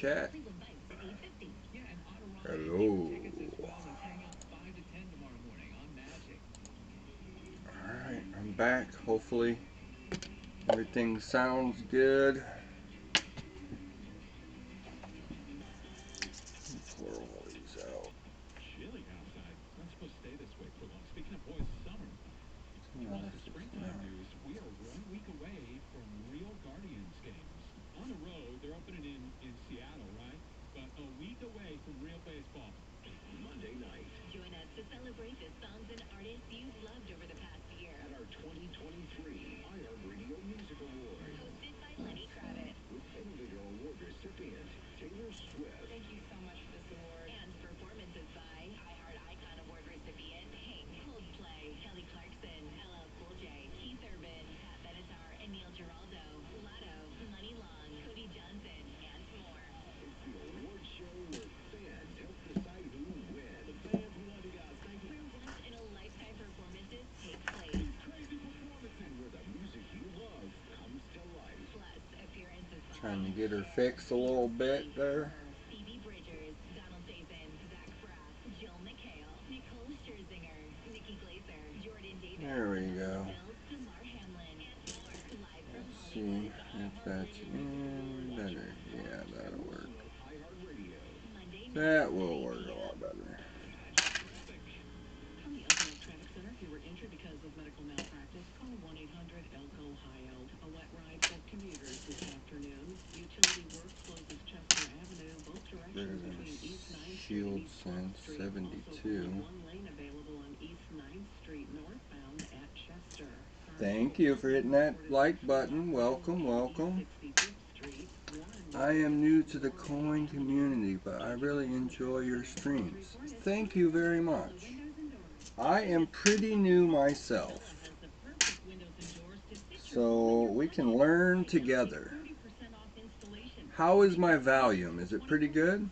chat. Hello. Alright, I'm back. Hopefully everything sounds good. Pour all these out. Chilly outside. It's not supposed to stay this way for long. Speaking of boys, summer. In other springtime news, we are 1 week away from real Guardians games. On the road, they're opening in Seattle, right? But a week away from real baseball. Monday night. Join us to celebrate the songs and artists you've loved over the past year. At our 2023 iHeartRadio Music Awards. Hosted by Lenny Kravitz. With Innovator Award recipient Taylor Swift. Thank you so much for this award. And performances by iHeart Icon Award recipient Pink, Coldplay, Kelly Clarkson, LL Cool J, Keith Urban, Pat Benatar, and Neil Giraldo, Lotto, Money Long, Cody Johnson, and more. It's the award show where fans help decide who wins. The fans, we love you guys. Thank you. Where once-in-a-lifetime performances take place. These crazy performances where the music you love comes to life. Plus, appearances by Trying to get her fixed a little bit there. Phoebe Bridgers, Donald Faison, Zach Braff, Jill McHale, Nicole Scherzinger, Nikki Glaser, Jordan Davis, There we go. Damar Hamlin, and more. Live from Let's see Hollywood. if that's in better. Yeah, that'll work. iHeartRadio. Monday night. That will work a lot better. From the Elko Traffic Center, if you were injured because of medical malpractice, call 1-800-ELKO-OHIO. A wet ride for commuters this afternoon. Utility work closes Chester Avenue, both directions between East 9th Street and Shield East 12th since Street. Also, 72. only one lane available on East 9th Street northbound at Chester. Thank you for hitting that like button. Welcome, welcome. 65th Street, I am new to the coin community, but I really enjoy your streams. Thank you very much. I am pretty new myself, so we can learn together. How is my volume? Is it pretty good?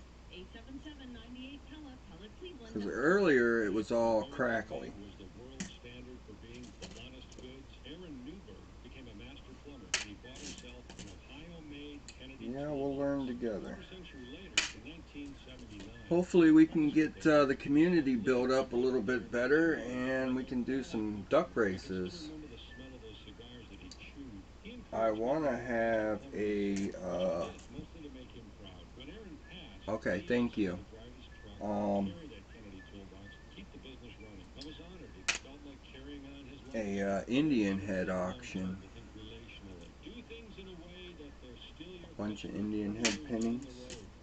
Because earlier it was all crackly. Was the world standard for being the honest goods. Aaron Newberg became a master plumber. He bought himself an Ohio-made Kennedy. Yeah, we'll learn together. A century later, in 1979. Hopefully we can get the community built up a little bit better and we can do some duck races. Remember the smell of those cigars that he chewed. He I want to have a mostly to make him proud. When Aaron passed, okay, thank you. drive his truck, carry that Kennedy toolbox, keep the business running. I was honored. It felt like carrying on his legacy. A Indian head auction. To think relationally. Do things in a way that they're still your Bunch of customers. Indian head pennies.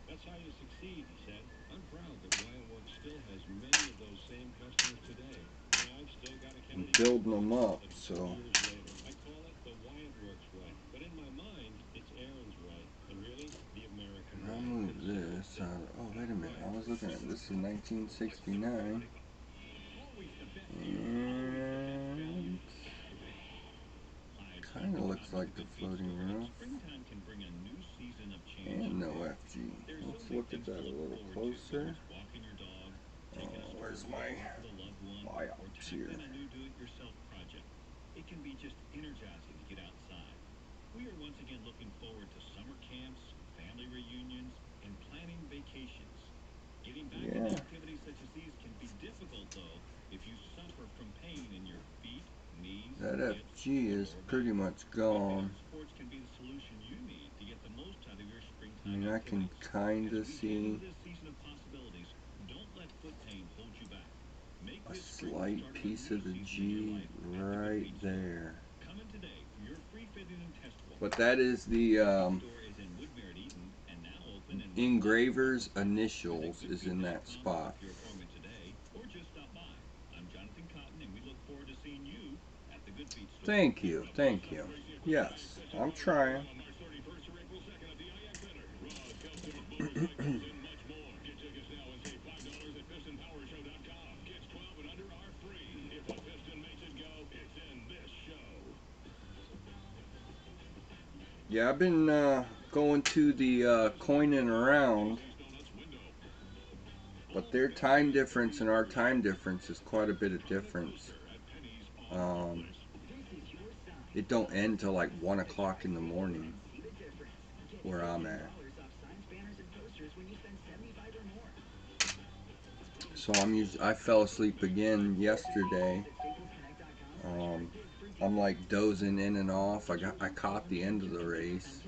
That's how you succeed, he said. I'm proud that Wildwood still has many of those same customers today. And I've still got a I'm Kennedy building them up, so. years later. I call it the Wyatt Works way. But in my mind, it's Aaron's way. And really, the American way. I'll move this out. Oh, wait a minute. I was looking at this in 1969. And kind of looks like the floating roof. And no FG. Let's look at that a little closer. Where's my biops here? It can be just energizing to get outside. We are once again looking forward to summer camps, family reunions, and planning vacations. Getting back into activities such as these can be difficult, though, if you suffer from pain in your feet, knees, that FG is pretty much gone. Sports can be the solution you need to get the most out of your springtime. I mean, I can kind of see don't let foot pain hold you back. Make a slight piece of the G right there. Come in today for your free fitting and test walk. But that is the engraver's initials is in that spot. Thank you, thank you. Yes, I'm trying. Yeah, I've been going to the coining around, but their time difference and our time difference is quite a bit of difference. It don't end till like 1 o'clock in the morning where I'm at. So I fell asleep again yesterday. I'm like dozing in and off. I caught the end of the race.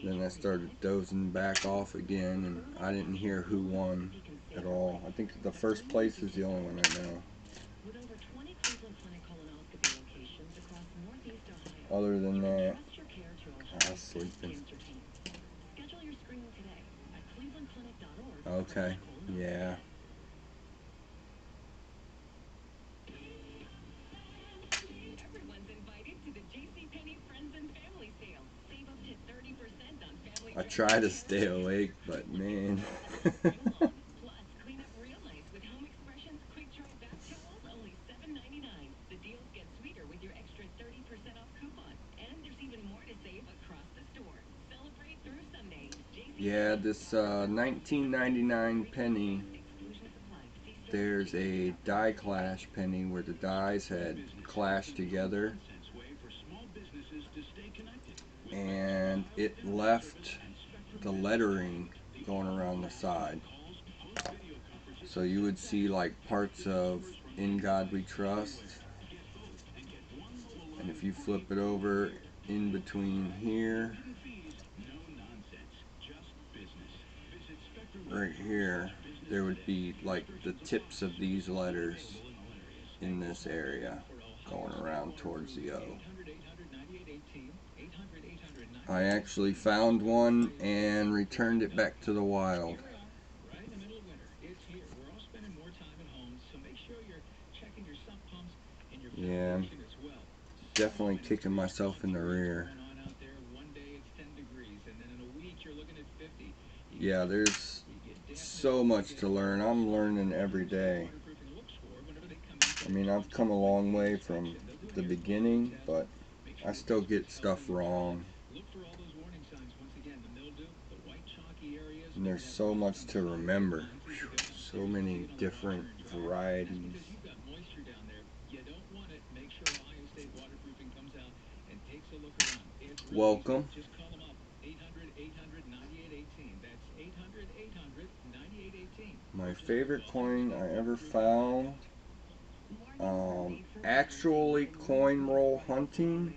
Then I started dozing back off again, and I didn't hear who won at all. I think the first place is the only one I know. Other than that, I was sleeping. Okay, yeah. Everyone's invited to the JCPenney Friends and Family Sale. Save up to 30% on family. I try to stay awake, but man. Plus, clean up real nice with Home Expressions Quick Dry Bath Towels, only $7.99. The deals get sweeter with your extra 30% off coupon. And there's even more to save across the store. Celebrate through Sunday. Yeah, this 1999 penny. There's a die clash penny where the dies had clashed together, and it left the lettering going around the side. So you would see like parts of In God We Trust, and if you flip it over in between here, right here, there would be like the tips of these letters in this area going around towards the O. I actually found one and returned it back to the wild. Yeah, I'm definitely kicking myself in the rear. Yeah, there's so much to learn. I'm learning every day. I mean, I've come a long way from the beginning, but I still get stuff wrong. And there's so much to remember. So many different varieties. Welcome. My favorite coin I ever found, actually coin roll hunting,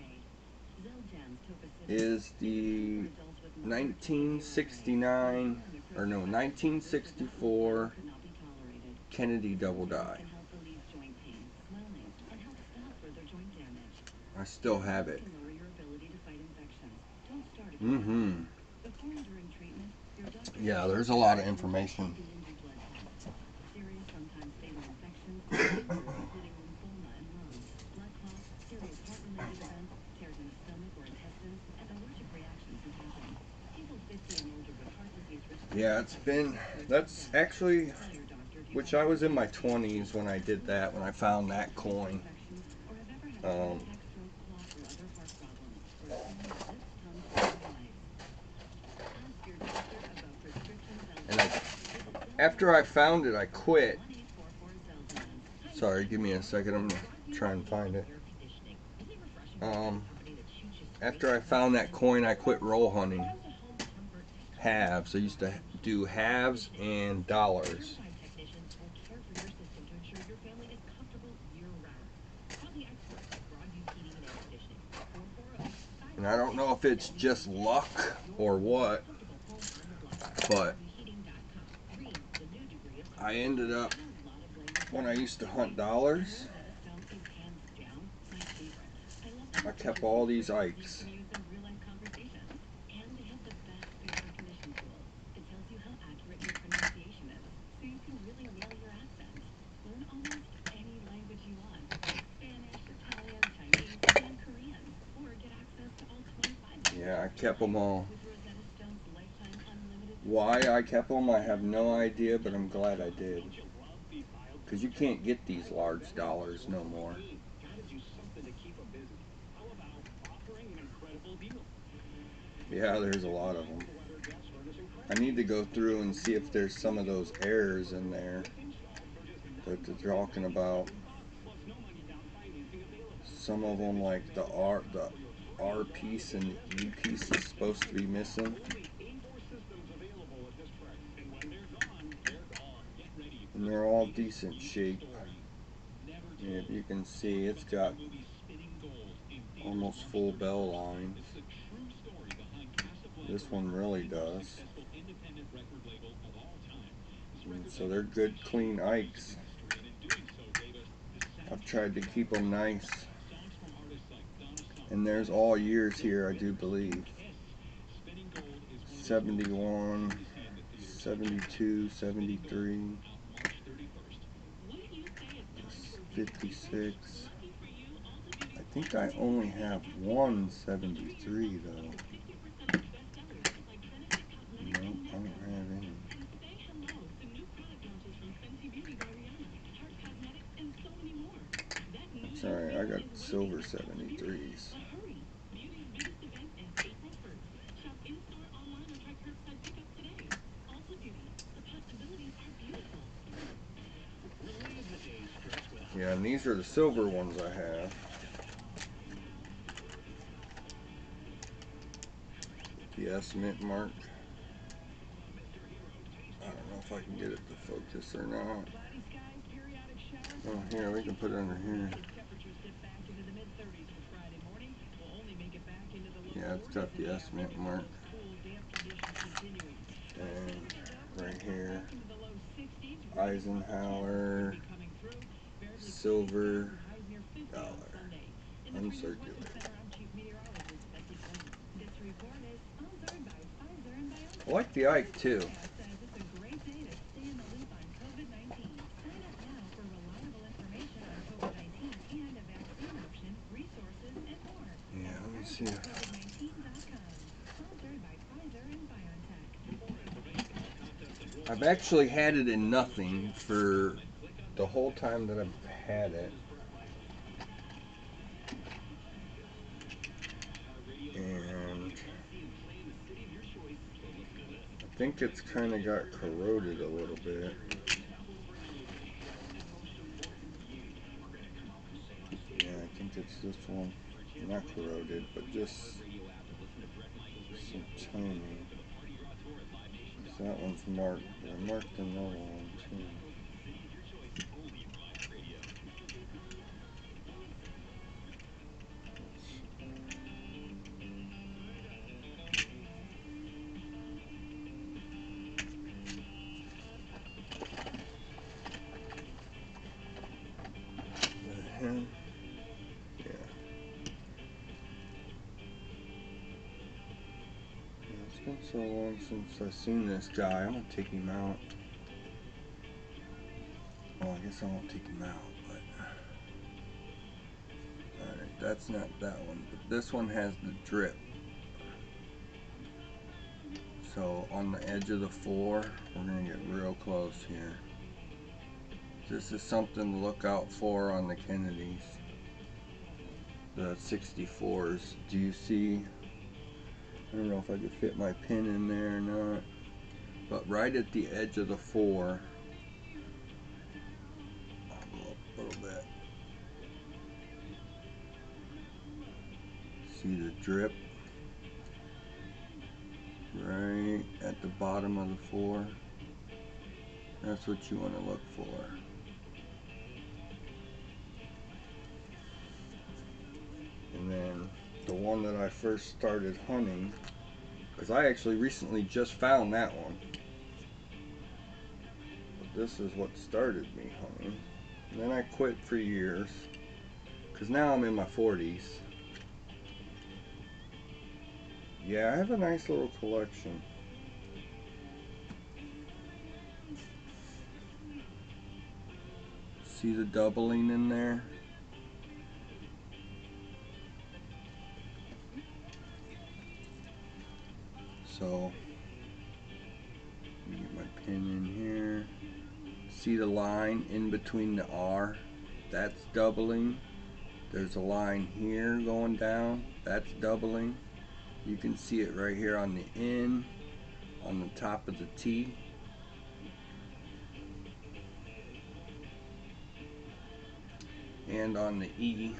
is the 1964 Kennedy double die. I still have it. Yeah, there's a lot of information. Yeah, that's actually, which I was in my 20s when I did that, when I found that coin. And after I found it, I quit. Sorry, give me a second, I'm gonna try and find it. After I found that coin, I quit roll hunting. Halves. I used to do halves and dollars. And I don't know if it's just luck or what, but I ended up, when I used to hunt dollars, I kept all these Ikes. Yeah, I kept them all. Why I kept them, I have no idea, but I'm glad I did. Because you can't get these large dollars no more. Yeah, there's a lot of them. I need to go through and see if there's some of those errors in there that they're talking about. Some of them, like the R piece and the E piece is supposed to be missing. all decent shape. And if you can see, it's got almost full bell lines. This one really does. And so they're good, clean Ikes. I've tried to keep them nice. And there's all years here, I do believe. 71, 72, 73, 56. I think I only have one 73 though. Nope, I don't have any. That's alright, I got silver 73s. Yeah, and these are the silver ones I have. The S Mint mark. I don't know if I can get it to focus or not. Oh, here, we can put it under here. Yeah, it's got the S Mint mark. And right here, Eisenhower, silver, dollar, uncirculated. I like the Ike too. Yeah, let me see. I've actually had it in nothing for the whole time that I've had it. And I think it's kind of got corroded a little bit. Yeah, I think it's this one. Not corroded, but just some tiny. That one's marked. I marked another one too. Him? Yeah. It's been so long since I've seen this guy. I'm gonna take him out. Well, I guess I won't take him out, but alright, that's not that one. But this one has the drip. So on the edge of the floor, we're gonna get real close here. This is something to look out for on the Kennedys. The 64s. Do you see? I don't know if I could fit my pin in there or not. But right at the edge of the 4, I'll go up a little bit. See the drip? Right at the bottom of the 4. That's what you want to look for. And then the one that I first started hunting, because I actually recently just found that one. But this is what started me hunting. And then I quit for years, because now I'm in my 40s. Yeah, I have a nice little collection. See the doubling in there? So, let me get my pin in here. See the line in between the R? That's doubling. There's a line here going down. That's doubling. You can see it right here on the N, on the top of the T. And on the E.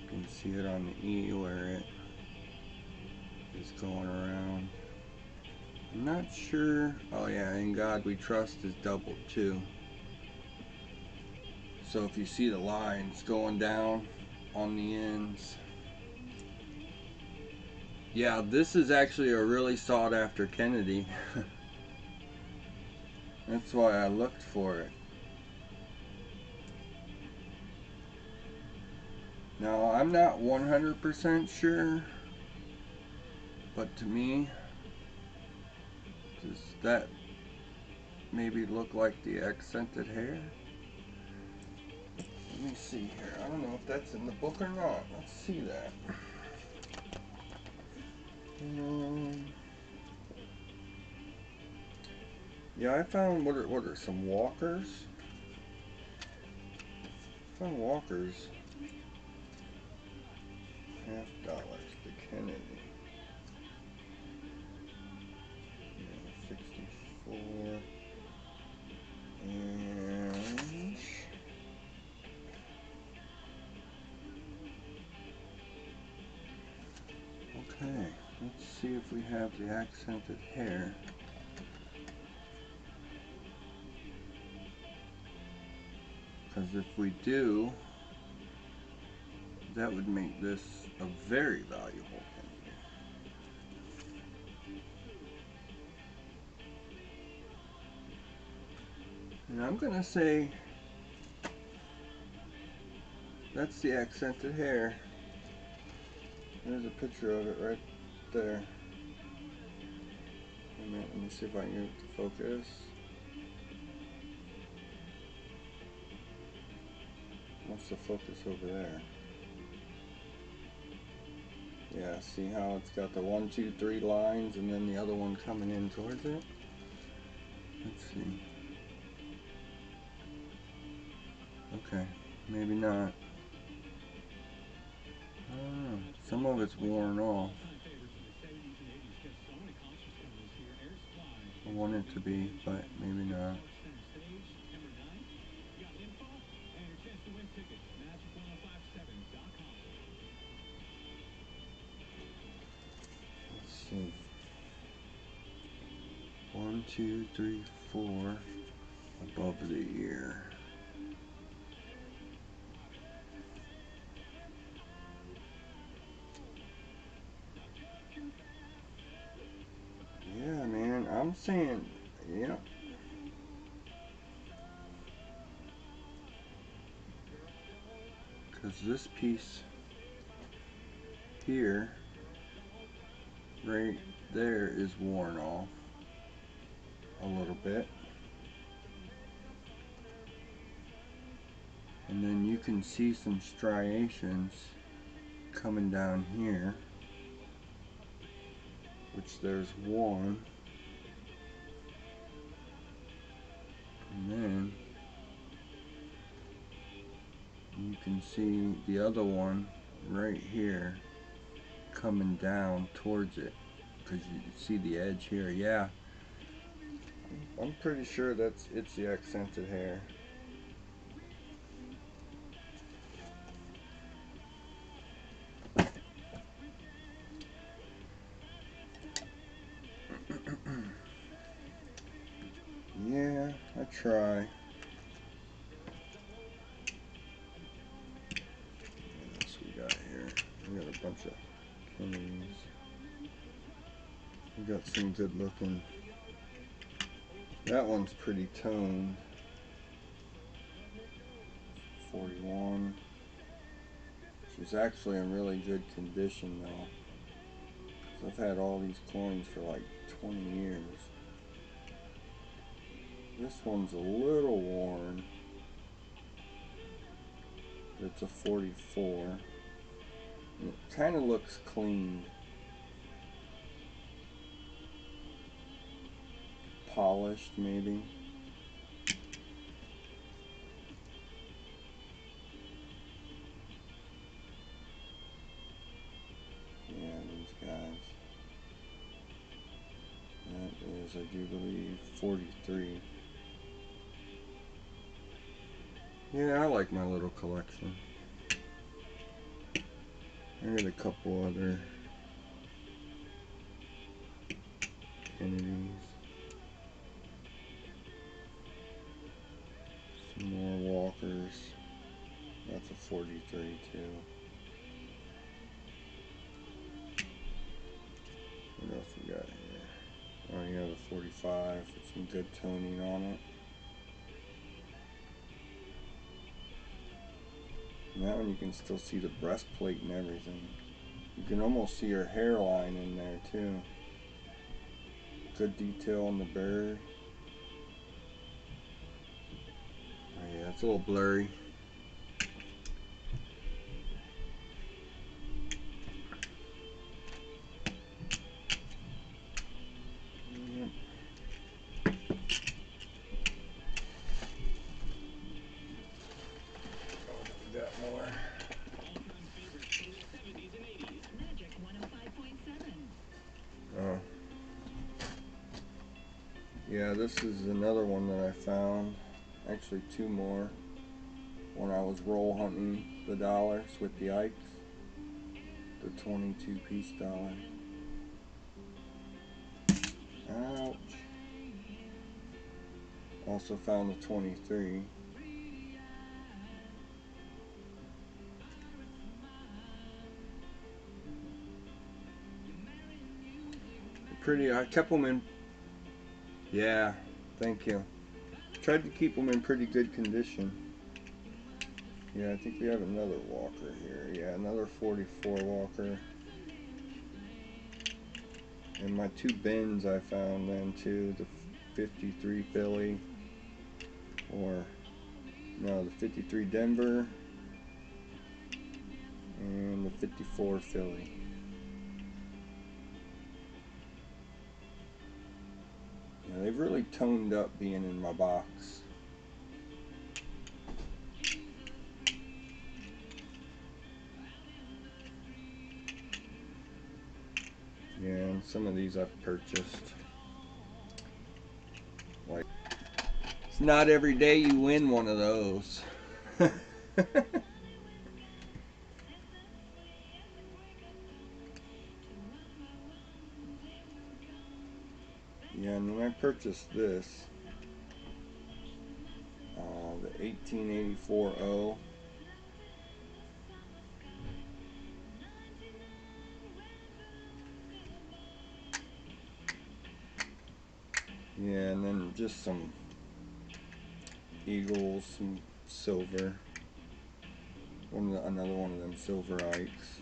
You can see it on the E where it is going around. I'm not sure. Oh yeah, In God We Trust is doubled too. So if you see the lines going down on the ends. Yeah, this is actually a really sought after Kennedy. That's why I looked for it. Now, I'm not 100% sure, but to me, does that maybe look like the accented hair? Let me see here. I don't know if that's in the book or not. Let's see that. Yeah, I found what are some walkers? I found walkers. $50 to Kennedy. Yeah, 64. And okay, let's see if we have the accented hair. Because if we do, that would make this a very valuable Kennedy. And I'm gonna say that's the accented hair. There's a picture of it right there. Wait a minute, let me see if I can get it to focus. What's the focus over there? Yeah, see how it's got the 1, 2, 3 lines and then the other one coming in towards it? Let's see. Okay, maybe not. I don't know. Some of it's worn off. I want it to be, but maybe not. Let's see. 1, 2, 3, 4 above the ear. Yeah, man, I'm saying, yeah. Because this piece here, right there, is worn off a little bit. And then you can see some striations coming down here, which there's one. And then you can see the other one right here coming down towards it, because you see the edge here. Yeah, I'm pretty sure it's the accented hair. Yeah, I try. What else we got here? We got a bunch of Kennedys. We got some good looking. That one's pretty toned. 41. She's actually in really good condition though. 'Cause I've had all these coins for like 20 years. This one's a little worn. It's a 44. And it kind of looks clean. Polished maybe. Yeah, these guys. That is, I do believe, 43. Yeah, I like my little collection. I got a couple other Kennedys. Some more Walkers. That's a 43 too. What else we got here? Oh yeah, the 45 with some good toning on it. And that one you can still see the breastplate and everything. You can almost see her hairline in there too. Good detail on the bird. Oh yeah, it's a little blurry. Magic 105.7. Oh. Yeah, this is another one that I found. Actually, two more. When I was roll hunting the dollars with the Ikes. The 22-piece dollar. Ouch. Also found the 23. Pretty, I kept them in, yeah, thank you. Tried to keep them in pretty good condition. Yeah, I think we have another Walker here. Yeah, another 44 Walker. And my two bins I found then too, the 53 Philly, or no, the 53 Denver, and the 54 Philly. Yeah, they've really toned up being in my box. Yeah, and some of these I've purchased. Like, it's not every day you win one of those. Yeah, and then I purchased this. The 1884 O. Yeah, and then just some Eagles, some silver. Another one of them silver Ikes.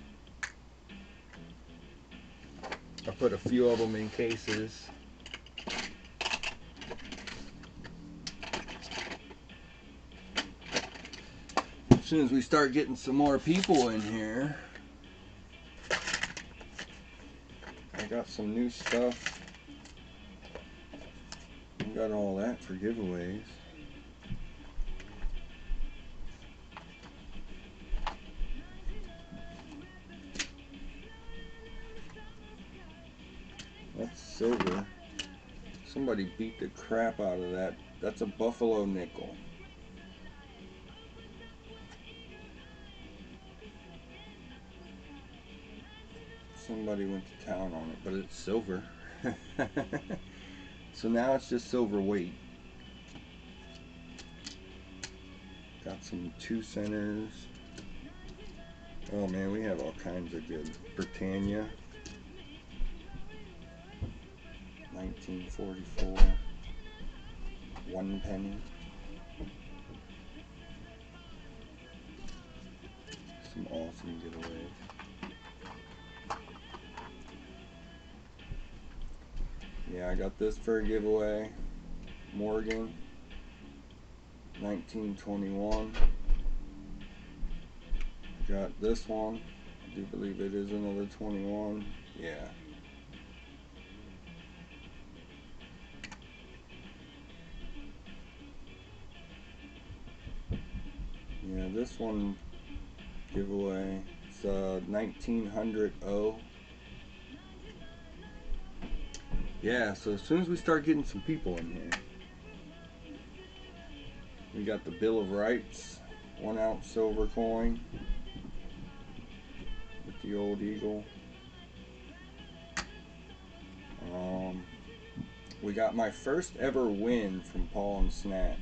I put a few of them in cases. As soon as we start getting some more people in here, I got some new stuff. I got all that for giveaways. That's silver. Somebody beat the crap out of that. That's a Buffalo nickel. Somebody went to town on it, but it's silver. So now it's just silver weight. Got some 2 centers. Oh man, we have all kinds of good. Britannia. 1944. 1 penny. Some awesome giveaways. Yeah, I got this for a giveaway. Morgan. 1921. Got this one. I do believe it is another 21. Yeah. Yeah, this one giveaway. It's a 1900 O. Yeah, so as soon as we start getting some people in here, we got the Bill of Rights, 1 ounce silver coin with the old eagle. We got my first ever win from Paul and Snacks.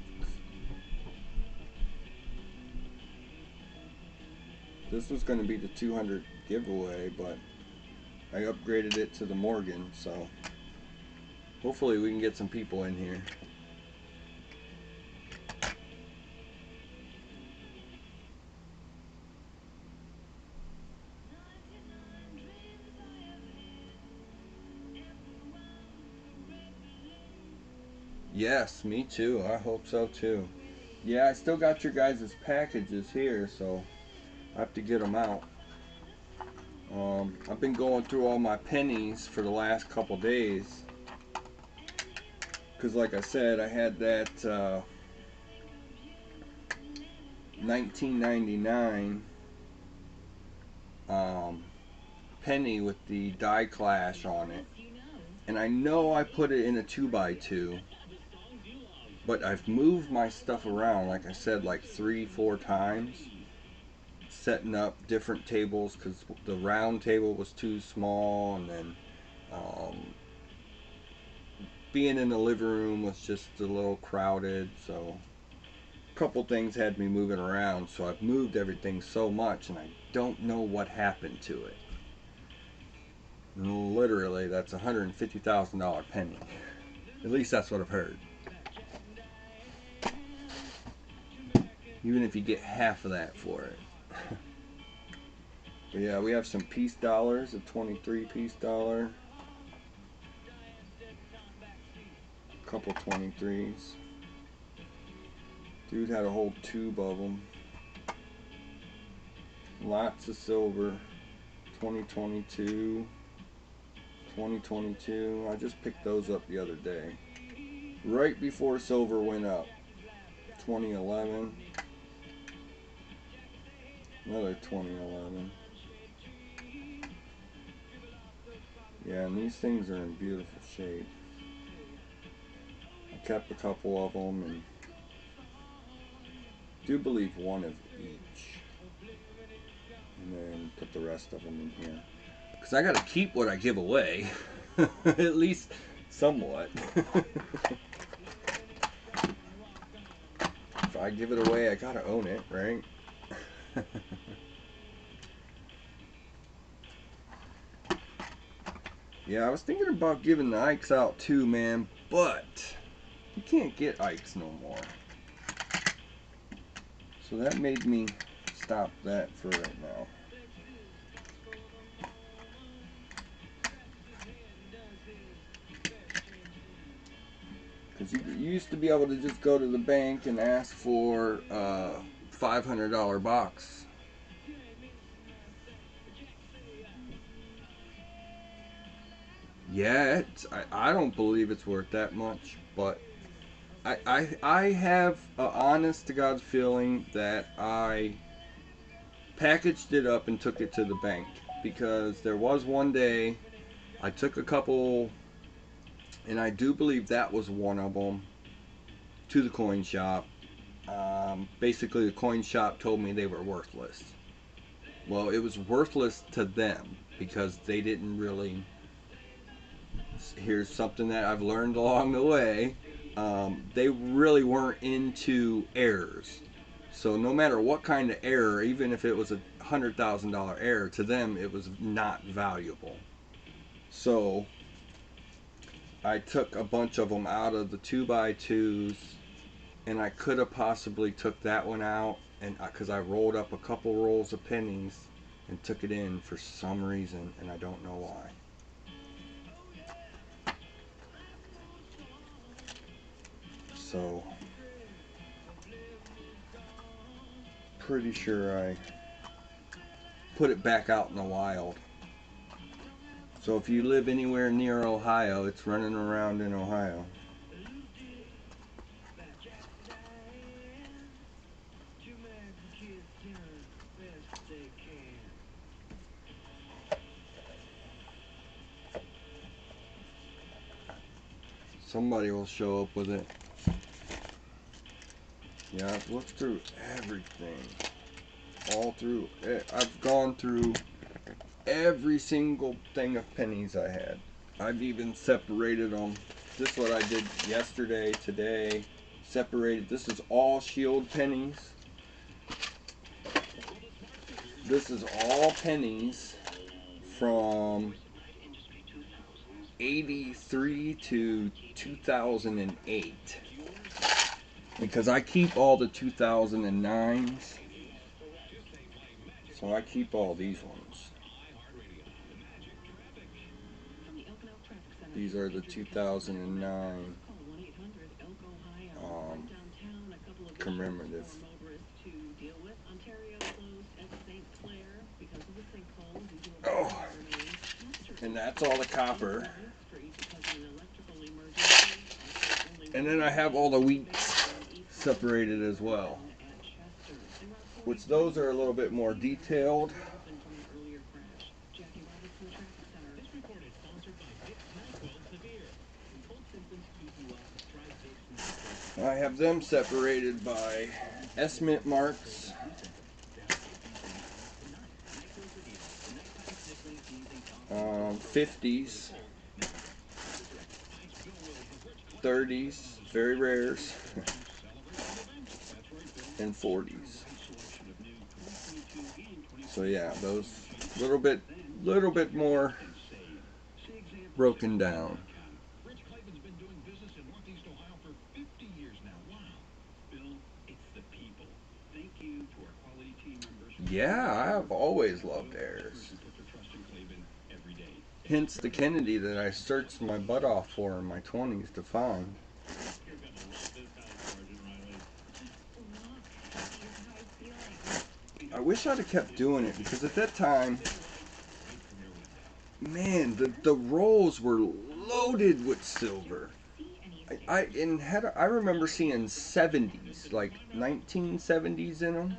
This was going to be the 200 giveaway, but I upgraded it to the Morgan, so hopefully we can get some people in here. Yes, me too. I hope so too. Yeah, I still got your guys' packages here, so I have to get them out. I've been going through all my pennies for the last couple days. Because like I said, I had that 1999 penny with the Die Clash on it. And I know I put it in a 2x2. But I've moved my stuff around, like I said, like 3-4 times. Setting up different tables because the round table was too small, and then being in the living room was just a little crowded, so a couple things had me moving around. So I've moved everything so much and I don't know what happened to it. And literally, that's a $150,000 penny. At least that's what I've heard. Even if you get half of that for it. But yeah, we have some piece dollars, a 23 piece dollar. A couple 23s. Dude had a whole tube of them. Lots of silver. 2022. 2022. I just picked those up the other day. Right before silver went up. 2011. Another 2011. Yeah, and these things are in beautiful shape. I kept a couple of them and do believe one of each. And then put the rest of them in here. Because I got to keep what I give away. At least somewhat. If I give it away, I got to own it, right? Yeah, I was thinking about giving the Ikes out too, man, but you can't get Ikes no more. So that made me stop that for right now. Because you used to be able to just go to the bank and ask for a $500 box. Yeah, I don't believe it's worth that much, but I have an honest to God feeling that I packaged it up and took it to the bank, because there was one day I took a couple, and I do believe that was one of them, to the coin shop. Basically, the coin shop told me they were worthless. Well, it was worthless to them because they didn't really. Here's something that I've learned along the way. They really weren't into errors. So no matter what kind of error, even if it was a $100,000 error, to them it was not valuable. So I took a bunch of them out of the 2x2s, and I could have possibly took that one out, and because I rolled up a couple rolls of pennies and took it in for some reason, and I don't know why. So pretty sure I put it back out in the wild. So if you live anywhere near Ohio, it's running around in Ohio. Somebody will show up with it. Yeah, I've looked through everything. All through it. I've gone through every single thing of pennies I had. I've even separated them This is what I did yesterday, today. Separated. This is all Shield pennies. This is all pennies from 83 to 2008. Because I keep all the 2009s. So I keep all these ones. These are the 2009 commemorative. Oh, and that's all the copper. And then I have all the wheats separated as well, which those are a little bit more detailed. I have them separated by S-Mint marks, '50s, '30s, very rares, and '40s. So yeah, those little bit more broken down. Rich Clayton's been doing business in Northeast Ohio for 50 years now. Wow. Bill, it's the people. Thank you to our quality team members. Yeah, I've always loved heirs. Hence the Kennedy that I searched my butt off for in my 20s to find. I wish I'd have kept doing it, because at that time, man, the rolls were loaded with silver. I remember seeing 70s, like 1970s in them.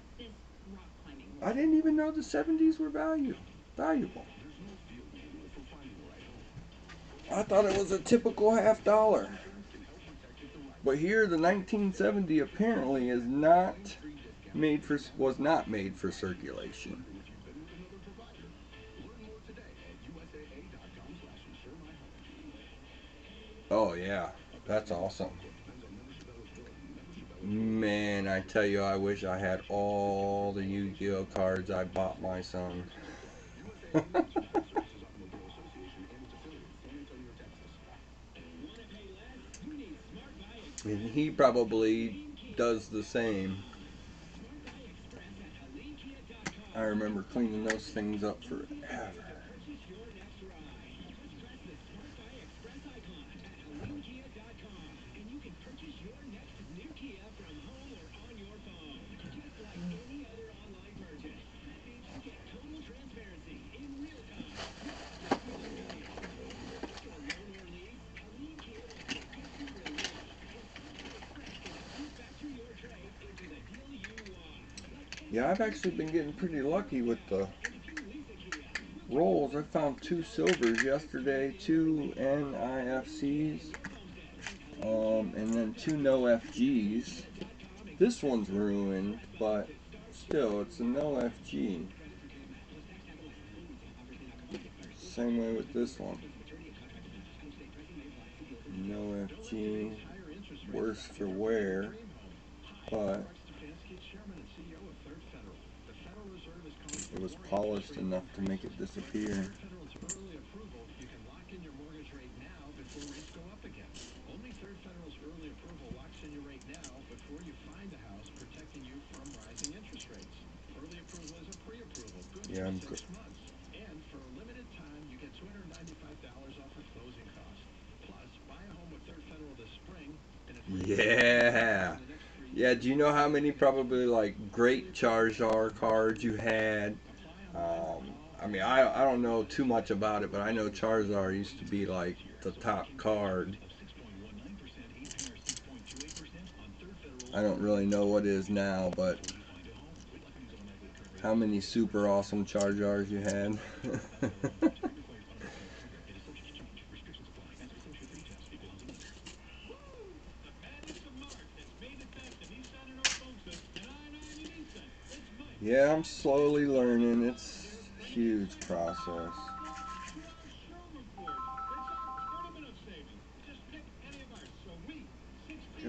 I didn't even know the 70s were valuable. I thought it was a typical $50. But here, the 1970 apparently is was not made for circulation. Oh yeah, that's awesome. Man, I tell you, I wish I had all the Yu-Gi-Oh cards I bought my son. And he probably does the same. I remember cleaning those things up forever. Yeah, I've actually been getting pretty lucky with the rolls. I found 2 silvers yesterday, 2 NIFCs, and then 2 no FGs. This one's ruined, but still, it's a no FG. Same way with this one. No FG, worse for wear, but it was polished enough to make it disappear. Only Third Federal's early approval locks in your rate now before you find a house, protecting you from rising interest rates. Early approval is a pre-approval, good for 6 months. And for a limited time, you get $295 off a closing cost. Plus, buy a home with Third Federal this spring. Yeah. Yeah, do you know how many probably like great Charizard cards you had? I mean, I don't know too much about it, but I know Charizard used to be like the top card. I don't really know what it is now, but how many super awesome Charizards you had? Yeah, I'm slowly learning. It's a huge process.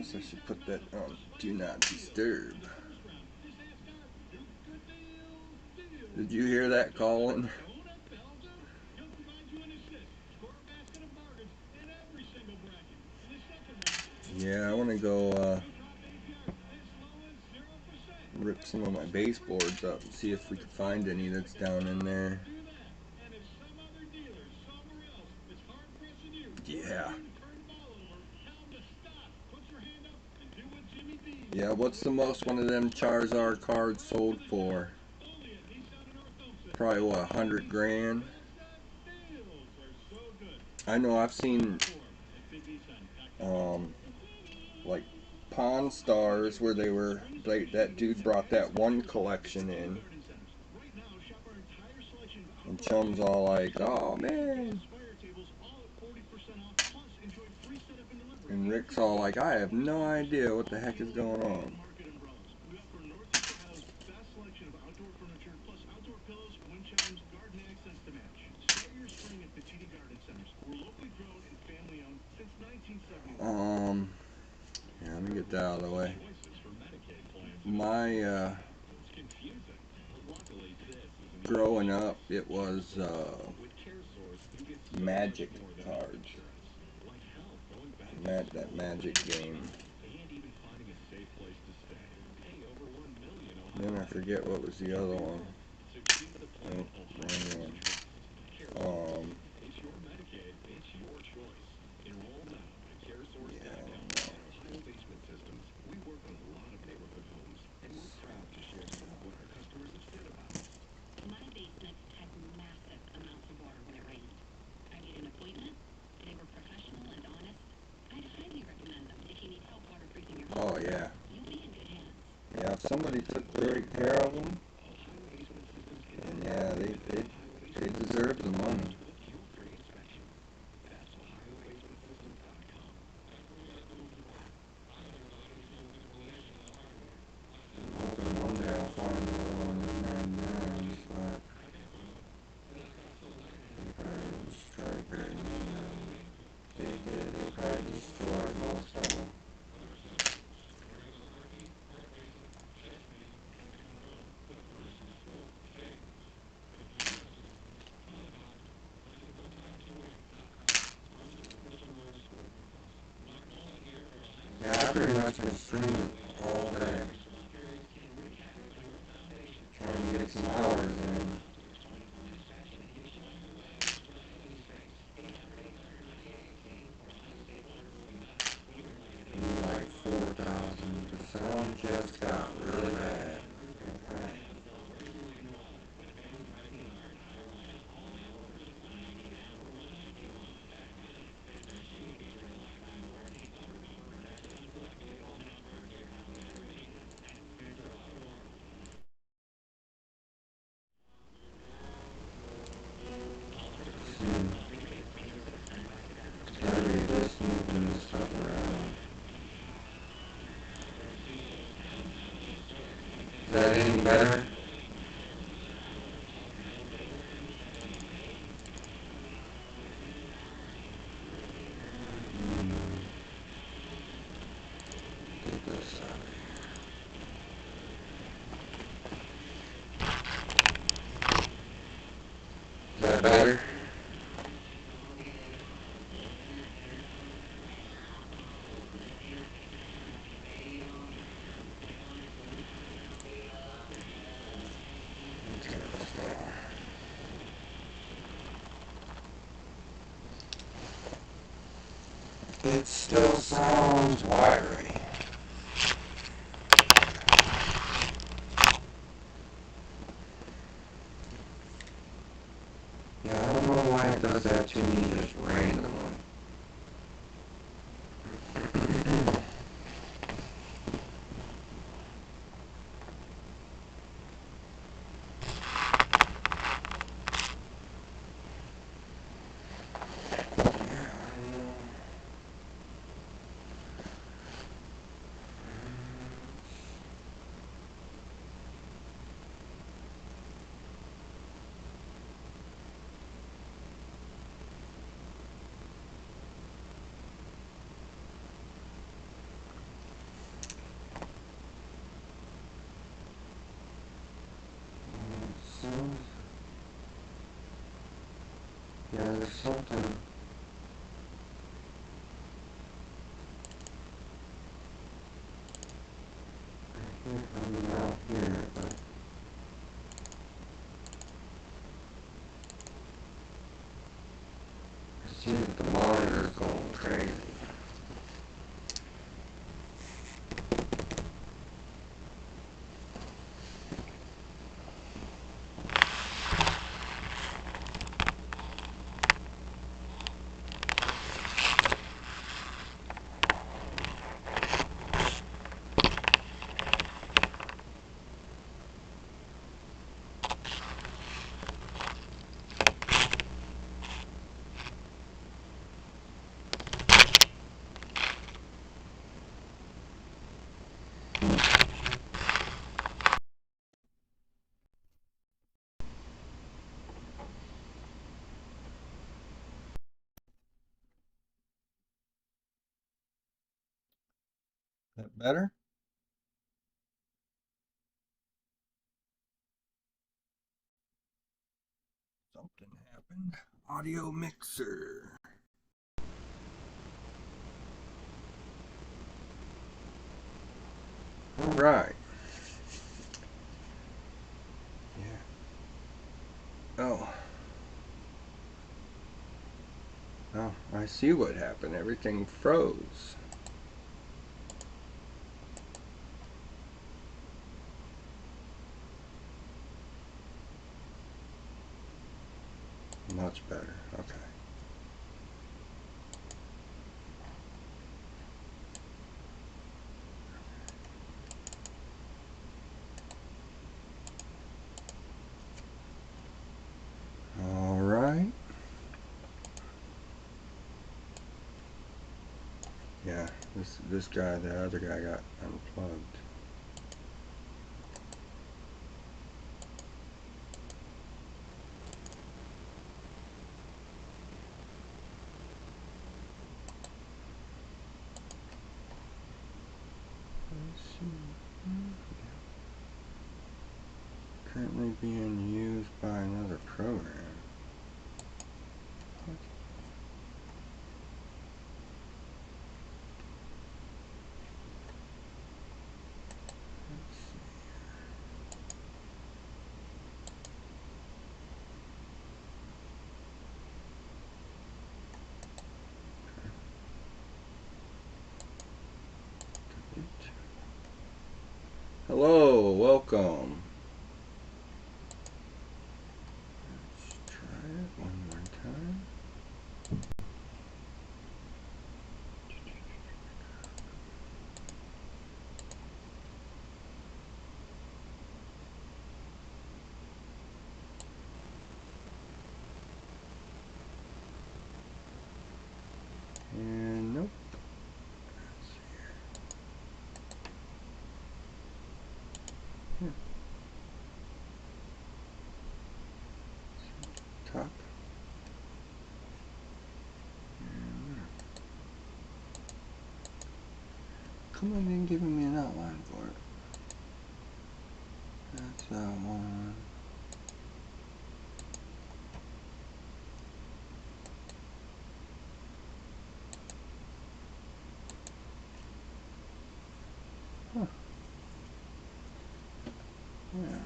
Guess I should put that on Do Not Disturb. Did you hear that, Colin? Yeah, I want to go rip some of my baseboards up and see if we can find any that's down in there. Yeah. Yeah, what's the most one of them Charizard cards sold for? Probably what, 100 grand? I know I've seen like Pawn Stars where that dude brought that one collection in. And Chum's all like, oh man. And Rick's all like, I have no idea what the heck is going on. Yeah, let me get that out of the way. My, growing up, it was, Magic cards. That Magic game. Then I forget what was the other one. Oh, wrong one. My basement had massive amounts of water when it rained. I made an appointment. They were professional and honest. I'd highly recommend them if you need help waterproofing your home. Oh yeah. You'll be in good hands. Yeah, if somebody took great care of them, and yeah, they deserve the money. Hoping one day I'll find one in their names, but they probably will strike it, and they probably destroy most of them. Yeah, I pretty much been streaming all day, trying to get some hours in. Like 4,000. The sound just got really bad. Gotta be just moving this stuff around. Is that any better? Get this out of here. Is that better? It still sounds wiry. Yeah, I don't know why it does that to me just randomly. soon. Yeah, there's something. I hear from out here, but I see that the monitor's going crazy. That better? Something happened. Audio mixer. All right. Yeah. Oh. Oh, I see what happened. Everything froze. Much better. Okay. All right. Yeah, this guy, the other guy got unplugged. Let's see. Currently being used by another program. What? Let's see. Hello, welcome. Let's try it one more time. And nope. Let's see here. Here. Top. And there. Come on, then giving me an outline for it. That's that one. Huh. Yeah.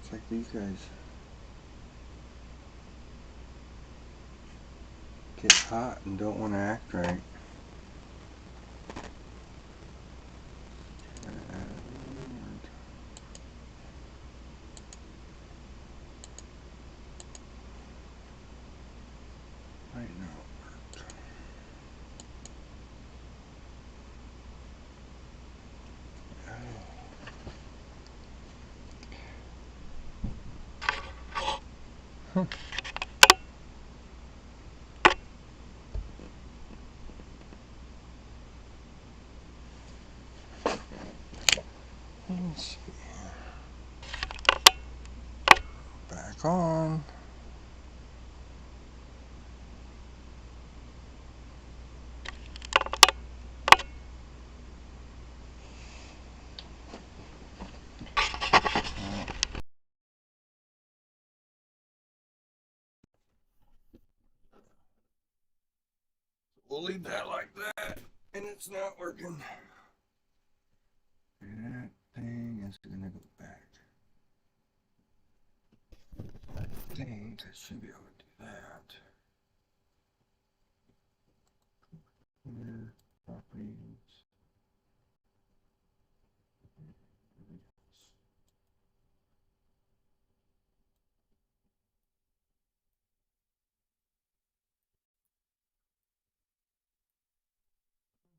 It's like these guys get hot and don't want to act right. Might not work. Huh. Let's see. Back on. we'll leave that like that. And it's not working. That thing is gonna go back. I think I should be able to do that. Here, properties.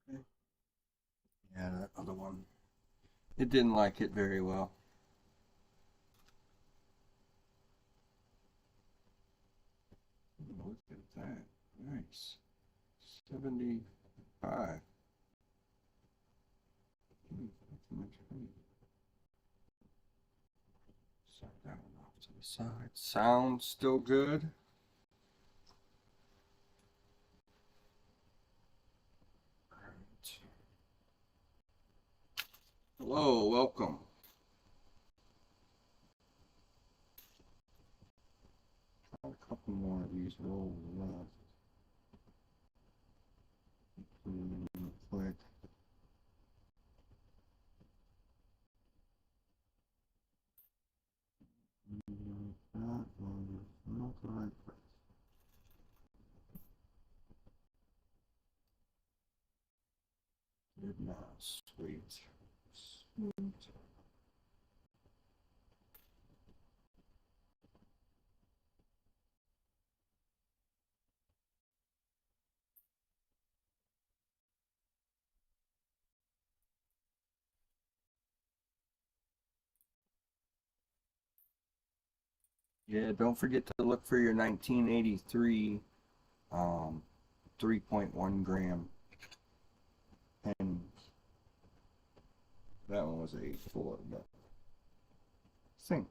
Okay. Yeah, that other one. It didn't like it very well. Look at that. Nice. 75. That's much height. Set that one off to the side. Sound still good. Alright. Hello, welcome. Try a couple more of these rolls left. Quick. That one is not the right place. Good now, sweet. Sweet. Yeah, don't forget to look for your 1983 3.1 gram pennies. That one was a 84, but think.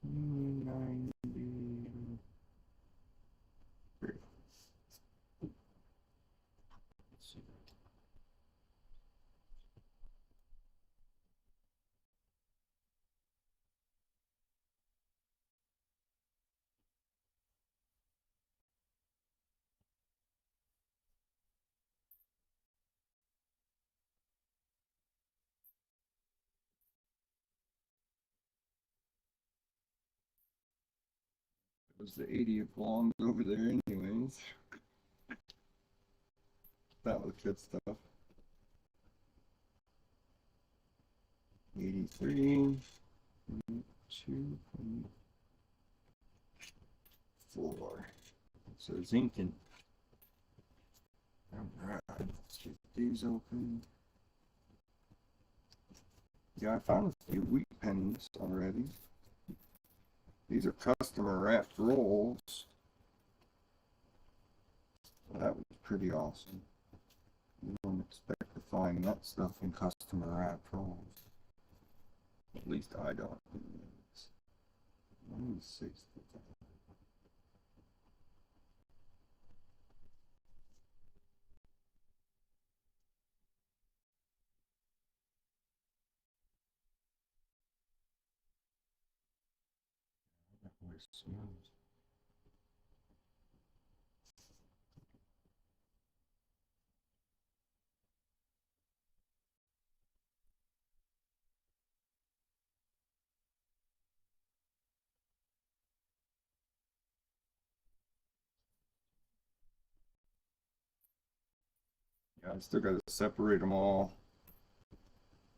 1993. Let's see. It was the 80th belonged over there anyways. That was good stuff. 83, 2.4. So zinking. Alright, let's get these open. Yeah, I found a few wheat pennies already. These are customer wrapped rolls. That was pretty awesome. You don't expect to find that stuff in customer wrapped rolls. At least I don't. 160. That was smooth. Yeah, I still got to separate them all.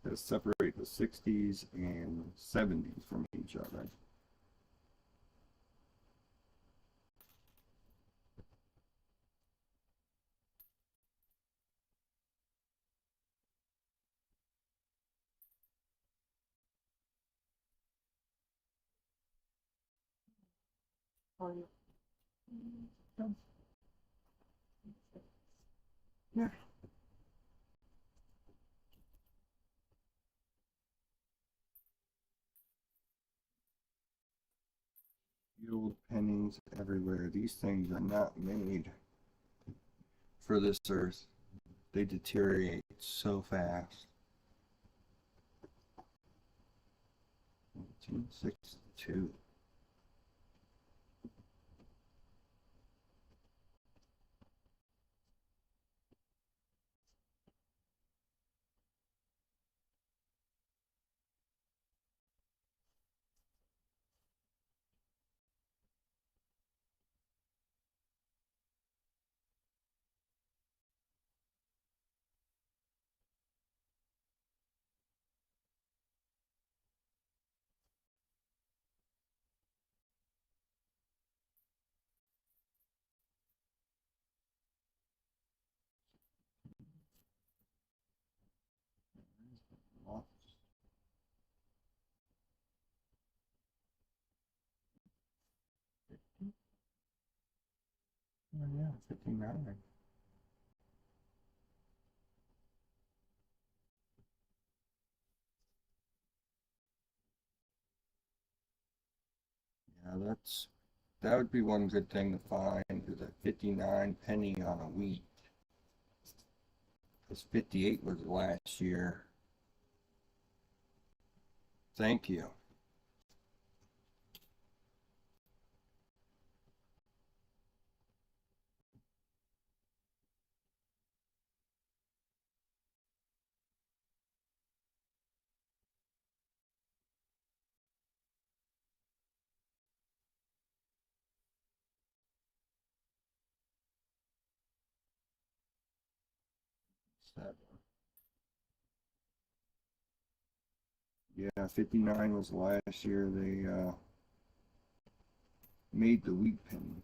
Got to separate the 60s and 70s from each other. Yeah. Old pennies everywhere. These things are not made for this earth. They deteriorate so fast. 1962. Oh, yeah, 59. Yeah, that would be one good thing to find is a 59 penny on a wheat. Because 58 was last year. Thank you. Seven. Yeah, 59 was last year. They made the wheat penny.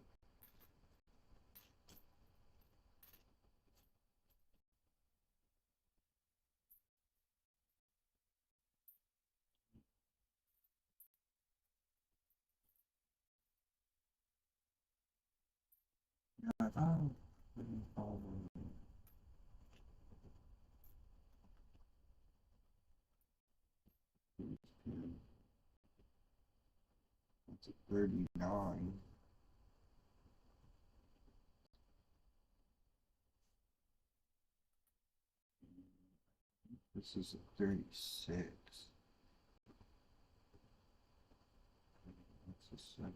Yeah, it's a 39. This is a 36. That's a 7.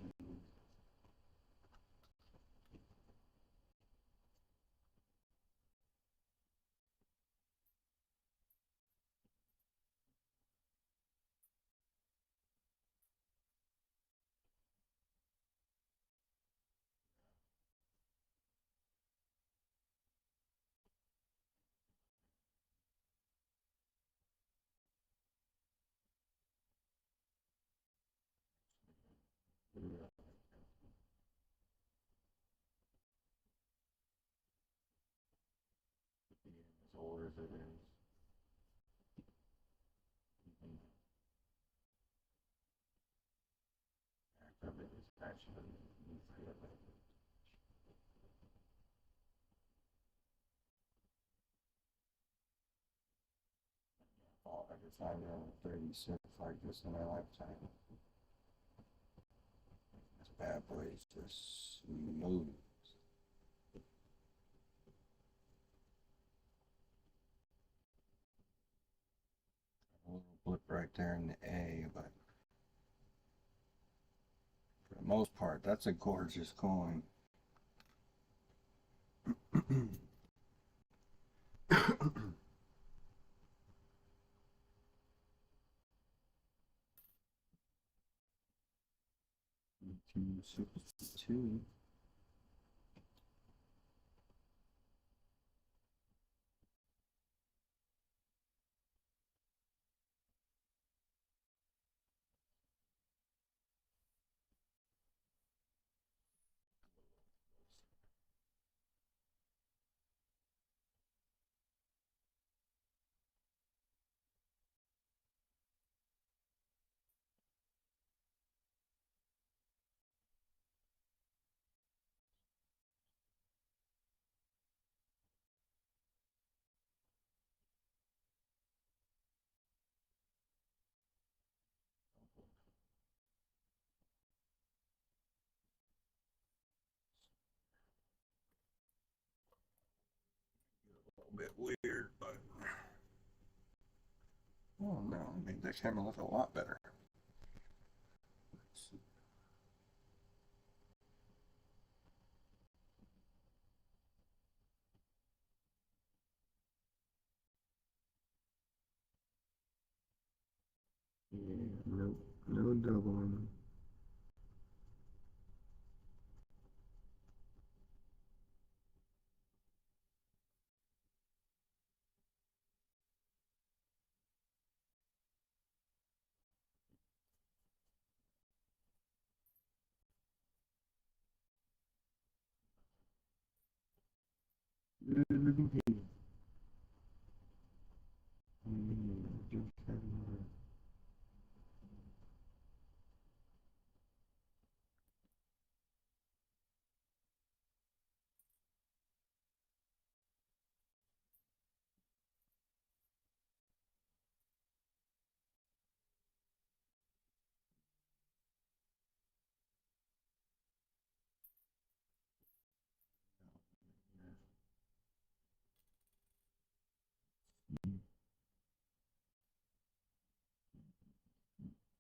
Yeah, as old as it is. Half of it is actually oh, I just had a 36 like this in my lifetime. This bad boy is just smooth. A little blip right there in the A, but for the most part, that's a gorgeous coin. $262. A little bit weird, but oh no, I made that camera look a lot better. Yeah, no doubling.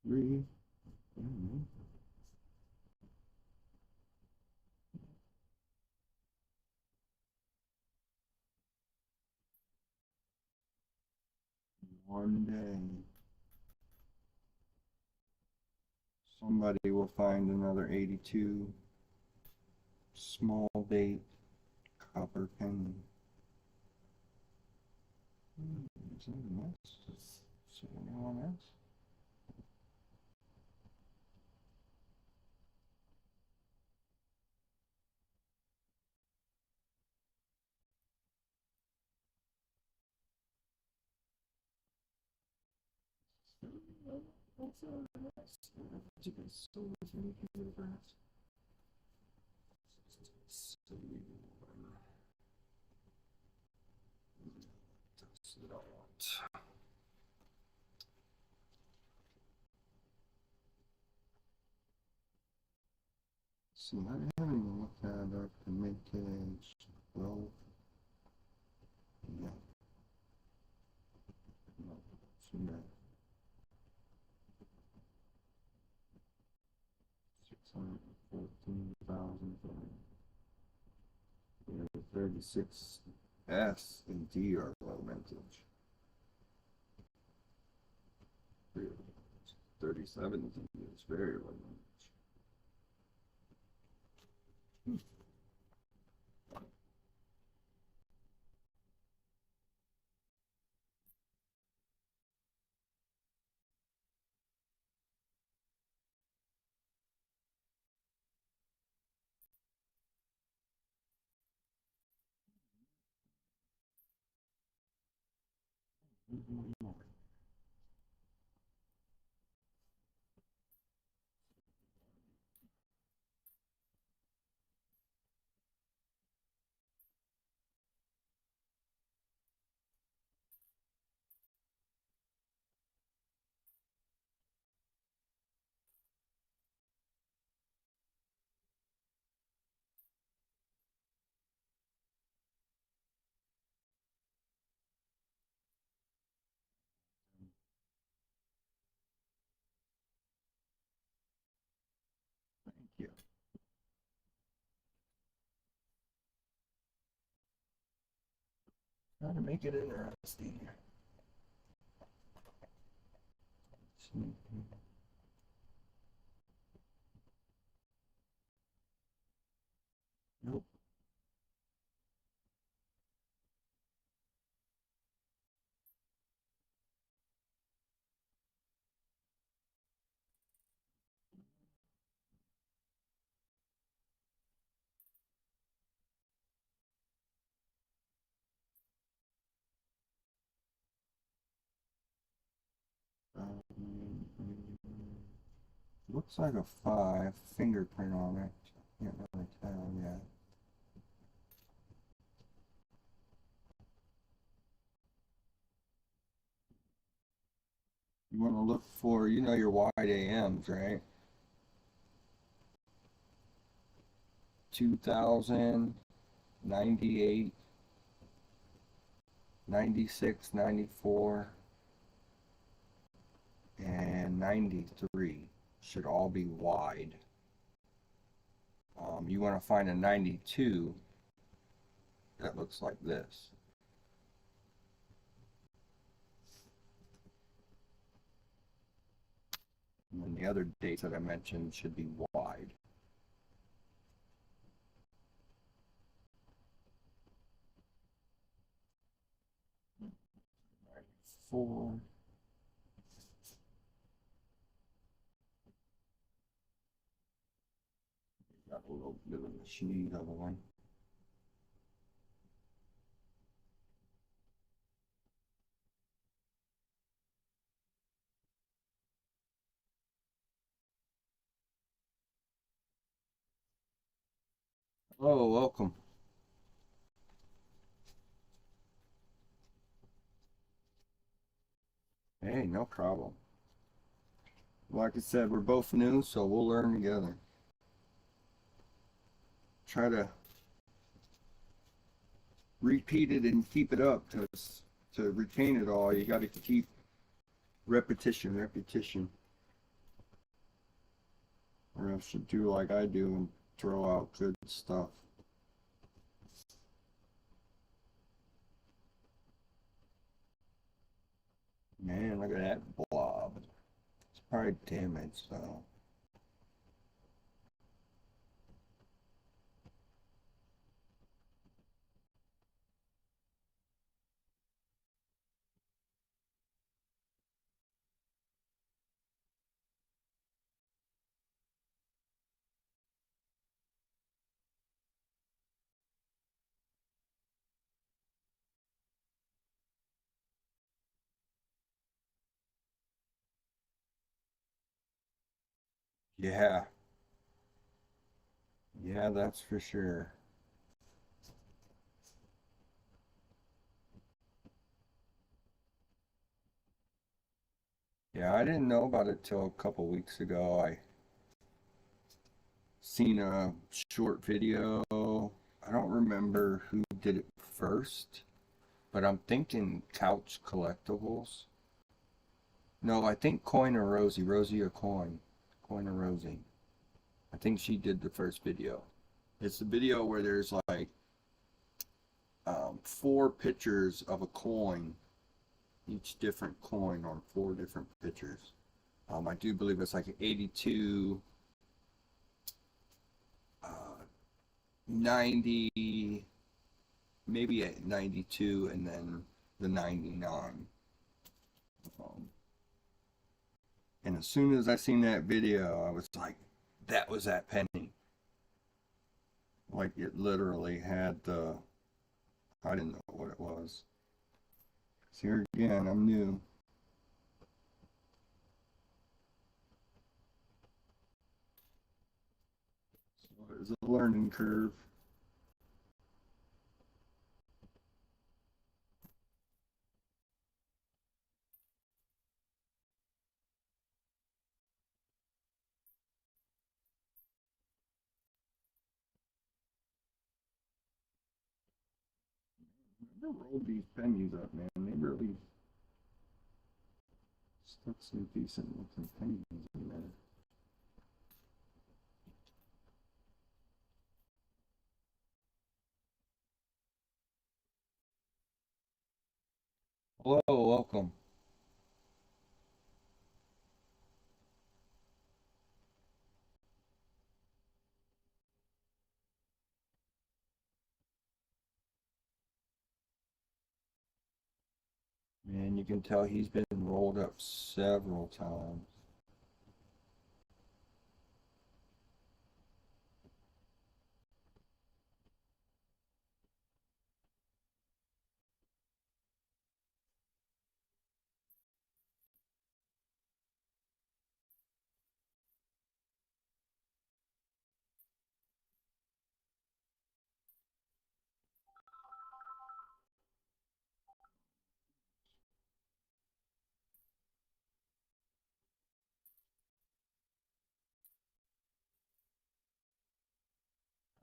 3. One day, somebody will find another 82 small date copper penny. Is that an S? Is there anyone else? That's a S. So many photographs. Test it out. See, I haven't even looked that up. The vintage 12. Yeah. No, see that. 614,000. Yeah, the 36S and D are low vintage. 37 is very low vintage. Thank you. Trying to make it interesting. Nope. Looks like a 5 fingerprint on it. Can't really tell yet. You want to look for, you know, your wide AMs, right? 2000, 98, 96, 94, and 93 should all be wide. You want to find a 92 that looks like this. And then the other dates that I mentioned should be wide. Four. Got a little bit of a sheen of one. Oh, welcome. Hey, no problem. Like I said, we're both new, so we'll learn together. Try to repeat it and keep it up to retain it all. You got to keep repetition. Or else should do like I do and throw out good stuff. Man, look at that blob. It's probably damaged though. Yeah, yeah, that's for sure. Yeah, I didn't know about it till a couple weeks ago. I seen a short video. I don't remember who did it first, but I'm thinking Couch Collectibles. No, I think Coin or Rosie, Rosie or Coin, Coin or Rosie. I think she did the first video. It's the video where there's like four pictures of a coin, each different coin on four different pictures. I do believe it's like 82, uh, 90, maybe at 92, and then the 99. Um, and as soon as I seen that video, I was like, that was that penny. Like it literally had the, I didn't know what it was. So here again, I'm new. So it's a learning curve. I never rolled these pennies up, man. They really stuck some decent looking pennies in there. Hello, welcome. Man, you can tell he's been rolled up several times.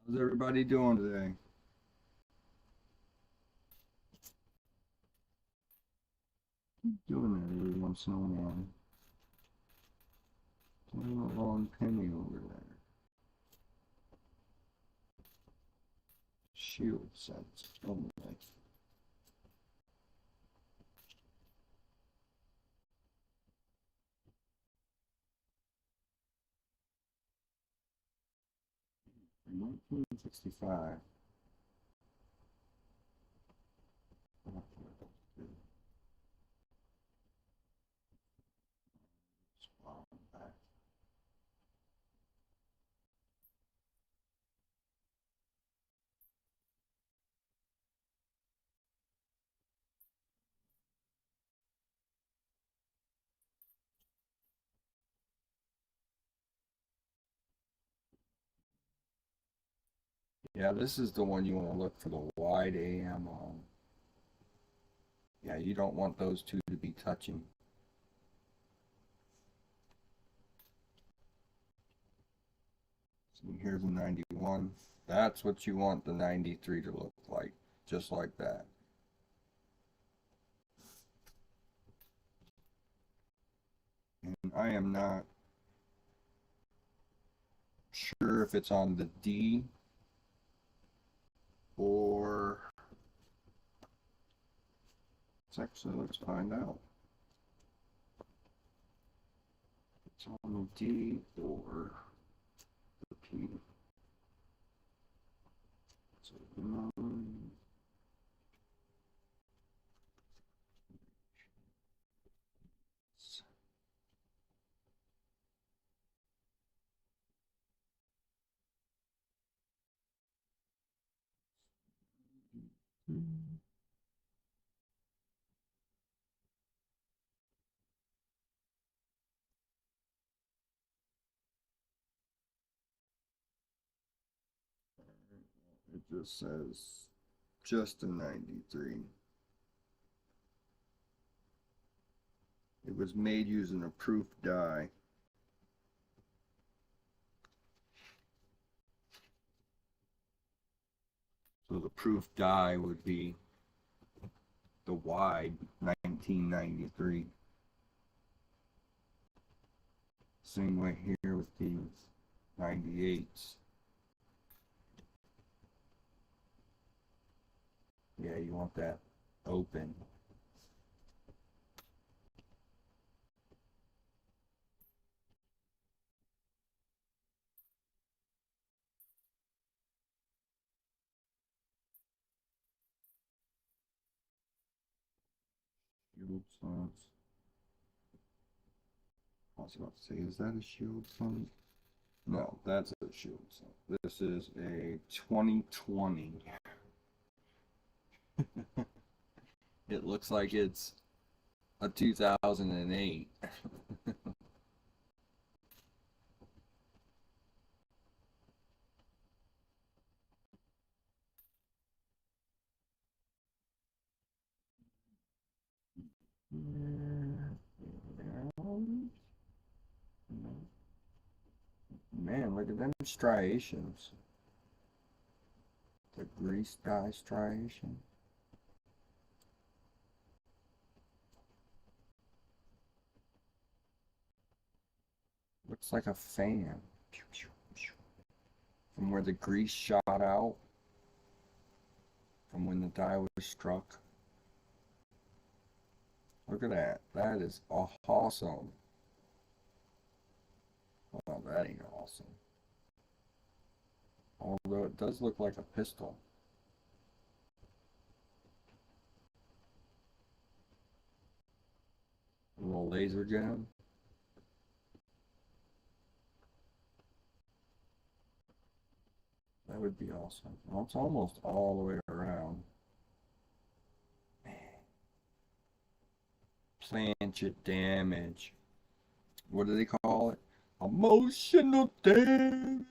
How's everybody doing today? Doing that every once in a while. Doing a long penny over there. Shield sense only. 1965. Yeah, this is the one you want to look for the wide AM on. Yeah, you don't want those two to be touching. So here's a 91. That's what you want the 93 to look like, just like that. And I am not sure if it's on the D or let's find out. It's on the D or the P. So, it just says just a 93. It was made using a proof die. So the proof die would be the wide 1993. Same way here with these 98s. Yeah, you want that open. Shield slots. I was about to say, is that a shield slot? No, that's a shield slot. This is a 2020. It looks like it's a 2008. Man, look at them striations. The grease dye striation. Looks like a fan. From where the grease shot out. From when the dye was struck. Look at that. That is awesome. Well, that ain't awesome. Although it does look like a pistol. A little laser gun. That would be awesome. Well, it's almost all the way around. Planchette damage. What do they call it? Emotional damage.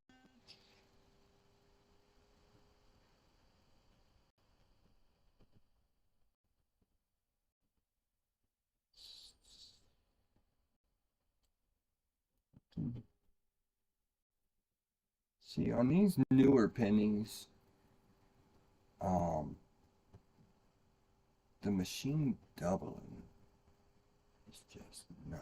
See, on these newer pennies, the machine doubling is just nuts.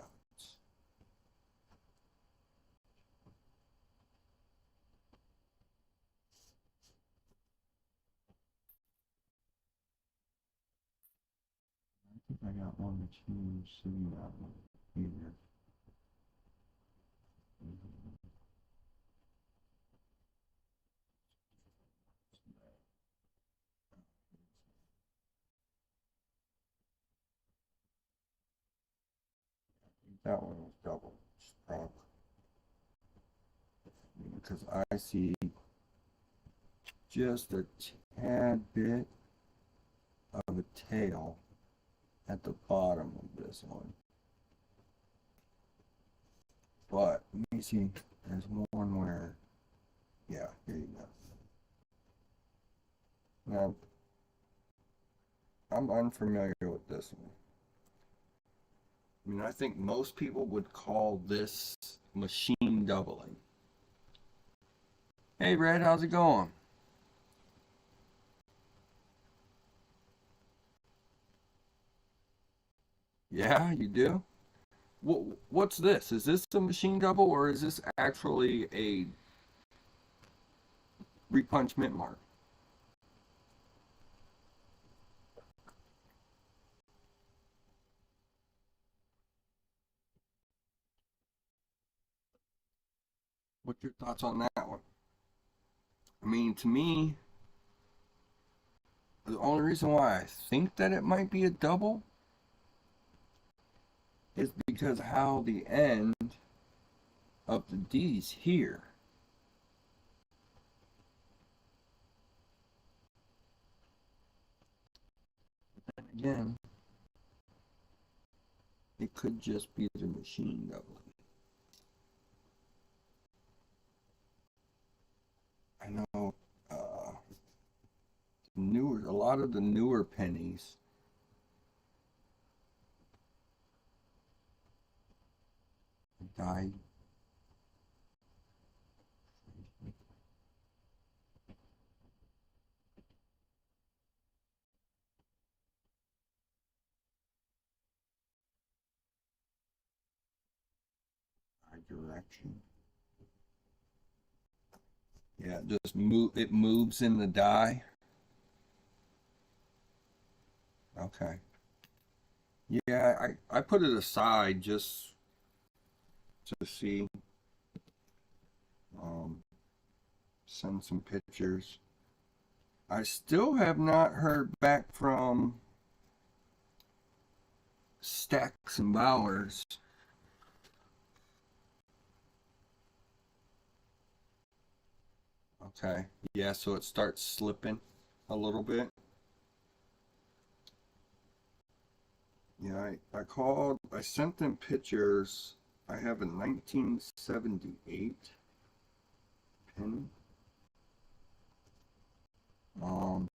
I think I got one machine sitting out here. That one was double struck. Because I see just a tad bit of a tail at the bottom of this one. But let me see, there's one where, yeah, here you go. Now, I'm unfamiliar with this one. I mean, I think most people would call this machine doubling. Hey, Red, how's it going? Yeah, you do? What's this? Is this a machine double or is this actually a 3-punch mint mark. What's your thoughts on that one? I mean, to me, the only reason why I think that it might be a double is because how the end of the D's here. But then again, it could just be the machine doubling. I know a lot of the newer pennies die. Direction. Yeah, just move. It moves in the die. Okay. Yeah, I put it aside just to see. Send some pictures. I still have not heard back from Stacks and Bowers. Okay, yeah, so it starts slipping a little bit. Yeah, I sent them pictures. I have a 1978 penny. I'm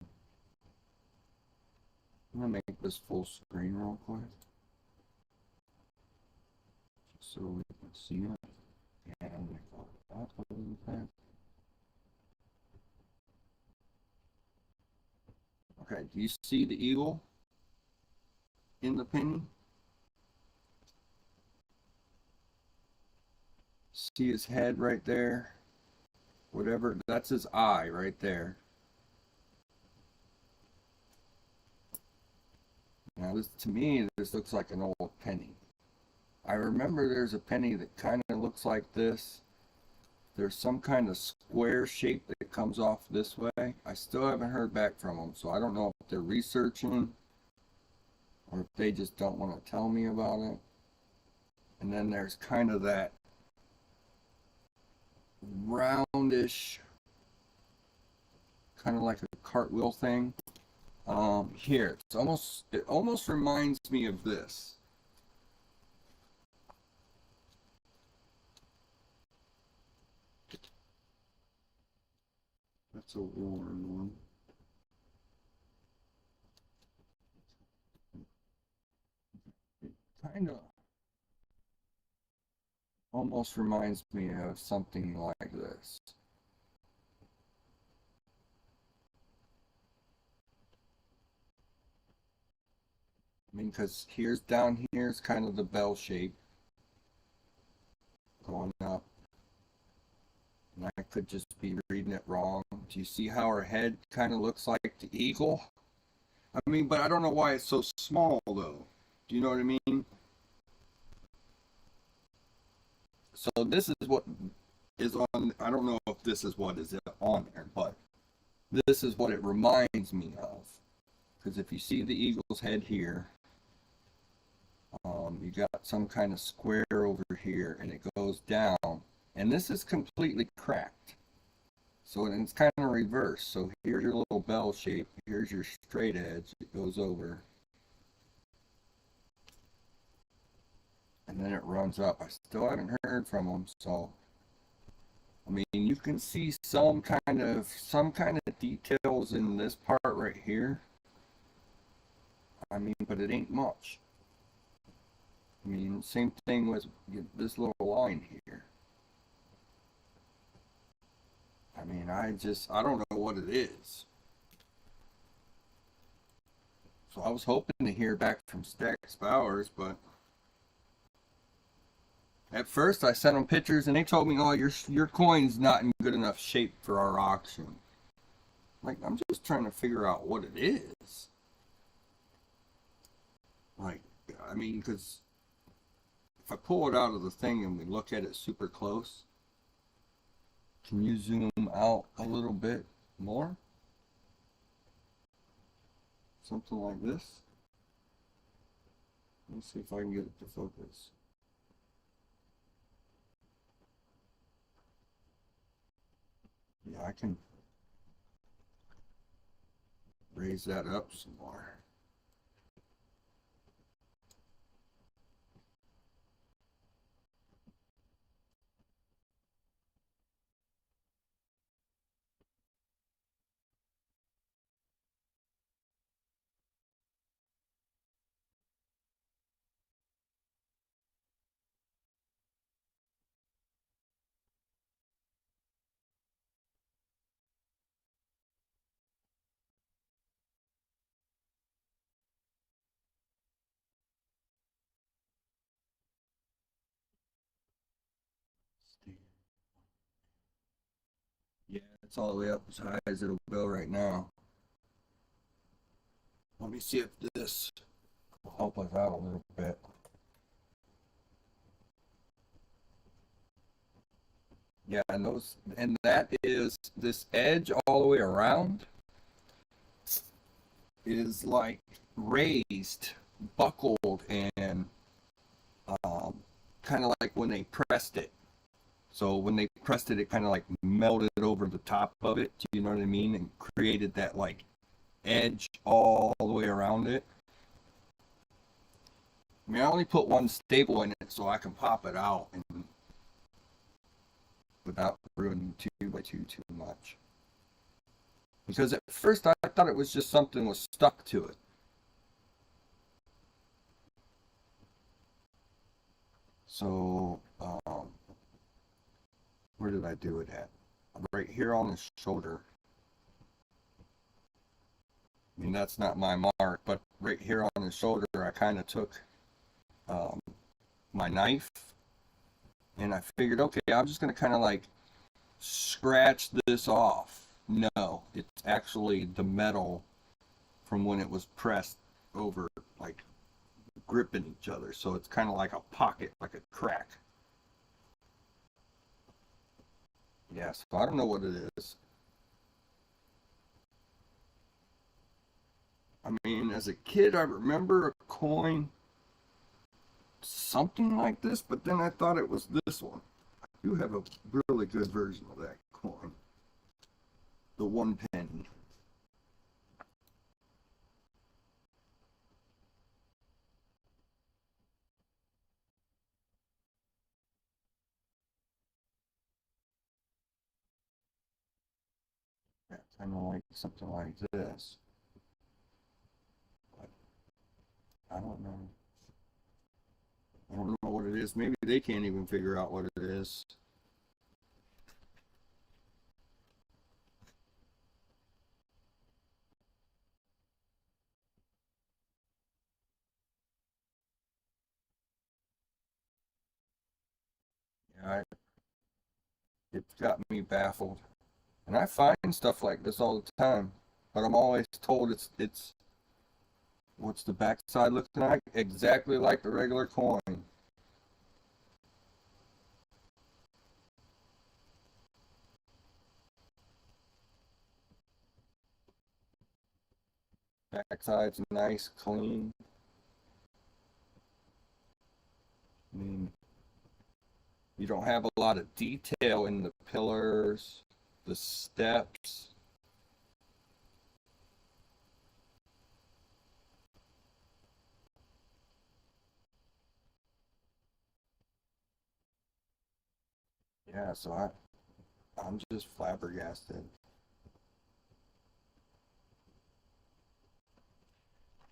gonna make this full screen real quick, just so we can see it. Yeah, I'm gonna call it that a little bit. Okay, do you see the eagle in the penny? See his head right there? Whatever, that's his eye right there. Now this, to me, this looks like an old penny. I remember there's a penny that kind of looks like this. There's some kind of square shape that comes off this way. I still haven't heard back from them, so I don't know if they're researching or if they just don't want to tell me about it. And then there's kind of that roundish, kind of like a cartwheel thing. Here, it almost reminds me of this. That's a worn one. It kind of almost reminds me of something like this. I mean, because down here is kind of the bell shape going up. And I could just be reading it wrong. Do you see how her head kind of looks like the eagle? I mean, but I don't know why it's so small, though. Do you know what I mean? So this is what is on, I don't know if this is what is on there, but this is what it reminds me of. Because if you see the eagle's head here, you got some kind of square over here, and it goes down. And this is completely cracked. So it's kind of reversed. So here's your little bell shape. Here's your straight edge. It goes over. And then it runs up. I still haven't heard from them. So, I mean, you can see some kind of details in this part right here. I mean, but it ain't much. I mean, same thing with this little line here. I mean, I don't know what it is. So I was hoping to hear back from Stacks Bowers, but at first I sent them pictures and they told me, oh, your coin's not in good enough shape for our auction. Like, I'm just trying to figure out what it is. Like, I mean, because if I pull it out of the thing and we look at it super close, can you zoom out a little bit more? Something like this. Let me see if I can get it to focus. Yeah, I can raise that up some more. Yeah, it's all the way up as high as it'll go right now. Let me see if this will help us out a little bit. Yeah, and that is this edge all the way around is like raised, buckled, and um, kind of like when they pressed it. So when they pressed it, it kind of like melted over the top of it. Do you know what I mean? And created that like edge all the way around it. I mean, I only put one staple in it so I can pop it out and without ruining 2x2 too much. Because at first I thought it was just something was stuck to it. So, where did I do it at? Right here on his shoulder. I mean, that's not my mark, but right here on his shoulder, I kind of took my knife and I figured, okay, I'm just going to kind of like scratch this off. No, it's actually the metal from when it was pressed over, like gripping each other. So it's kind of like a pocket, like a crack. Yeah, so I don't know what it is. I mean, as a kid, I remember a coin, something like this, but then I thought it was this one. I do have a really good version of that coin, the 1 penny. Yeah, kind of like something like this. But I don't know. I don't know what it is. Maybe they can't even figure out what it is. Yeah, it's got me baffled. And I find stuff like this all the time, but I'm always told it's what's the backside looking like? Exactly like the regular coin. Backside's nice, clean. I mean, you don't have a lot of detail in the pillars, the steps. Yeah, so I'm just flabbergasted.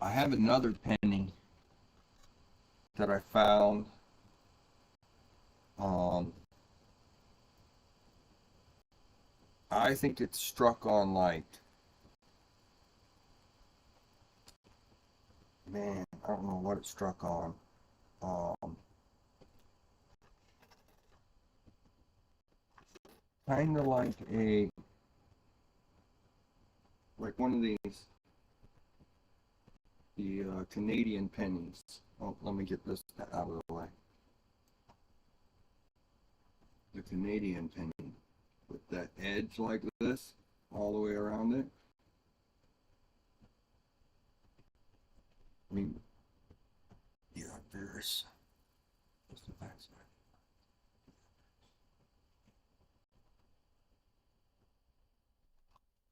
I have another penny that I found. Um, I think it's struck on like, man, I don't know what it struck on. Um, Kind of like a like one of these, the Canadian pennies. Oh, let me get this out of the way. The Canadian penny with that edge like this all the way around it. I mean, yeah, there's the back side.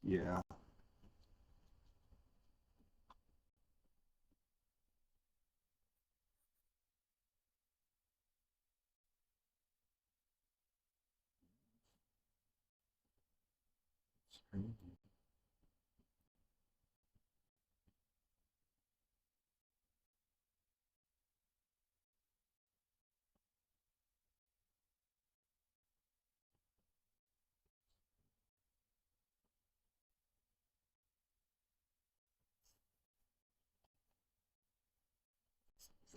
Yeah.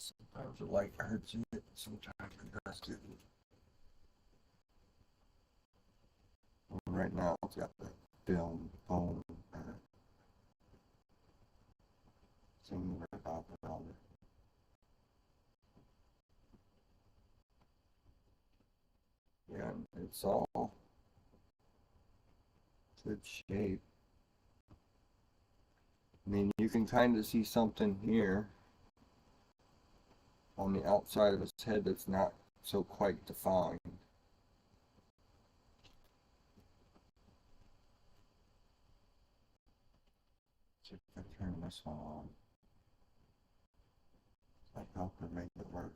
Sometimes the light hurts it, sometimes it does it. Right now it's got the film foam thing right about around it. Yeah, it's all good shape. I mean, you can kind of see something here on the outside of his head that's not so quite defined. See if I turn this one on. I help her make it work.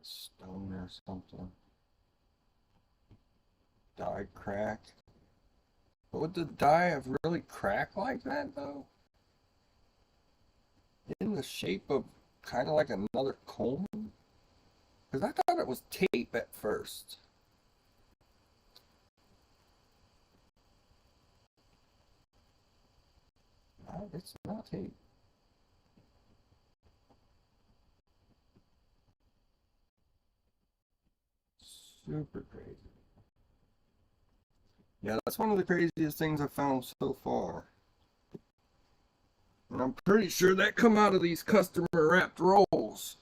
Stone or something. Die crack. But would the die have really cracked like that though? In the shape of kind of like another comb? Because I thought it was tape at first. No, it's not tape. Super crazy. Yeah, that's one of the craziest things I've found so far. And I'm pretty sure that come out of these customer wrapped rolls.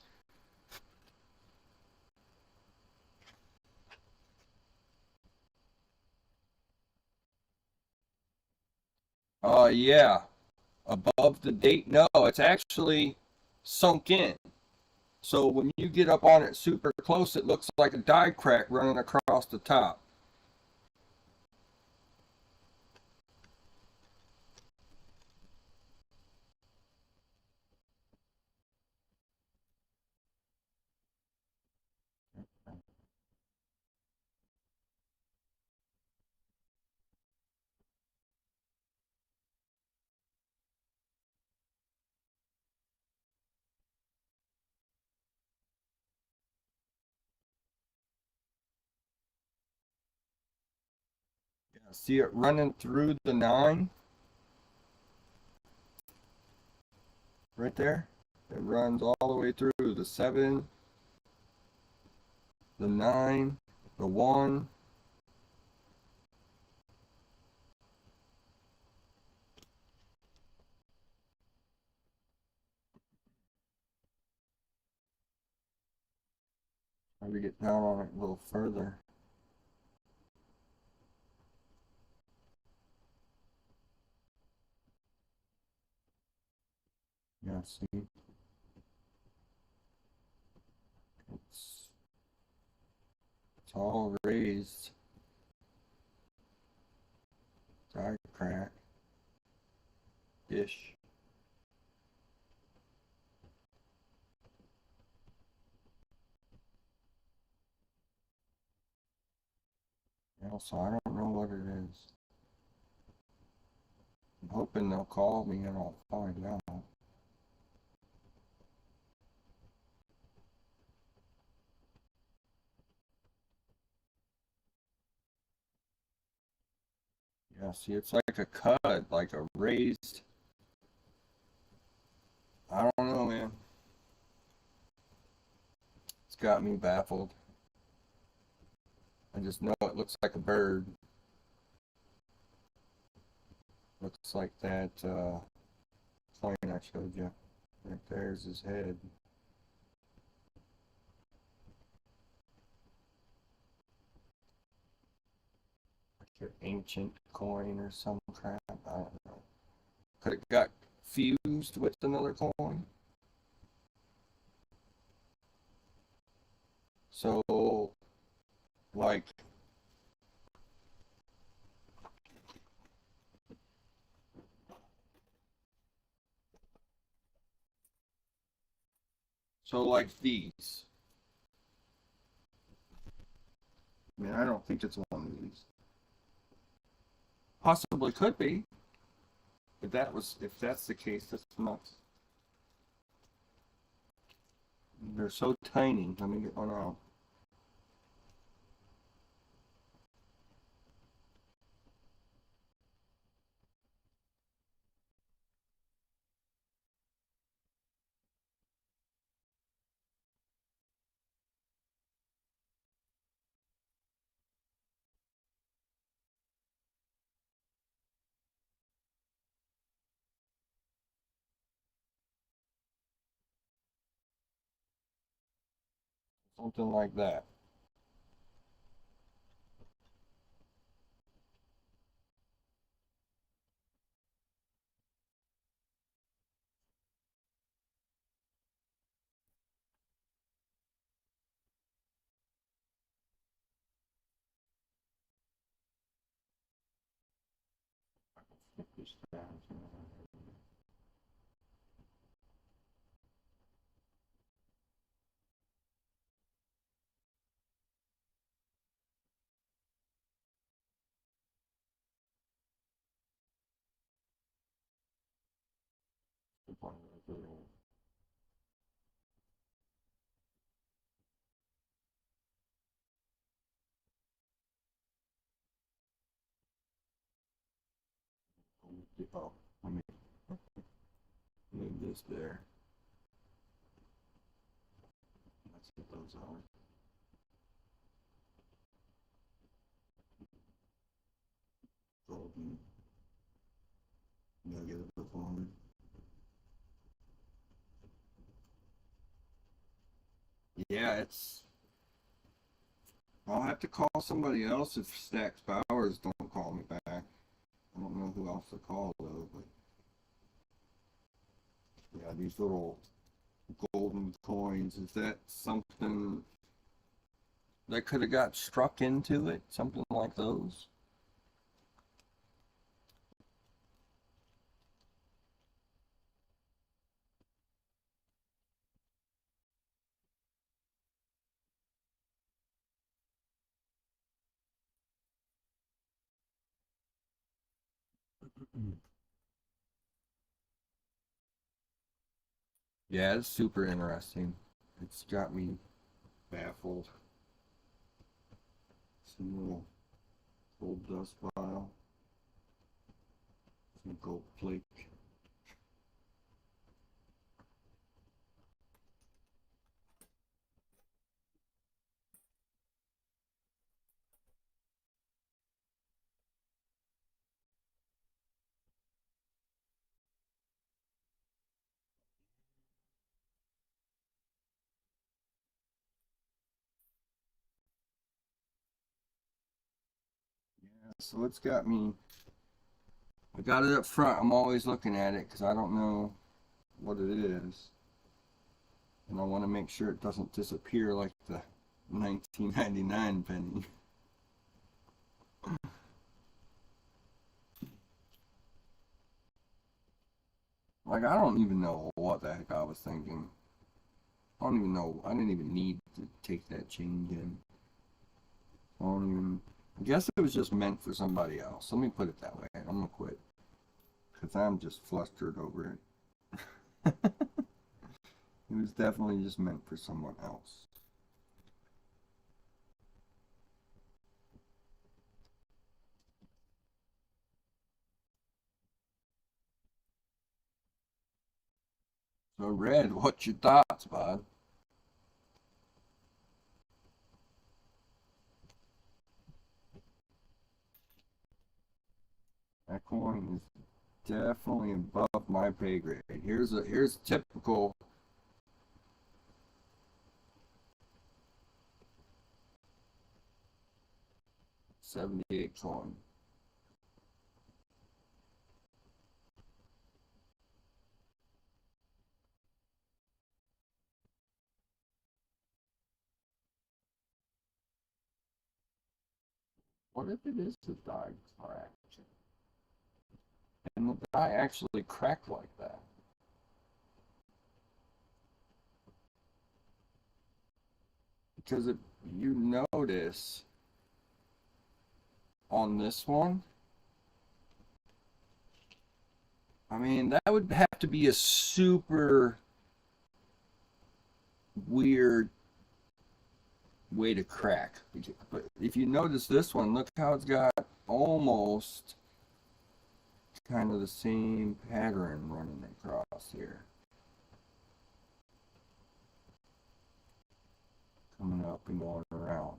Yeah. Above the date? No, it's actually sunk in. So when you get up on it super close, it looks like a die crack running across the top. Yeah, see it running through the 9 right there? It runs all the way through the 7, the 9, the 1. Maybe get down on it a little further. Yeah, see? It's, it's all raised. Die crack. Ish. Yeah, so I don't know what it is. I'm hoping they'll call me and I'll find out. Yeah, see, it's like a cut, like a raised I don't know, man. It's got me baffled. I just know it looks like a bird. Looks like that coin I showed you. Right there's his head. Like an ancient coin or some crap. I don't know. Could it got fused with another coin? So, like, like these. I mean, I don't think it's one of these. Possibly could be. If that's the case, that's nuts. They're so tiny. Let me get one out. Something like that. Oh, let me move this there. Let's get those out. Golden nugget of the phone. Yeah, it's. I'll have to call somebody else if Stacks Bowers don't call me back. I don't know who else to call though, but yeah, these little golden coins. Is that something that could have got struck into it? Something like those? Yeah, it's super interesting. It's got me baffled. Some little gold dust pile, some gold flake. Yeah, so it's got me. I got it up front. I'm always looking at it because I don't know what it is, and I want to make sure it doesn't disappear like the 1999 penny. Like I don't even know what the heck I was thinking. I don't even know. I didn't even need to take that change in. I don't even. I guess it was just meant for somebody else. Let me put it that way. I'm gonna quit because I'm just flustered over it. It was definitely just meant for someone else. So Red, what's your thoughts, bud? That coin is definitely above my pay grade. Here's typical. '78 coin. What if it is the die crack? And the die actually cracked like that? Because if you notice on this one, I mean, that would have to be a super weird way to crack. But if you notice this one, look how it's got almost kind of the same pattern running across here. Coming up and going around.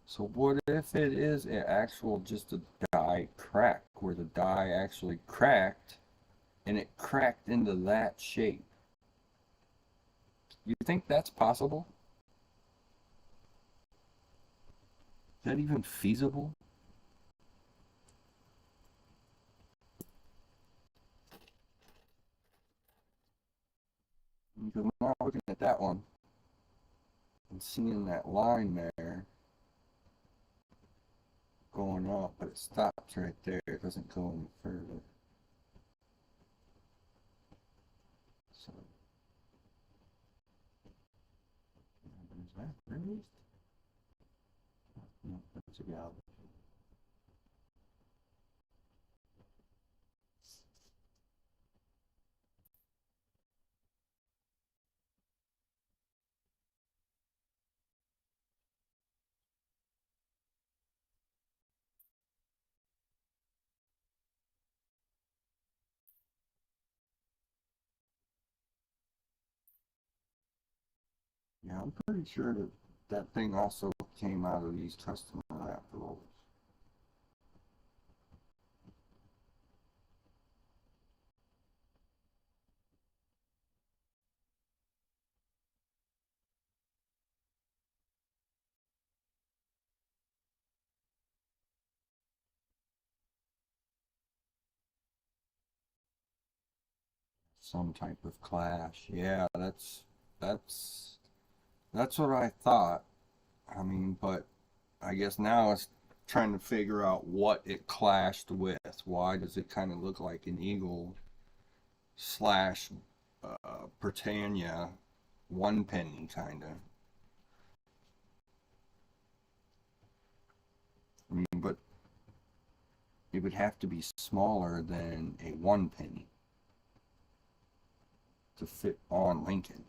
So what if it is an actual just a die crack, where the die actually cracked and it cracked into that shape? You think that's possible? Is that even feasible? Because now looking at that one and seeing that line there going up, but it stops right there. It doesn't go any further. So, is that raised? No, that's a galaxy. Yeah, I'm pretty sure that that thing also came out of these customer wrap rolls. Some type of clash. Yeah, that's that's what I thought. I mean, but I guess now it's trying to figure out what it clashed with. Why does it kind of look like an eagle slash Britannia 1 penny kind of? I mean, but it would have to be smaller than a 1 penny to fit on Lincoln.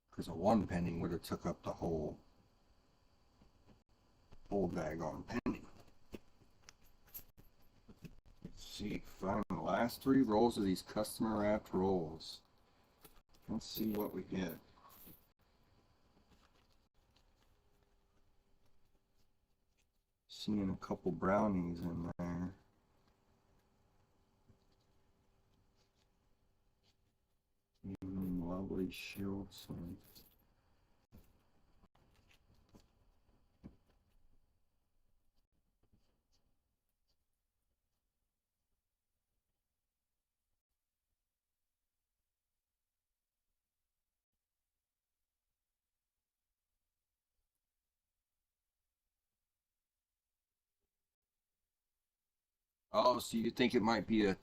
Because a 1 penny would have took up the whole daggone penny. Let's see, find the last 3 rolls of these customer wrapped rolls. Let's see what we get. Seeing a couple brownies in there. Lovely shields. Oh, so you think it might be a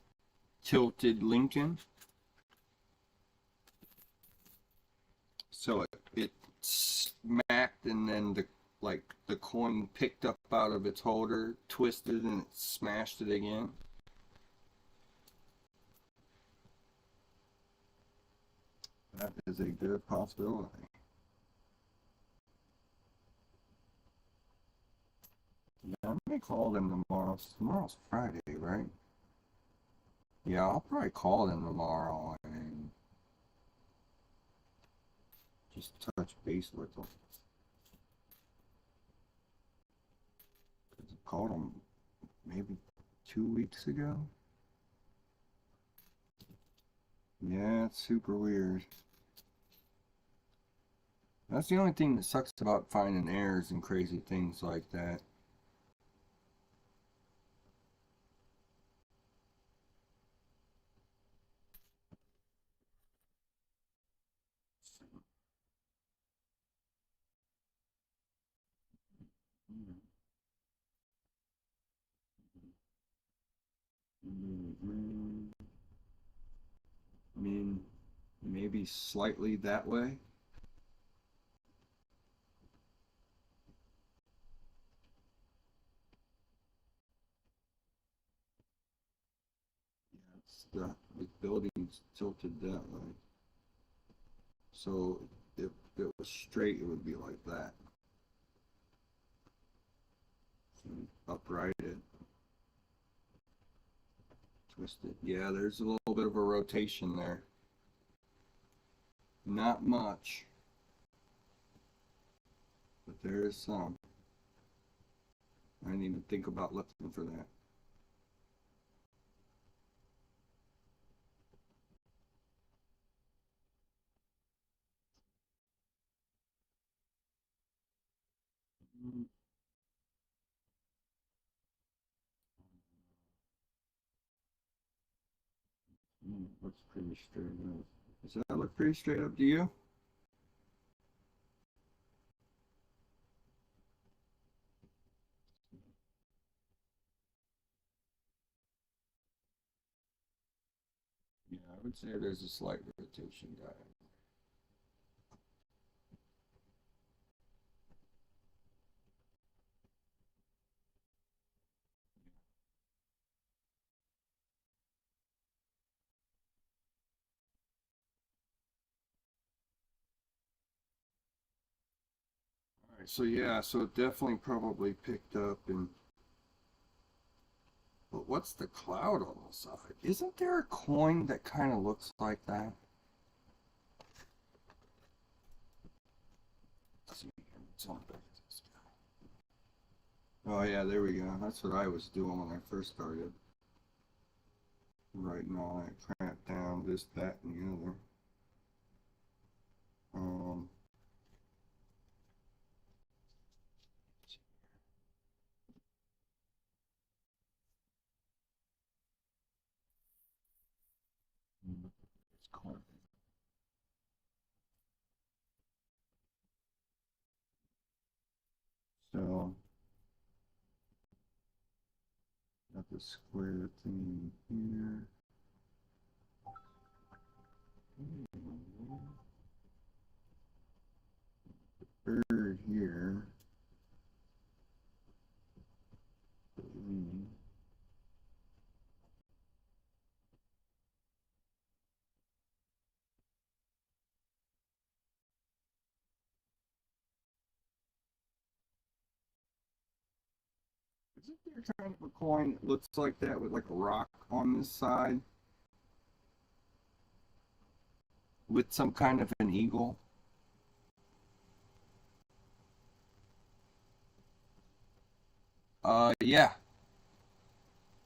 tilted Lincoln? So it smacked and then the coin picked up out of its holder, twisted, and it smashed it again. That is a good possibility. I may call them tomorrow. Tomorrow's Friday, right? Yeah, I'll probably call them tomorrow and just touch base with them. I called them maybe 2 weeks ago. Yeah, it's super weird. That's the only thing that sucks about finding errors and crazy things like that. I mean, maybe slightly that way. Yeah, it's the building's tilted that way. So if it was straight, it would be like that. So upright it, twist it. Yeah, there's a little bit of a rotation there. Not much, but there is some. I didn't even think about looking for that. Looks pretty straight up. Does that look pretty straight up to you? Yeah, I would say there's a slight rotation guide. All right, so yeah, so it definitely probably picked up and. But what's the cloud on the side? Isn't there a coin that kind of looks like that? Let's see, it's on back to this guy. Oh yeah, there we go. That's what I was doing when I first started. Writing all that crap down, this, that, and the other. Um, it's coin. So, got the square thing here. Bird here. Isn't there kind of a coin that looks like that with like a rock on this side with some kind of an eagle? Yeah.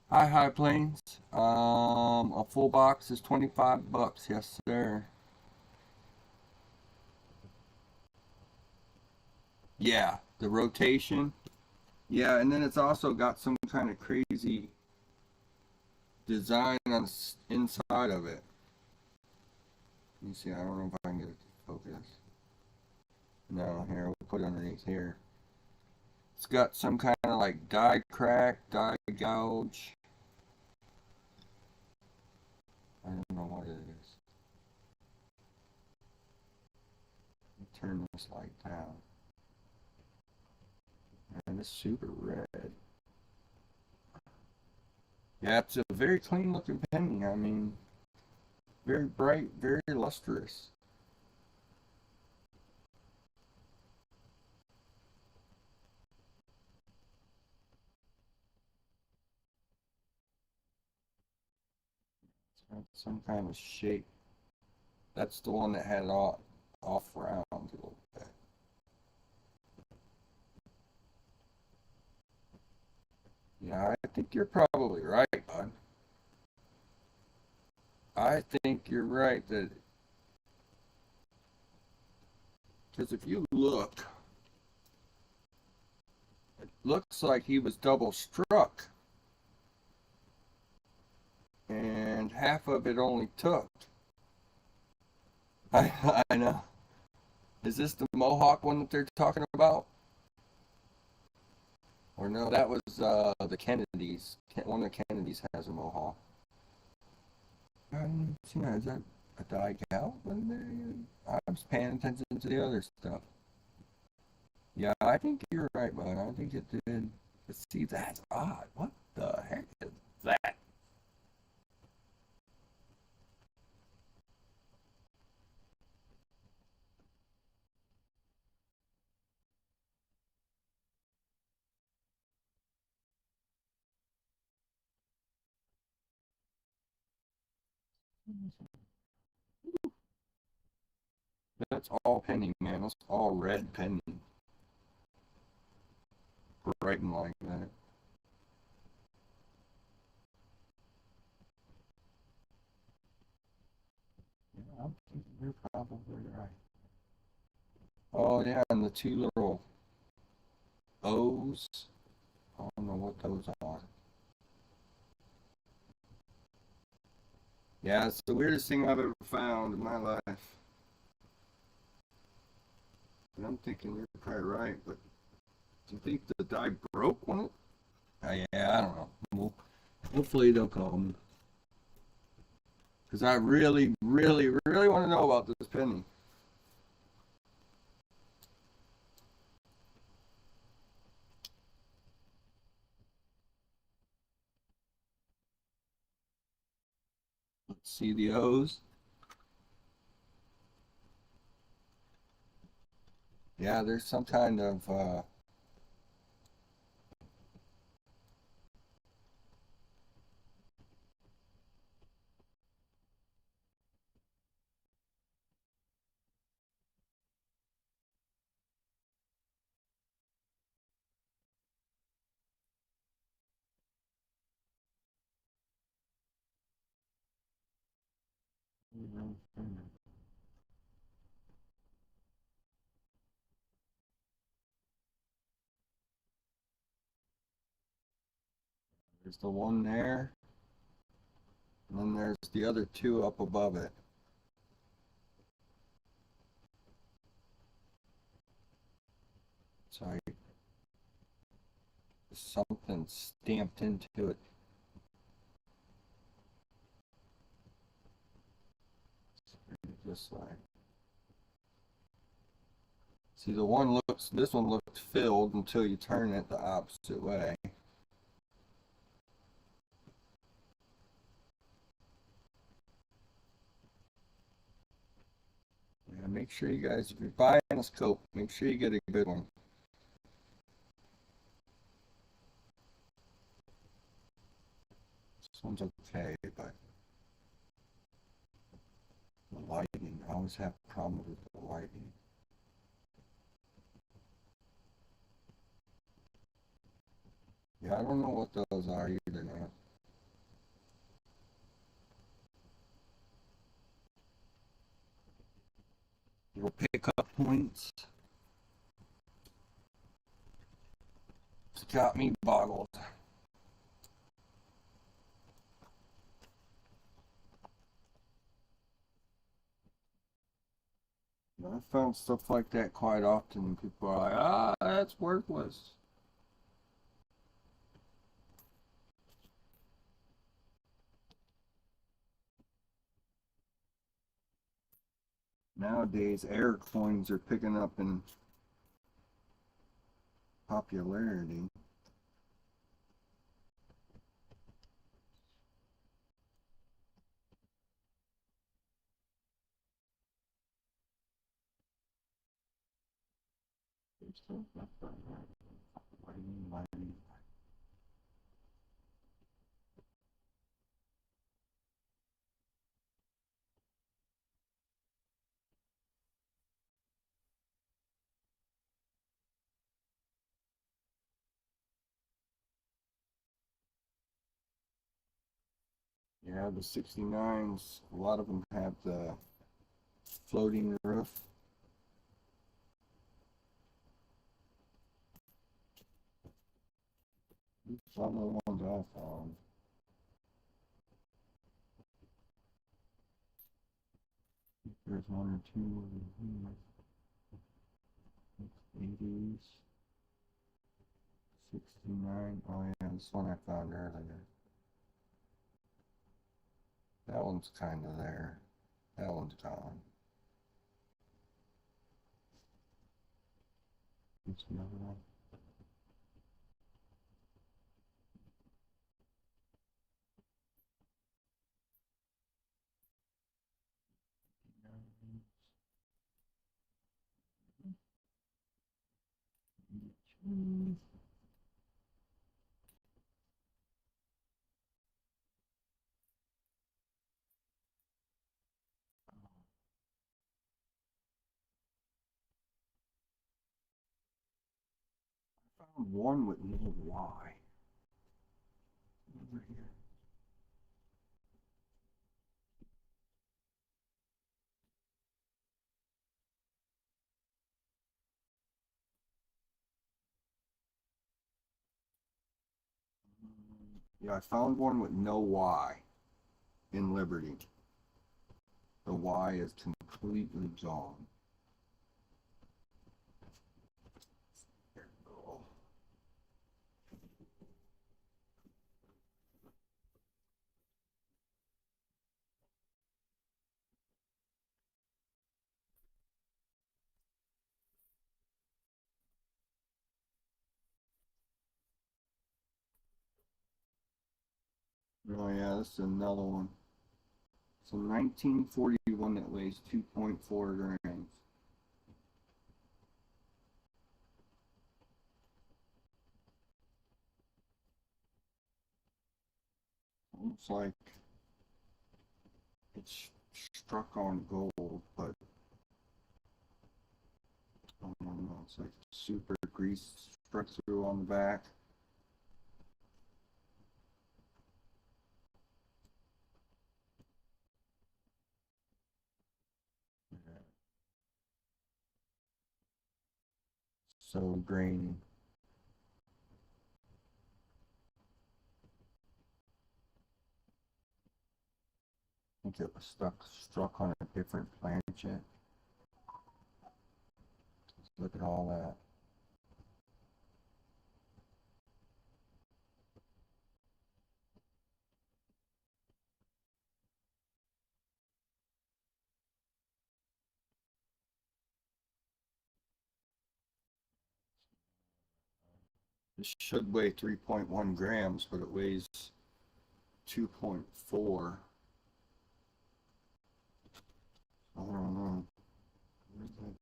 Hi, High Plains. A full box is $25. Yes, sir. Yeah, the rotation. Yeah, and then it's also got some kind of crazy design on the inside of it. Let me see. I don't know if I can get it to focus. No, here we'll put it underneath here. It's got some kind of like die crack, die gouge. I don't know what it is. Turn this light down. And it's super red. Yeah, it's a very clean looking penny. I mean, very bright, very lustrous. Some kind of shape. That's the one that had it off round a little bit. Yeah, I think you're probably right, bud. I think you're right that because if you look, it looks like he was double struck, and half of it only took. I know. Is this the Mohawk one that they're talking about? Or no, that was the Kennedys. One of the Kennedys has a Mohawk. Yeah, is that a die gal? I was paying attention to the other stuff. Yeah, I think you're right, bud. I think it did. But see, that's odd. What the heck is that? That's all penny, man. That's all red penny. Writing like that. Yeah, I'm thinking you're probably right. Oh yeah, and the two little O's. I don't know what those are. Yeah, it's the weirdest thing I've ever found in my life. And I'm thinking you're probably right, but do you think the die broke on it? Yeah, I don't know. Well, hopefully they'll call me. Because I really, really, really want to know about this penny. Let's see the O's. Yeah, there's some kind of there's the one there, and then there's the other two up above it. Sorry, something stamped into it. Just like, see, this one looked filled until you turn it the opposite way. Yeah, make sure you guys, if you're buying a scope, make sure you get a good one. This one's okay, but the lighting, I always have a problem with the lighting. Yeah, I don't know what those are either now. Little pickup points. It's got me boggled. I found stuff like that quite often. People are like, that's worthless. Nowadays, air coins are picking up in popularity. Lighting. Yeah, the 69s, a lot of them have the floating roof. Some of the ones I found. There's one or two over here. 80s. 69. Oh yeah, this one I found earlier. That one's kind of there. That one's gone. It's another one. I found one with no Y. Over here. Yeah, I found one with no Y in Liberty. The Y is completely gone. There we go. Oh yeah, this is another one. It's a 1941 that weighs 2.4 grams. Looks like it's struck on gold, but I don't know. It's like super grease struck through on the back. So grainy. I think it was struck on a different planchet. Look at all that. This should weigh 3.1 grams, but it weighs 2.4. I don't know. Where's that?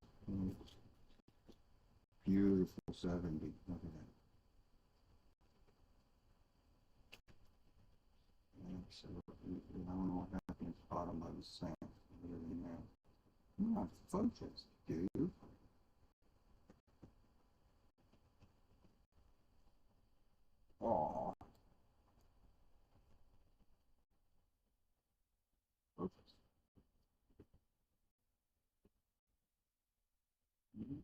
Beautiful 70. Look at that. Yeah, so, I don't know what happened at the bottom of the sand. Really now. You're not focused, dude. Aw. Focus. Mhm.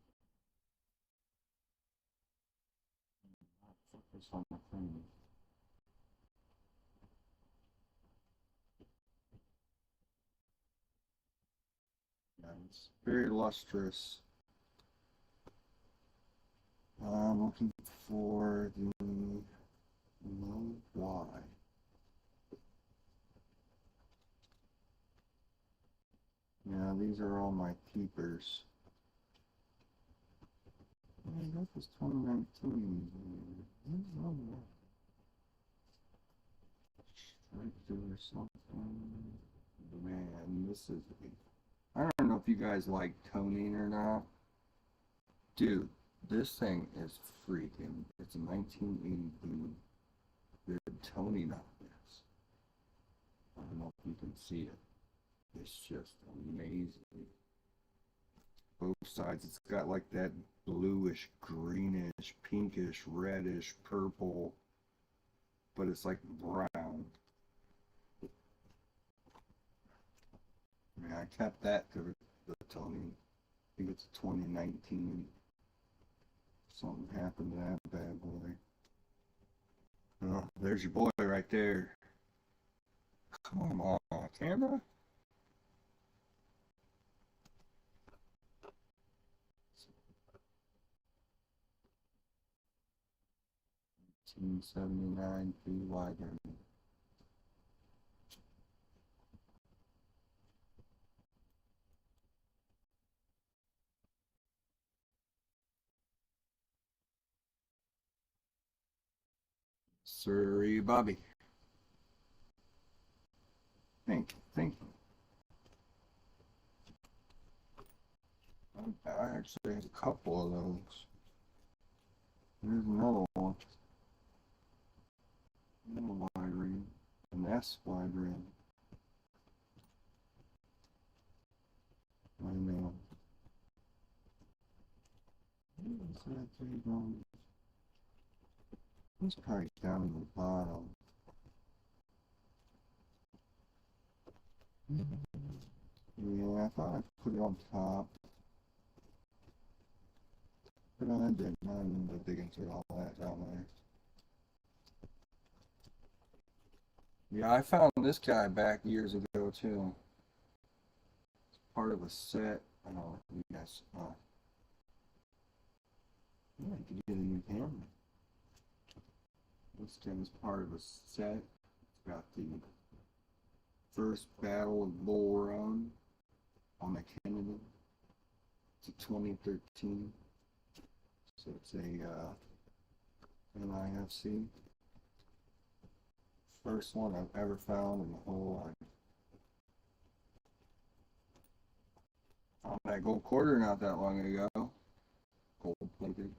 Not focus on the thing. Yeah, it's very lustrous. I'm looking for the no Y. Yeah, these are all my keepers. Hey, that was 2019. Right there or something. Man, this is. I don't know if you guys like toning or not. Dude, this thing is freaking. It's a 1982. The toning on this. I don't know if you can see it. It's just amazing. Both sides, it's got like that bluish, greenish, pinkish, reddish, purple, but it's like brown. I mean, I kept that to the Tony. I think it's 2019. Something happened to that bad boy. Oh, there's your boy right there. Come on, camera. 1979 B Wider. Sorry, Bobby. Thank you. I actually have a couple of those. Here's another one. Another wide ring. An S wide ring. I know. What's that thing on? It's probably down in the bottom. Yeah, I thought I put it on top. But I didn't. I ended up digging through all that down there. Yeah, I found this guy back years ago too. It's part of a set. I don't know if you guys. Yeah, you could get a new camera. This guy is part of a set. It's got the first Battle of Bull Run on the Kennedy. It's a 2013. So it's a NIFC. First one I've ever found in the whole life. Found that gold quarter not that long ago. Gold plated.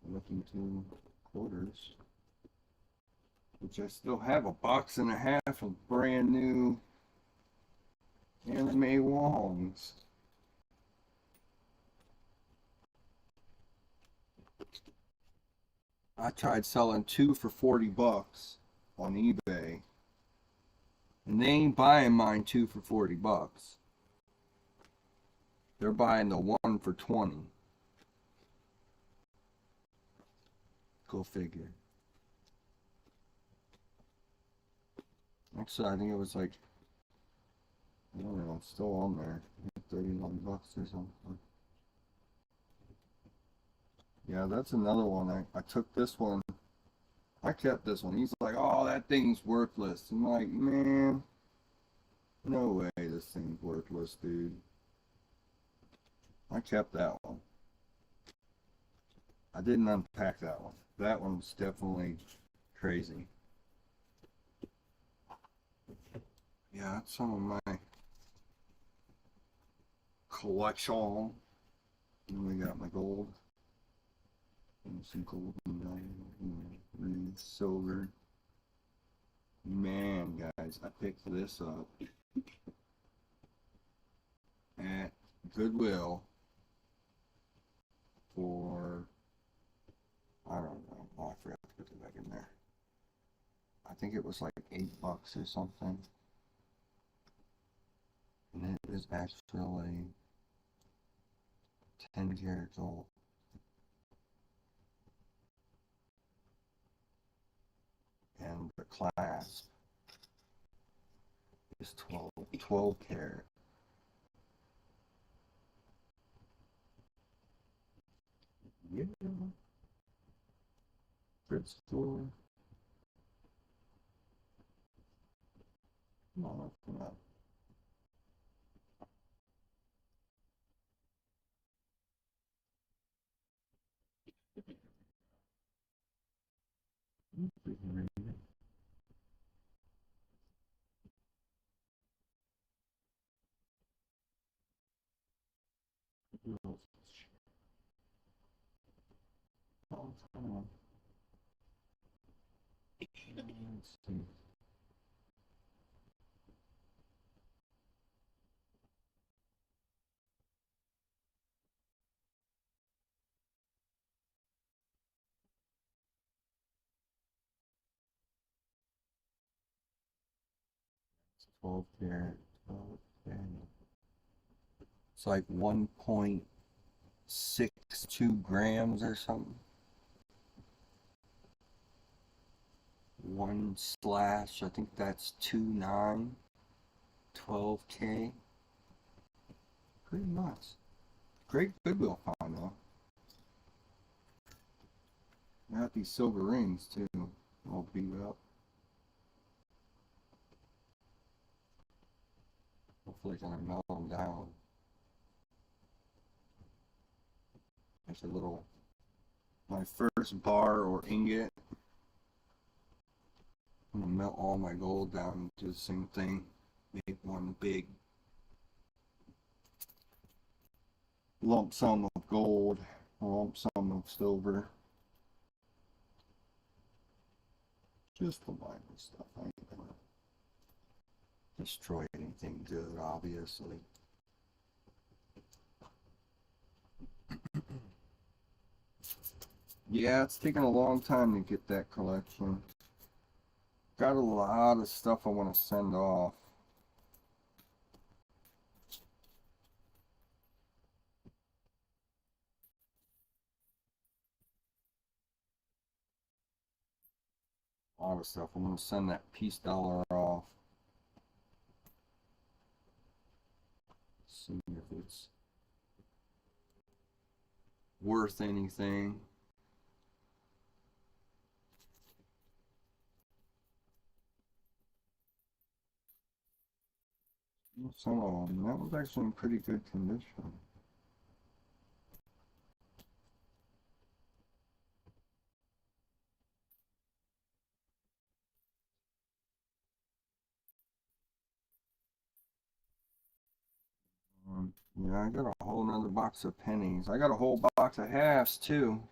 Looking to quarters. Which I still have a box and a half of brand new anime Wongs. I tried selling two for 40 bucks on eBay. And they ain't buying mine two for 40 bucks. They're buying the one for 20. Go figure. Actually, I think it was like, I don't know, it's still on there. 31 bucks or something. Yeah, that's another one. I took this one. I kept this one. He's like, oh, that thing's worthless. I'm like, man, no way this thing's worthless, dude. I kept that one. I didn't unpack that one. That one's definitely crazy. Yeah, that's some of my collection. And we got my gold. And some gold and diamond, silver. Man, guys, I picked this up at Goodwill for, I don't know, oh, I forgot to put it back in there. I think it was like $8 or something. And it is actually 10 karat gold. And the clasp is 12 karat. Yeah. Thrift store. Come on, come on. Oh, come on. Let's see. It's 12 karat. Okay. It's like 1.62 grams or something. One slash, I think that's 2.9, 12K. Pretty nuts. Great Goodwill find though. Got these silver rings too, all beat up. Hopefully gonna melt them down. There's a little, my first bar or ingot. I'm gonna melt all my gold down and do the same thing. Make one big lump sum of gold, a lump sum of silver. Just the minor stuff. I ain't gonna destroy anything good, obviously. Yeah, it's taken a long time to get that collection. Got a lot of stuff I want to send off. A lot of stuff. I'm going to send that peace dollar off. See if it's worth anything. Some of them. That was actually in pretty good condition. Yeah, I got a whole nother box of pennies. I got a whole box of halves too.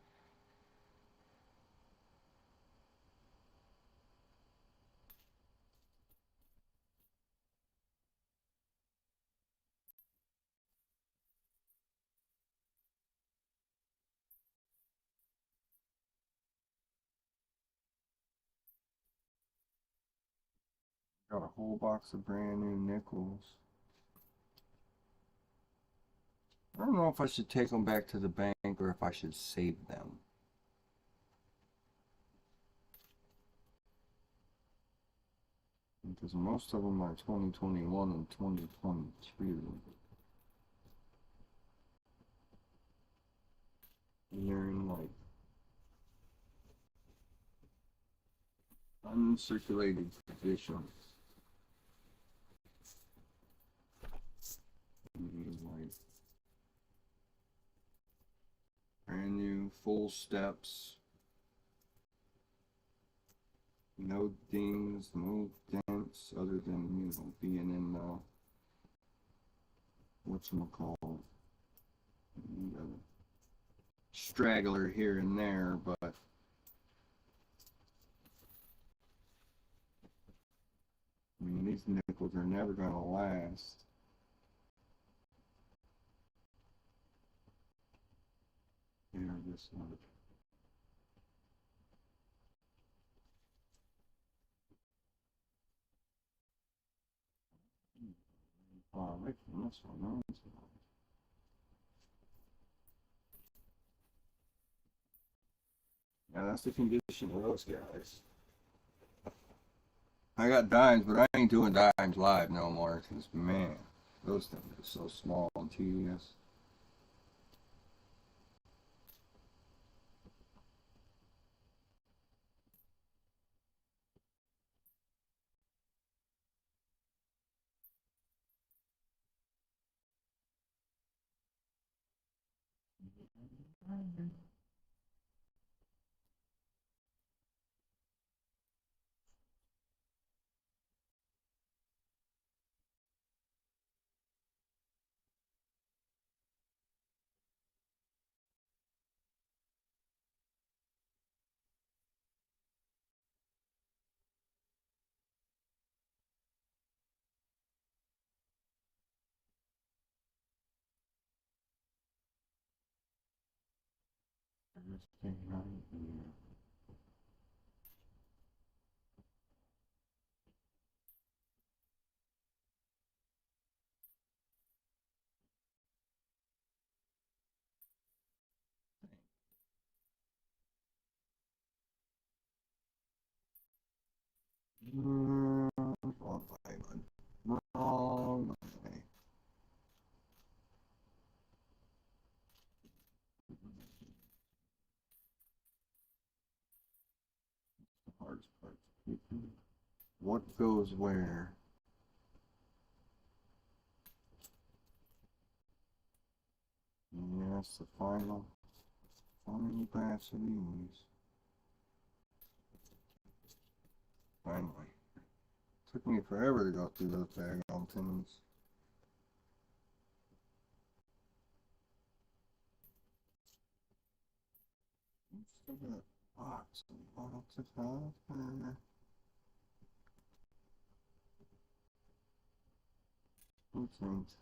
Got a whole box of brand new nickels. I don't know if I should take them back to the bank or if I should save them. Because most of them are 2021 and 2022. And they're in like uncirculated conditions. Like brand new full steps. No dings, no dents, other than, being in the, whatchamacallit, straggler here and there, but I mean, these nickels are never gonna last. Here, this one. Oh, I like this one. Yeah, that's the condition of those guys. I got dimes, but I ain't doing dimes live no more. Cause man, those things are so small and tedious. This thing right here. Wrong way, bud. Wrong way. The hardest part. What goes where? Yes, the final batch of these. Finally. Took me forever to go through those daggone tins. Still got a box of bottles of coffee. Food things.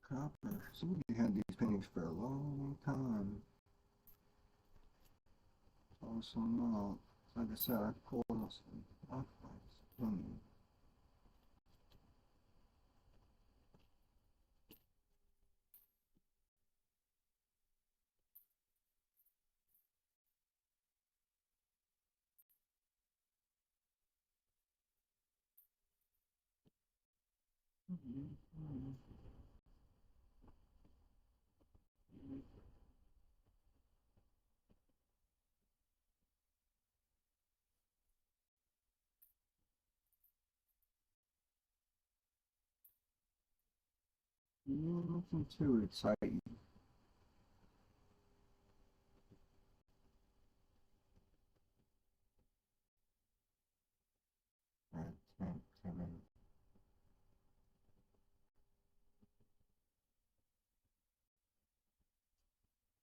Copper. Somebody had these paintings for a long time. Also not. Like I said, I pulled some off. Nothing too exciting. Right, 10 minutes.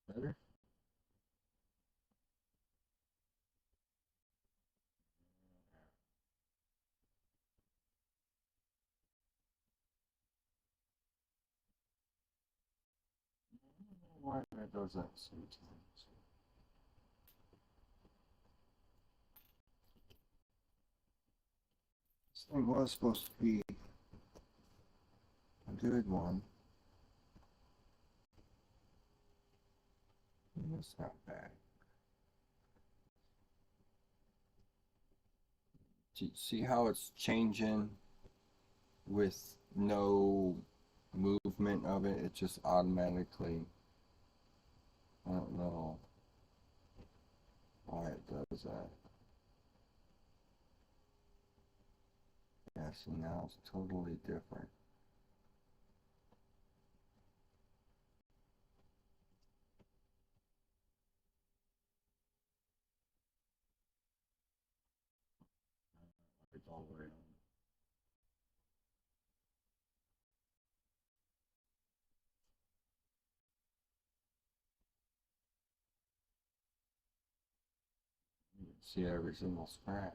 Better? Why it does that sometimes? This thing was supposed to be a good one. It's not bad. Do you see how it's changing with no movement of it? It just automatically, I don't know why it does that. Yeah, see now it's totally different. It's all the way on. You can see every single scratch.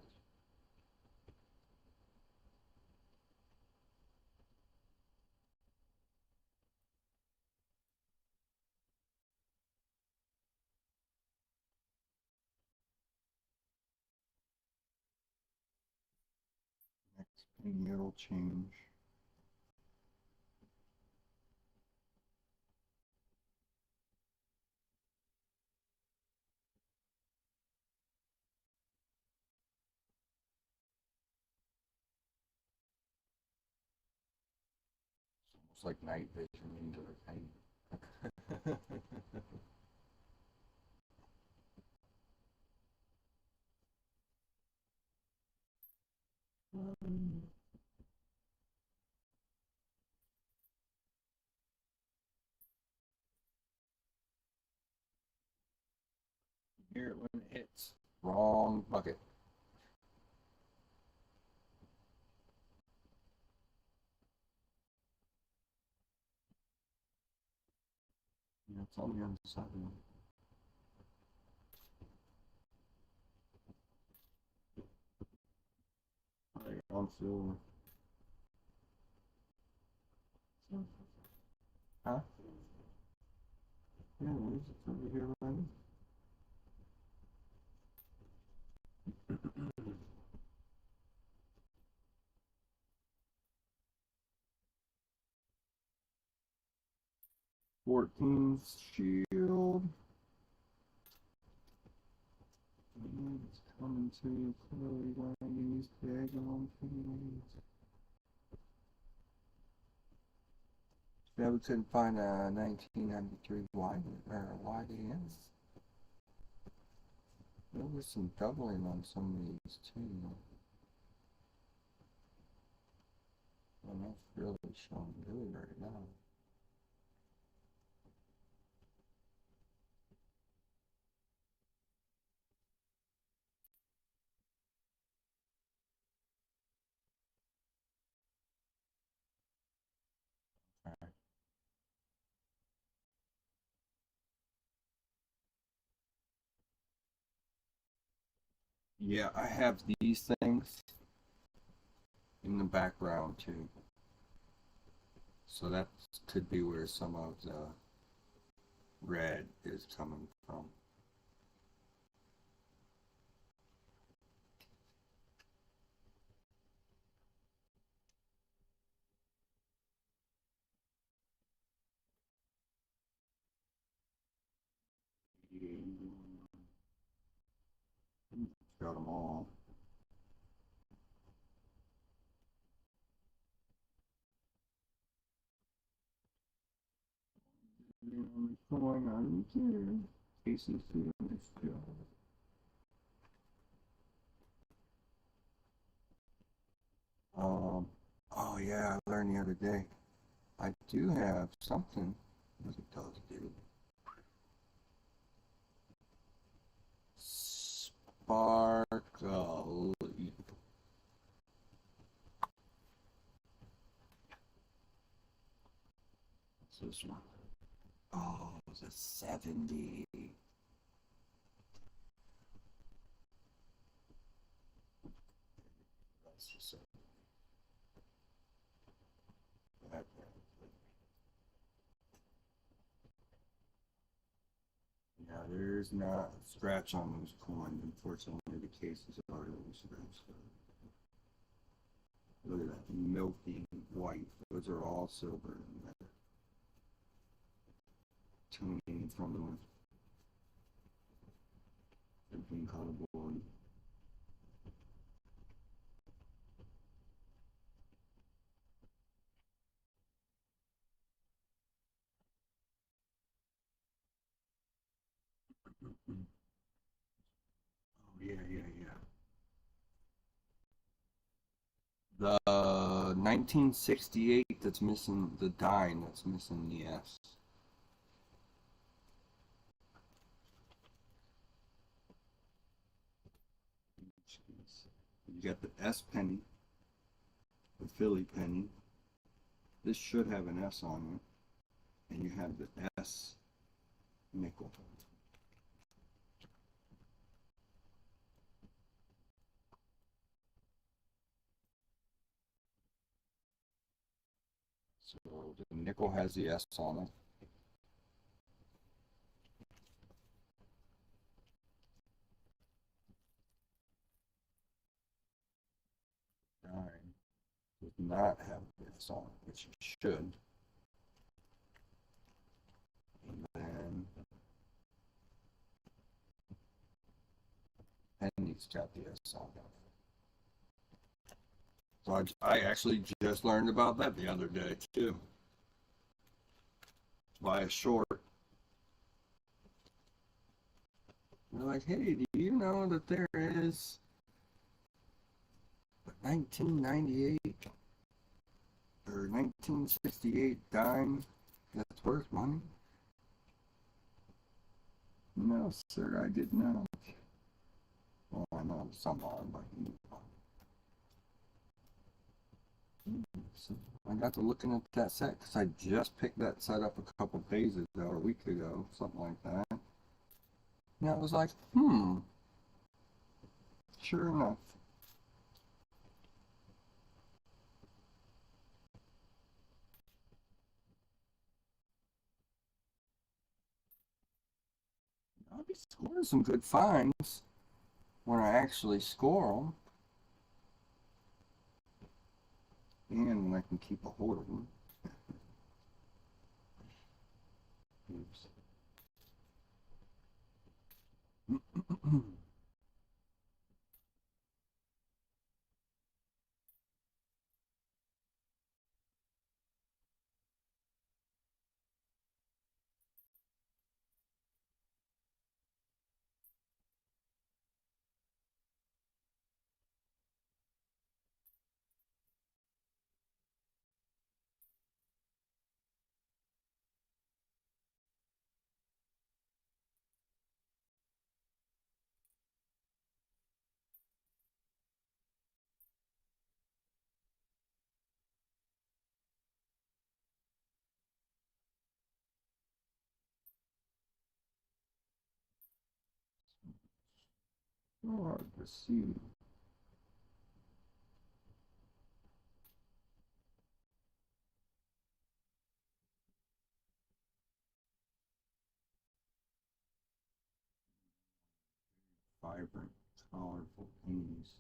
and it'll change. It's almost like night vision into the paint. Hear it when it hits. Wrong bucket. Yeah, it's on the other side of it. Alright, on silver. Huh? Yeah, it's over here, right? 14 shield. And it's coming to you clearly when I use diagonal fades. Yeah, we couldn't find a 1993 wide or wide end. There was some doubling on some of these too. And that's really showing good right now. Alright. Yeah, I have these things in the background too. So that could be where some of the red is coming from. Got them all. Going on here. Cases to this job. Oh yeah, I learned the other day. I do have something what it does do. Sparkle. What's this one? Oh, it's a 70. That's just a yeah, there's not a scratch on those coins. Unfortunately, the cases are already scratched. Look at that milky white. Those are all silver. Tuning from the everything cardboard. Oh yeah, yeah, yeah. The 1968 that's missing the dime that's missing the S. You got the S penny, the Philly penny. This should have an S on it, and you have the S nickel. So the nickel has the S on it. Dime. not have this on, which it should. And then Penny's got this on. So I actually just learned about that the other day too. By a short. They're like, hey, do you know that there is a 1998 or 1968 dime that's worth money? No, sir, I did not. Well, I know some are, but so I got to looking at that set because I just picked that set up a couple days ago or a week ago, something like that. And I was like, sure enough. I'll be scoring some good finds when I actually score them, and when I can keep a hold of them. Oops. So hard to see. Vibrant, colorful things.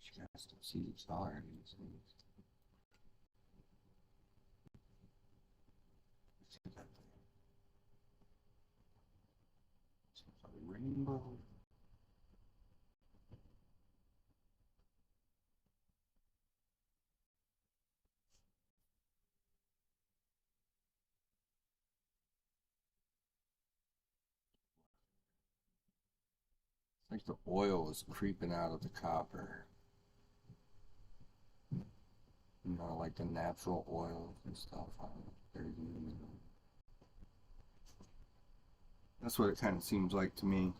You guys can see the color in these things. Let's see that thing. It's a rainbow. It's like the oil is creeping out of the copper. You know, like the natural oils and stuff. That's what it kind of seems like to me.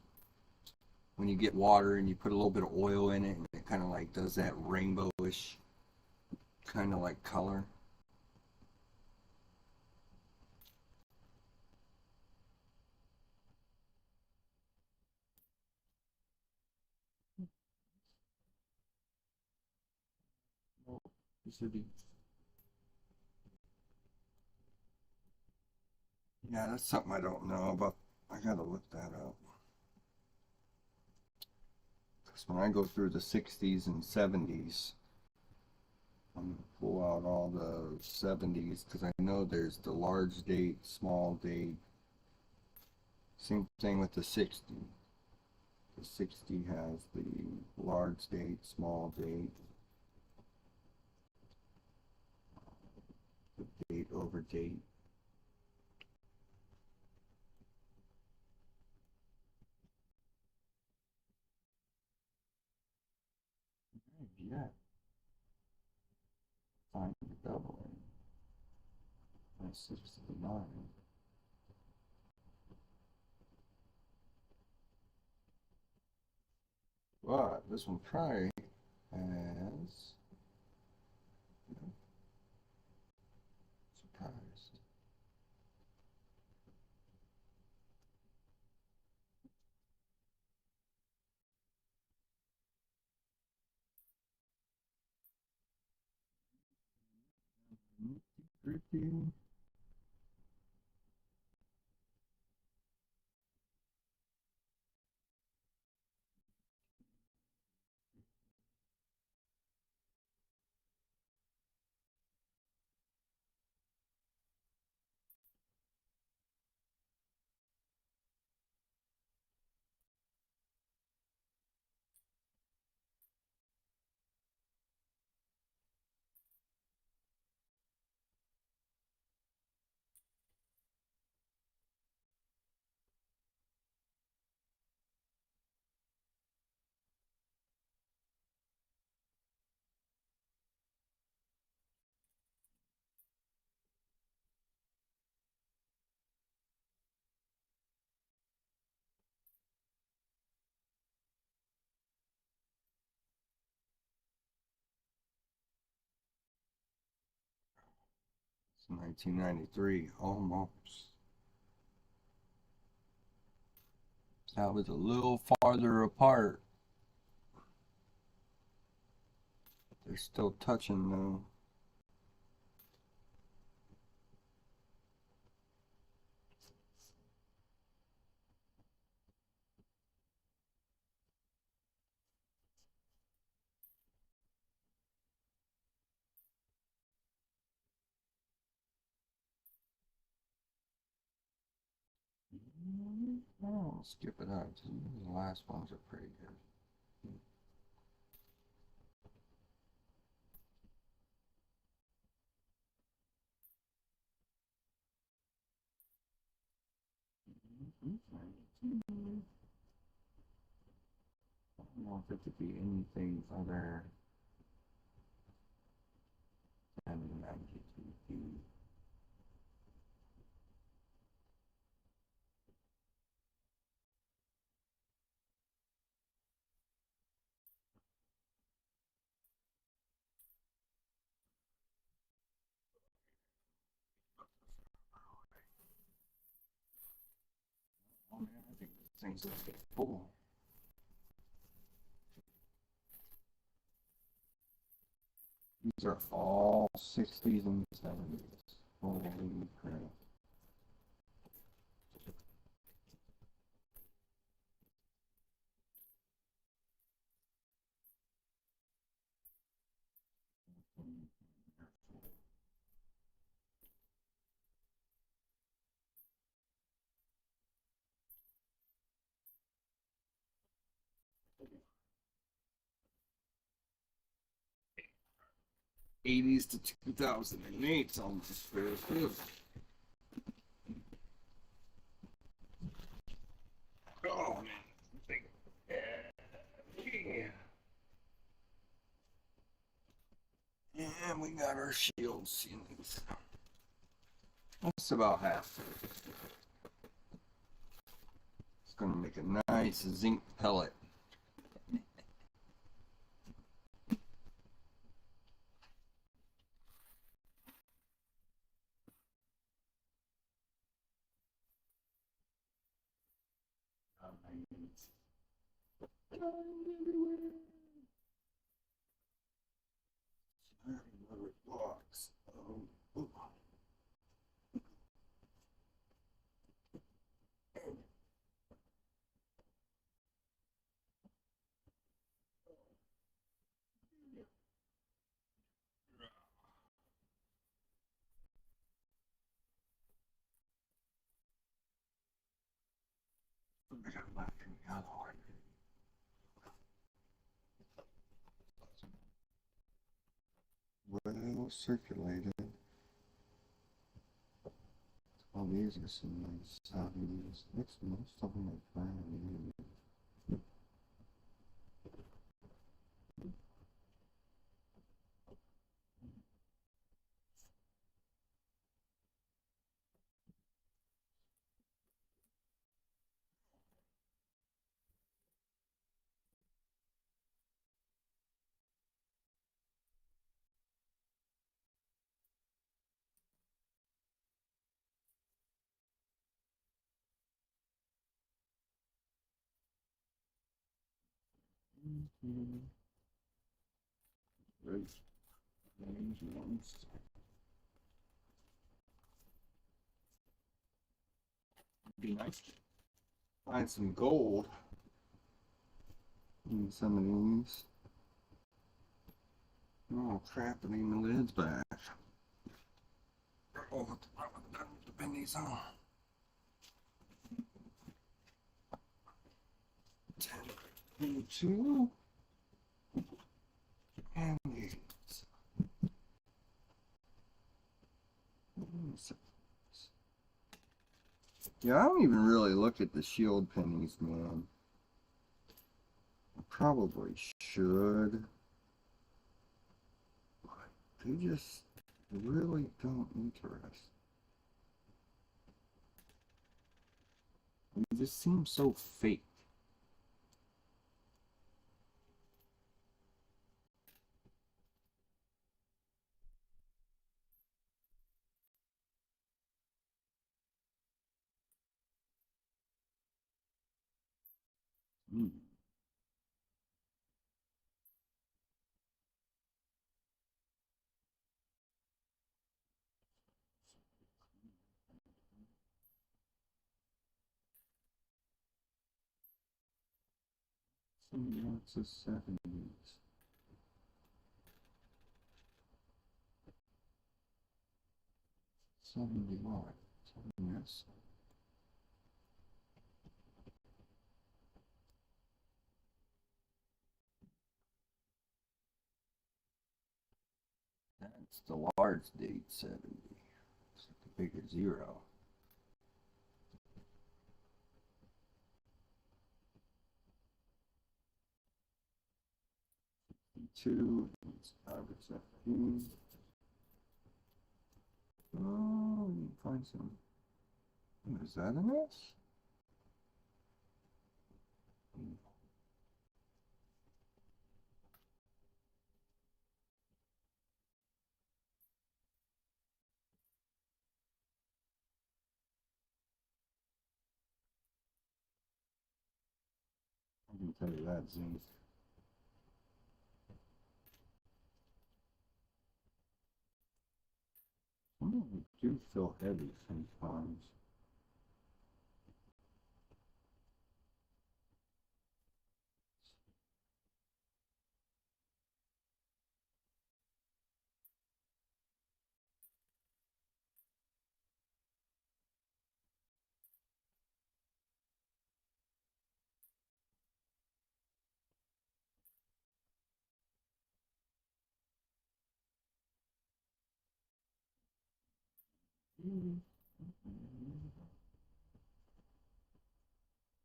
When you get water and you put a little bit of oil in it, and it kind of like does that rainbowish kind of like color. Oh, yeah, that's something I don't know about. I gotta look that up. Because when I go through the 60s and 70s, I'm gonna pull out all the 70s because I know there's the large date, small date. Same thing with the 60. The 60 has the large date, small date, the date over date. Yeah, find the doubling. That's 69. But this one probably has, surprised. Nitty-gritty. 1993, almost. That was a little farther apart. They're still touching though. Oh, skip it out. The last ones are pretty good. I don't know if it could be anything other than MGTP. Oh man, I think this thing's gonna get full. These are all 60s and 70s. Holy crap. '80s to 2008 almost fair too. Oh man, yeah. And we got our shield ceilings. That's about half. It's gonna make a nice zinc pellet. Another box. Oh. I got left in the other one. Well circulated. All these are some nice souvenirs. Most of them are brand new. Great. Range ones. Be nice to find some gold in some of these. Oh crap, I need the lids back. Oh, what the pennies on? 10, 22, and 8. Yeah, I don't even really look at the shield pennies, man. I probably should. But they just really don't interest. They just seem so fake. Hmm. So that's the 70s. 71. 70s. That's the large date 70. It's the bigger zero. 2. It's 5 or 17. Oh, we can find some. Is that an S? I can tell you that, Zinc. Some of them do feel heavy sometimes.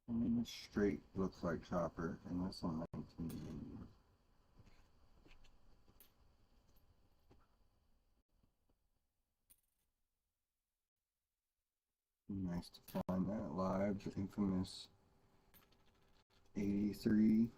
I mean, this straight looks like copper, and this one 1980. Nice to find that live, the infamous 83.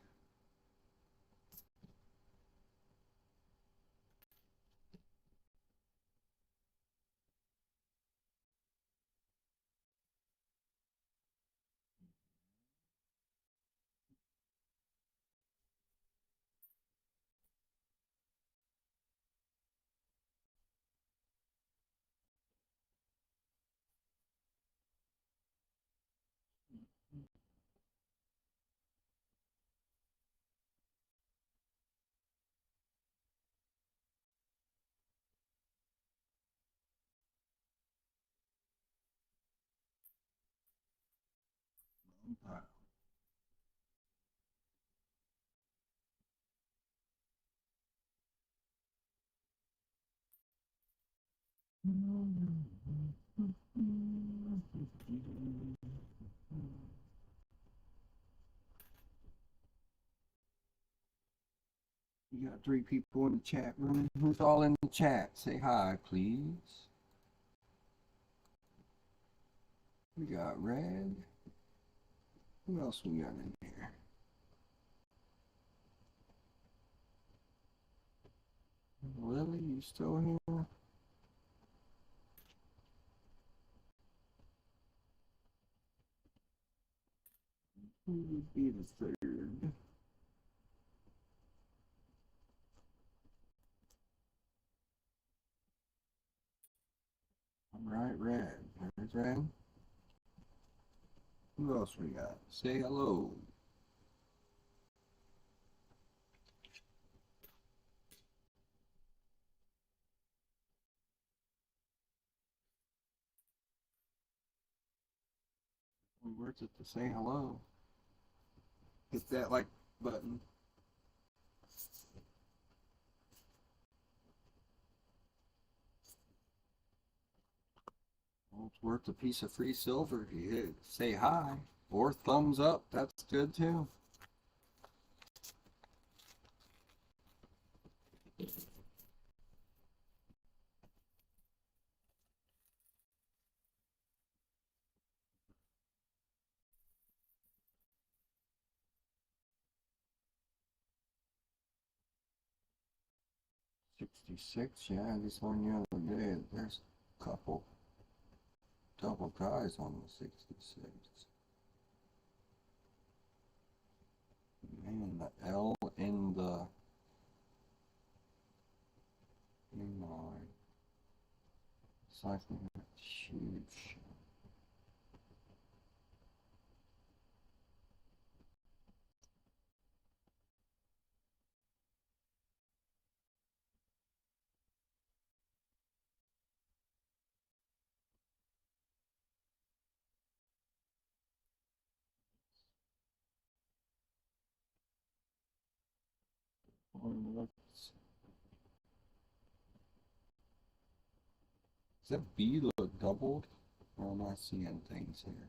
You got 3 people in the chat room. Who's all in the chat? Say hi, please. We got Red. Who else we got in here? Lily, you still here? Who would be the third? Alright, Red. There's Red. Who else we got? Say hello. Where's it to say hello? Hit that like button. Well, it's worth a piece of free silver if you hit say hi or thumbs up. That's good too. $66, yeah, this one the other day, there's a couple double guys on the 66. Man, the L in the line. Cycling, huge. Does that B look doubled? Or am I seeing things here?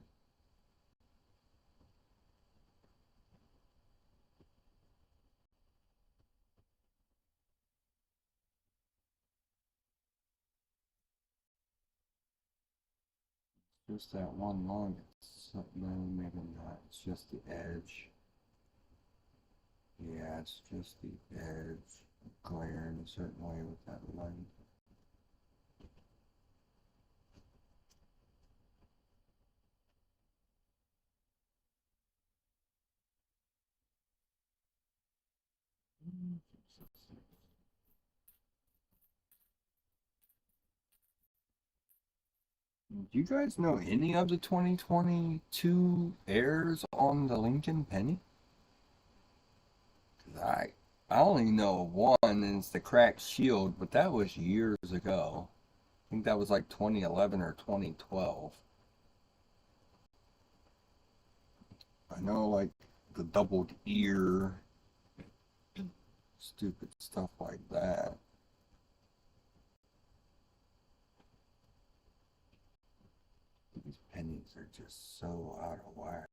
Just that one line. No, maybe not. It's just the edge. Yeah, it's just the edge. Glaring a certain way with that line. Do you guys know any of the 2022 airs on the Lincoln Penny? 'Cause I only know one, and it's the cracked shield, but that was years ago. I think that was like 2011 or 2012. I know like the doubled ear, stupid stuff like that. These pennies are just so out of whack.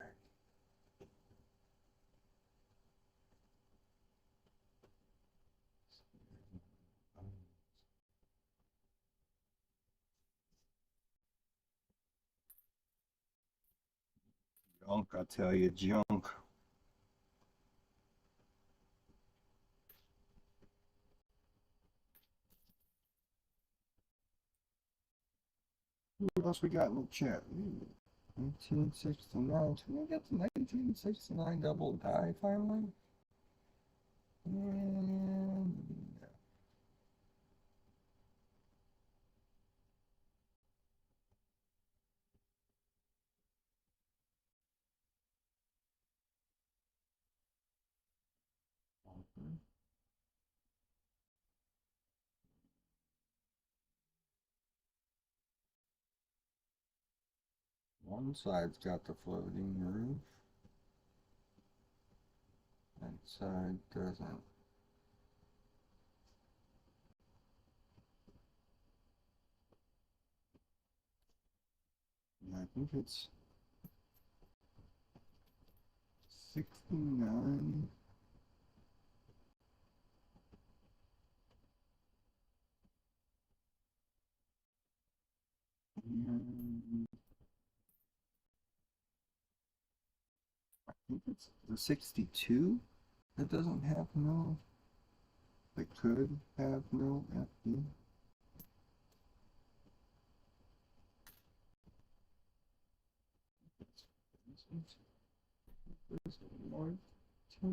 Junk, I tell you, junk. What else we got in the chat? 1969. Can we get the 1969 double die finally? And one side's got the floating roof. That side doesn't. I think it's 69. And I think it's the 62 that doesn't have no, that could have no FD. There's more to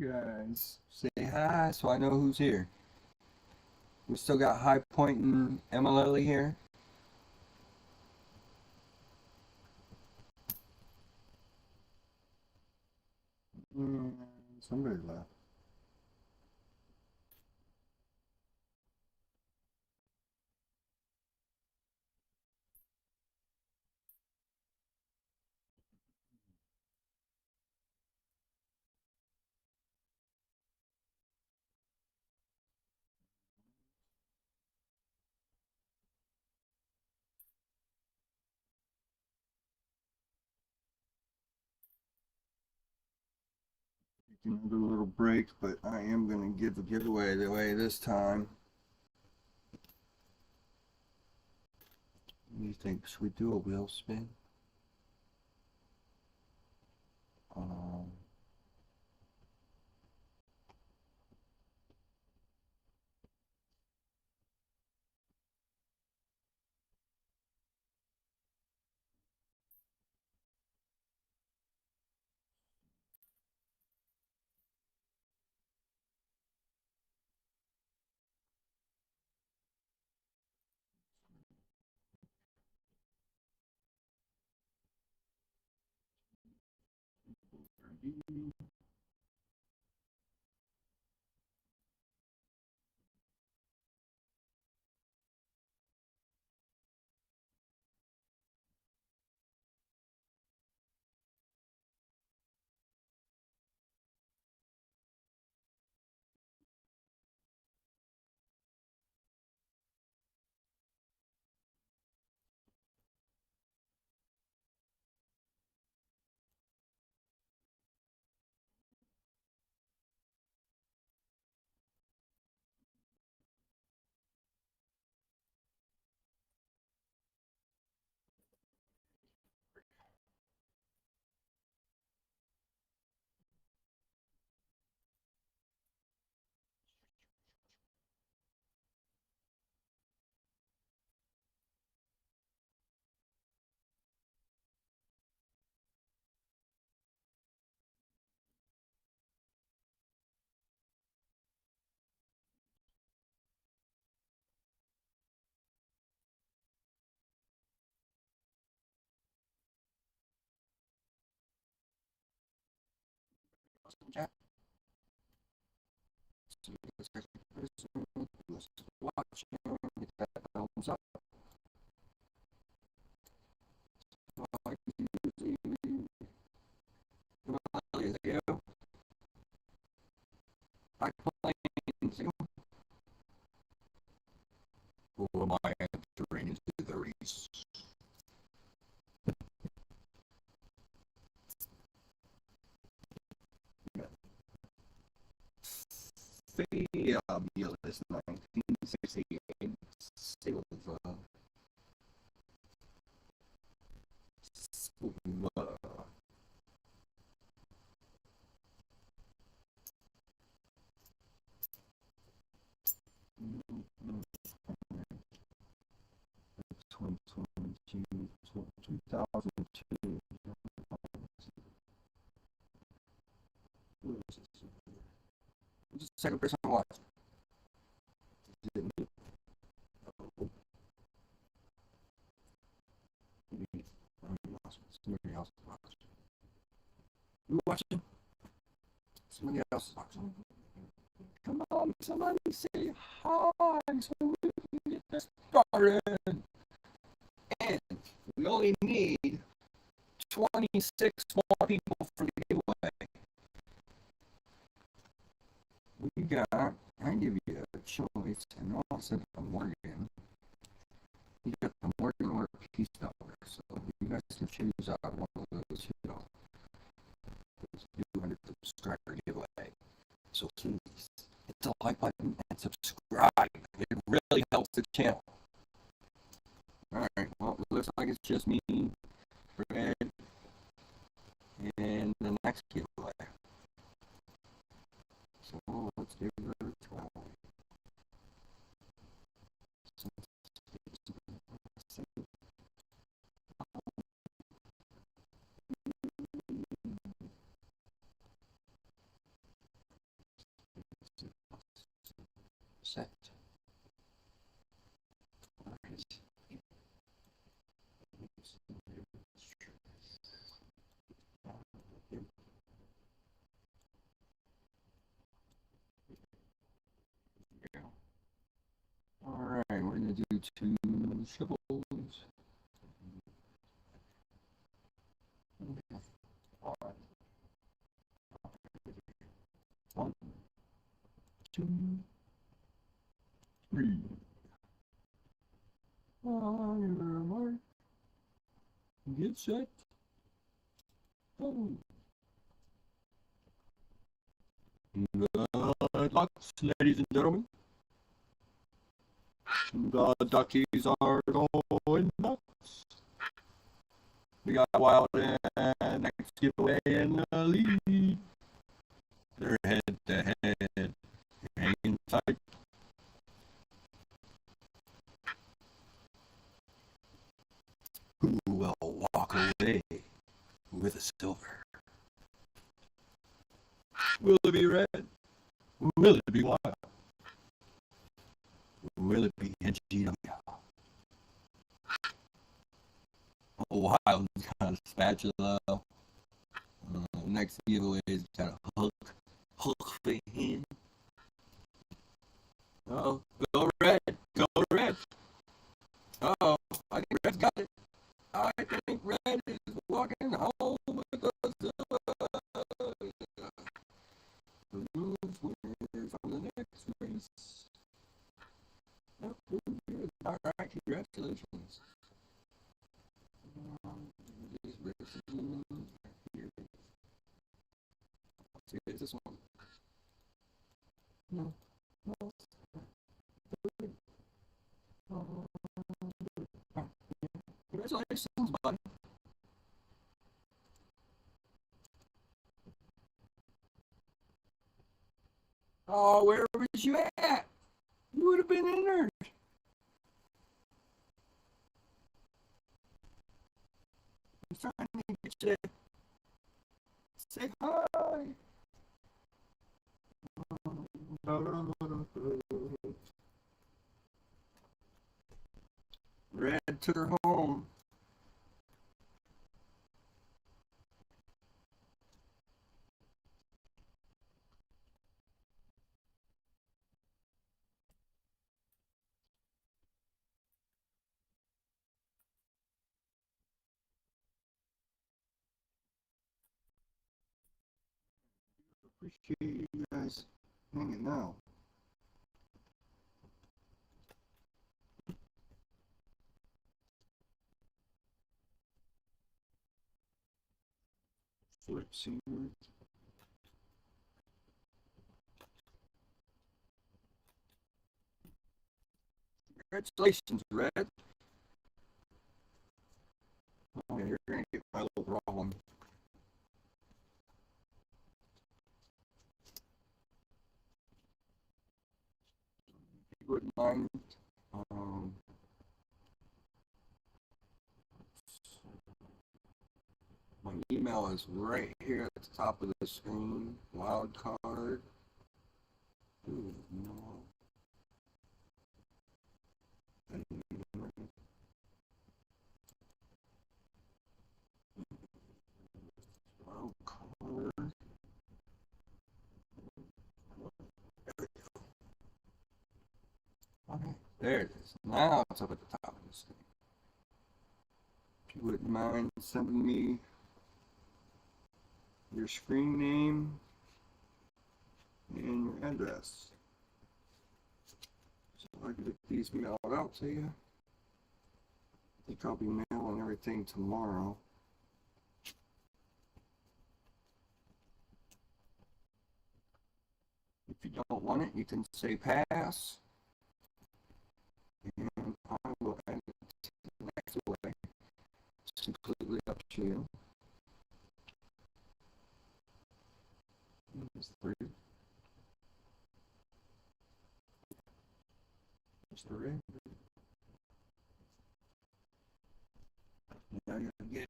guys, say hi so I know who's here. We still got High Point and Emma Lily here. Somebody left. another little break, but I am going to give a giveaway away this time. What do you think? Should we do a wheel spin? Um, chat. So this person who's watching, hit that thumbs up. Like usually, you. I complain. Who am I entering into the race? Fabulous 1968 Silver Silver 2022 2002. Who's the second person I watched? Is it me? Oh, somebody else watched. You watching? Somebody else watching. Come on, somebody say hi so we can get this started. And we only need 26 more people for the giveaway. We got, I give you a choice, and also the Morgan. You got the Morgan or Peace Dollar, so you guys can choose out one of those, 200 subscriber giveaway. So please hit the like button and subscribe. It really helps the channel. Alright, well, it looks like it's just me, Fred, and the next giveaway. So let's give her a try. Set. Alright, we're gonna do 2 shovels. Alright. 1, 2, 3. On your mark. Get set. Go. Good luck, ladies and gentlemen. The duckies are going nuts. We got Wild and next giveaway in the lead. They're head to head. Hanging tight. Who will walk away with a silver? Will it be red? Will it be white? Will it be NGW? Wild's got a spatula. Next giveaway is got a hook fan. Oh, go red, go red. Oh, I think Red's got it. I think Red is walking home with the silver. Who's winner from the next race? All right, congratulations. Here's this one. No. Congratulations, buddy. Oh, where was you at? You would have been in there. I'm trying to get you to say hi. Red took her home. Appreciate you guys hanging out. Flip scenery. Congratulations, Red. Oh, you're gonna get my little raw one. If you wouldn't mind, my email is right here at the top of the screen. Wild card. Ooh, no. Wild card. Okay, there it is. Now it's up at the top of the screen. If you wouldn't mind sending me your screen name and your address, so I can get these mailed out to you. I think I'll be mailing everything tomorrow. If you don't want it, you can say pass, and I will add it to the next way. It's completely up to you. There's three. There's the red. Now you're gonna get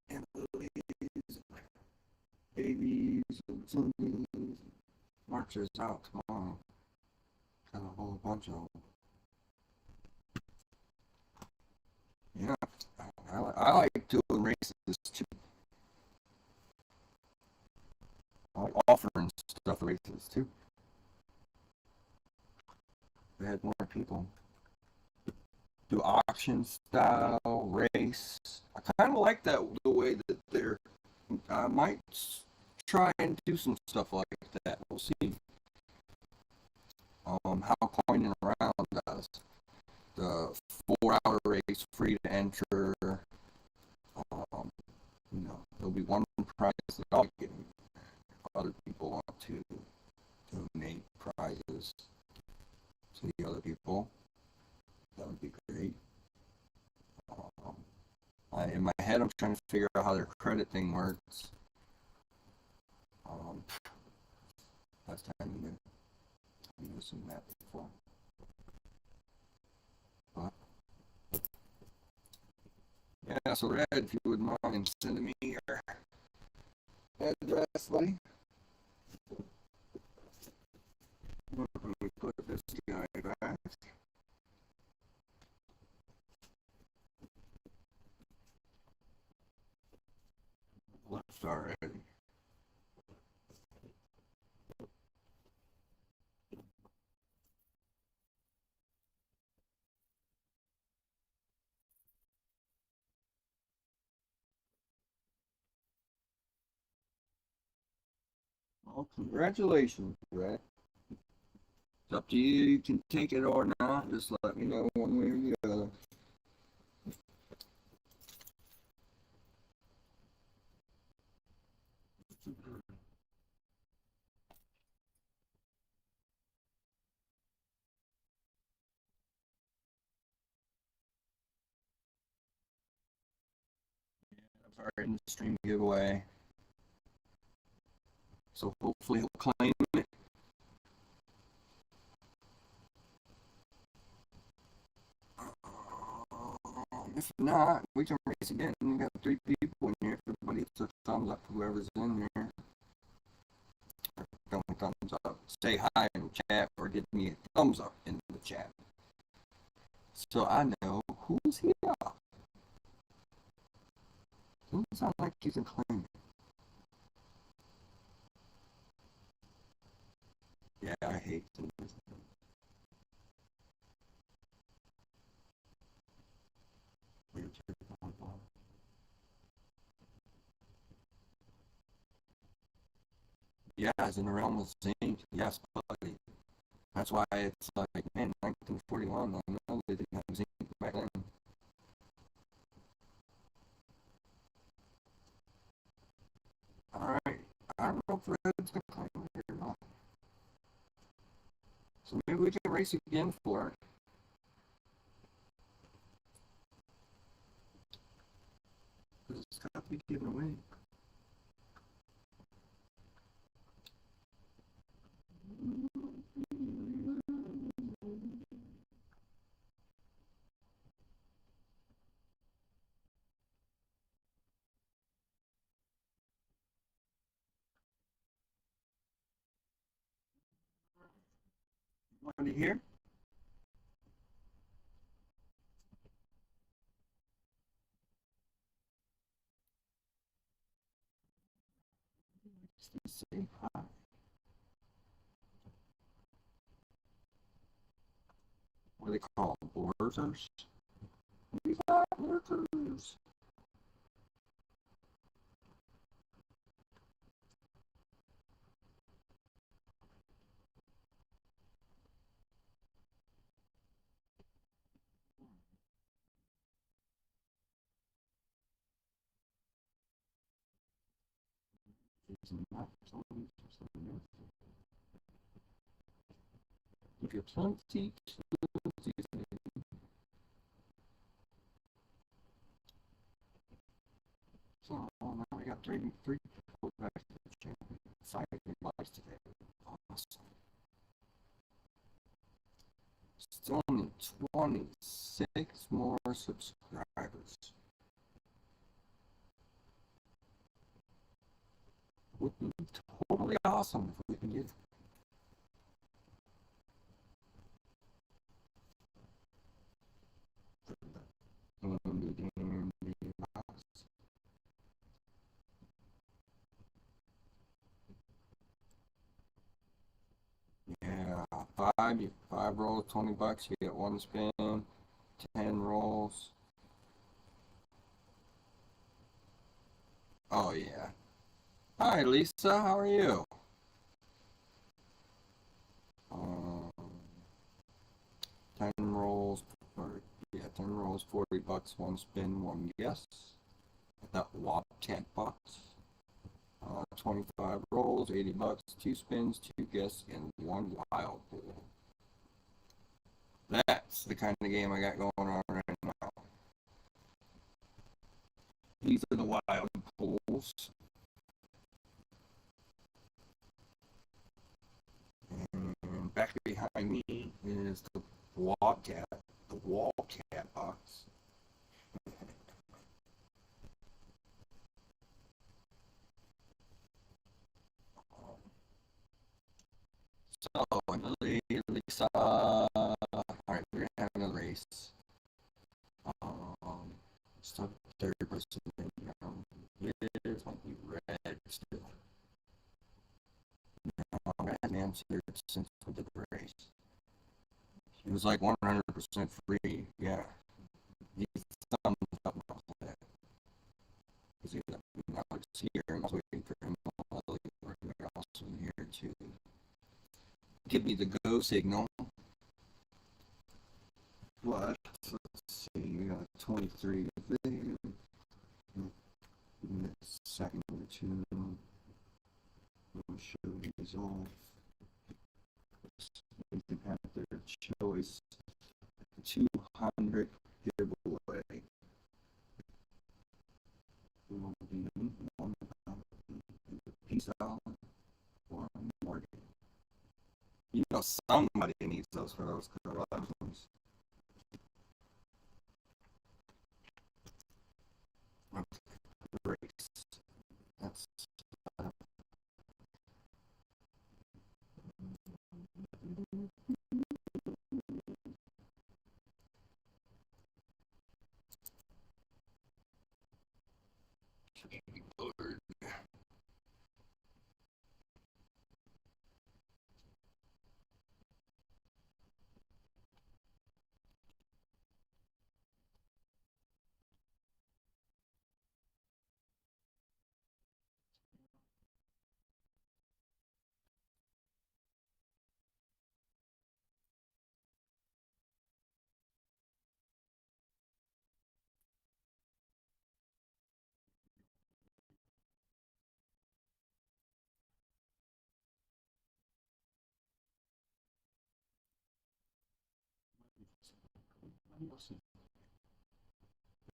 Emily's, babies, Cindy's. Marchers out tomorrow. Got a whole bunch of them. Yeah, I like doing races too. I like offering stuff races too. We had more people do auction style race. I kind of like that, the way that they're. I might try and do some stuff like that. We'll see. How Coining Around does the 4-hour race, free to enter. There'll be one prize that I'll get. Other people head. I'm trying to figure out how their credit thing works. Last time you knew some of that before. But yeah, so Red, if you wouldn't mind sending me your address, buddy. Let me put this guy back. Left already. Well, congratulations, Red. It's up to you. You can take it or not. Just let me know one way or the other. I've already in the stream giveaway. So hopefully he'll claim it. If not, we can race again. We got 3 people in here. Everybody gets a thumbs up. Whoever's in there. Don't thumbs up. Say hi in the chat or give me a thumbs up in the chat. So I know who's here. Doesn't sound like you can claim it. Yeah, I hate this. Yeah, it's in the realm of zinc. Yes, buddy. That's why it's like, man, 1941. I know they didn't have zinc back then. Alright. I don't know if Red's gonna claim it or not. So maybe we can race again for it. It's got to be given away. Anybody here? Just say hi. What do they call them? Lurkers? We got lurkers. If you're 20, so now we got three people back to the channel. 5 likes today. Awesome. Still only 26 more subscribers. Would be totally awesome if we can get yeah, five rolls, $20. You get 1 spin, 10 rolls. Oh yeah. Hi Lisa, how are you? 10 rolls, or yeah, 10 rolls, $40, 1 spin, 1 guess. That wop $10. 25 rolls, $80, 2 spins, 2 guess, and 1 wild pool. That's the kind of game I got going on right now. These are the wild poles. And back behind me is the wall cat box. So, Lisa, alright, we're gonna have another race. Stop third person round. This might be red still. No, red answered since we did the race. It was like 100% free, yeah. These thumbs up off that. Because now it's here, and I was waiting for him also here to give me the go signal. But let's see, we got 23 there. Second or two. We'll show these off. You can have their choice. 200 giveaway. Will be one piece out or more. You know, somebody needs those for those collections. Race. That's bored.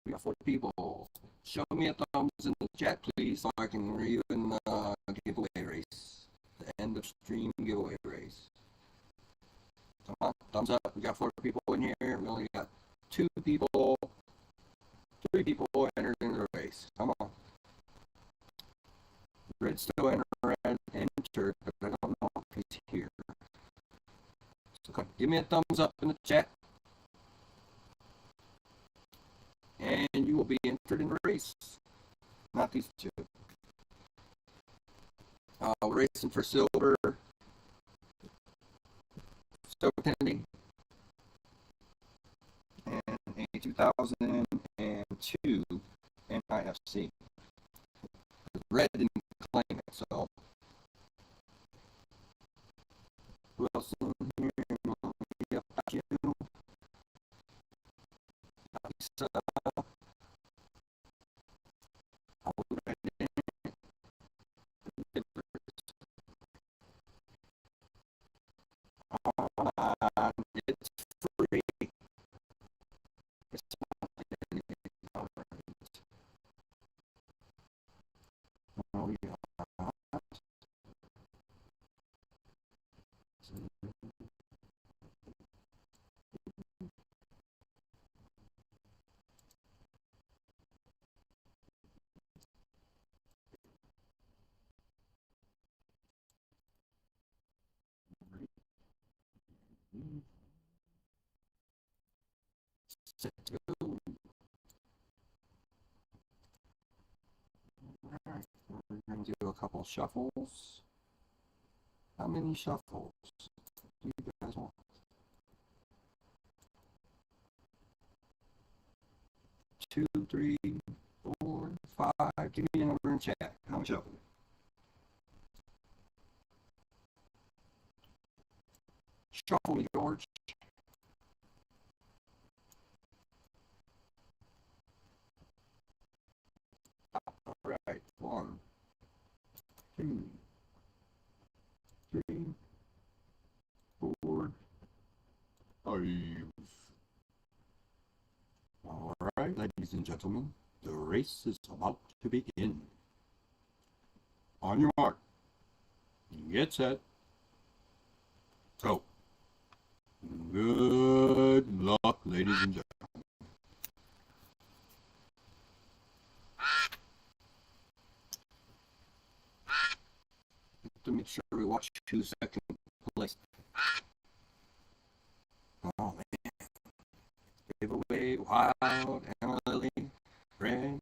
We got 4 people. Show me a thumbs in the chat, please, so I can read in the giveaway race. The end of stream giveaway race. Come on, thumbs up. We got 4 people in here. We only got 2 people. 3 people entered in the race. Come on. Red still entered, but I don't know if he's here. So come, give me a thumbs up in the chat. And you will be entered in the race. Not these 2. We're racing for silver. Silver pending. And a 2002 NIFC. Red didn't claim it, so. Who else in here? Yep, you. Lisa. It's free. It's not oh, yeah. Set to go. Alright, we're going to do a couple shuffles. How many shuffles do you guys want? 2, 3, 4, 5. Give me a number in chat. How much shuffle? Shuffle me, George. All right, 1, 2, 3, 4, 5. All right, ladies and gentlemen, the race is on. about to begin. On your mark, get set, go. Good luck, ladies and gentlemen. To make sure we watch 2-second place. Oh man. Giveaway, Wild, Emma Lily, Red,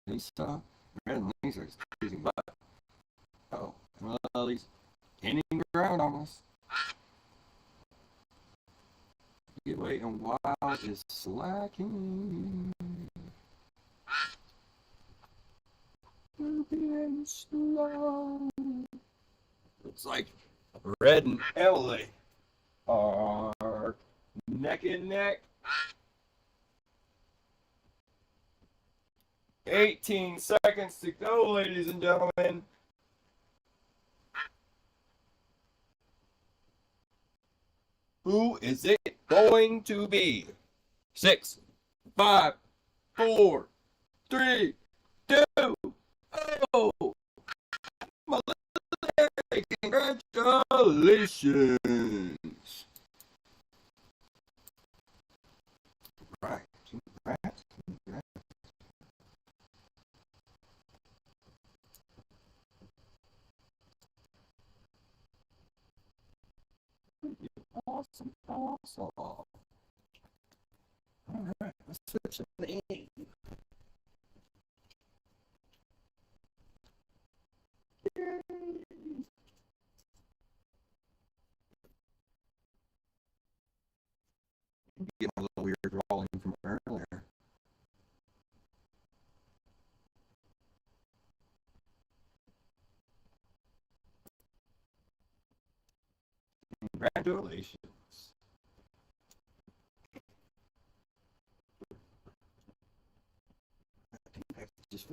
Lisa. Red and Lisa is freezing butt. Oh, Emma Lily's gaining ground on us. Giveaway and Wild is slacking. We're being slow. Looks like Red and Emily are neck and neck. 18 seconds to go, ladies and gentlemen. Who is it going to be? 6, 5, 4, 3, 2, oh! Congratulations! Right, congrats, congrats. Awesome, awesome. All right, let's switch the name. Get a little weird rolling from earlier. Congratulations. I think that's just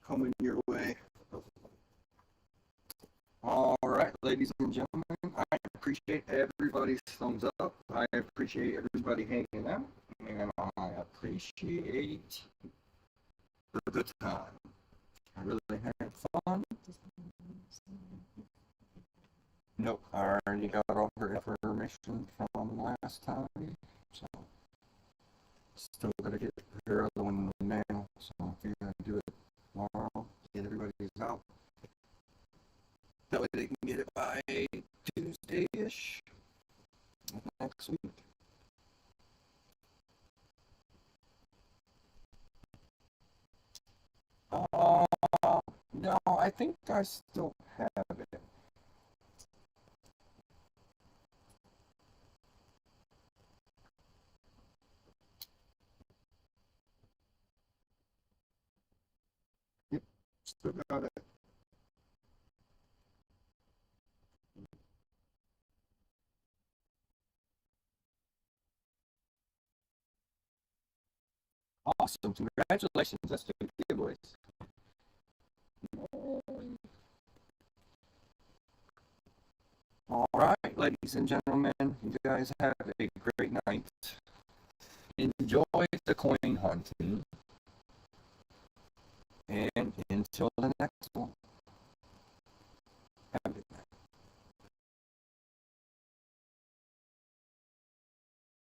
coming your way. All right, ladies and gentlemen, I appreciate everybody's thumbs up. I appreciate everybody hanging out, and I appreciate the good time. I really had fun. Nope, I already got all her information from last time, so still gotta get her other one in the mail. So if you're gonna do it tomorrow, get everybody's out. That way they can get it by Tuesday-ish next week. No, I think I still have it. Yep, still got it. Awesome, congratulations, that's 2 giveaways. All right, ladies and gentlemen, you guys have a great night. Enjoy the coin hunting. And until the next one.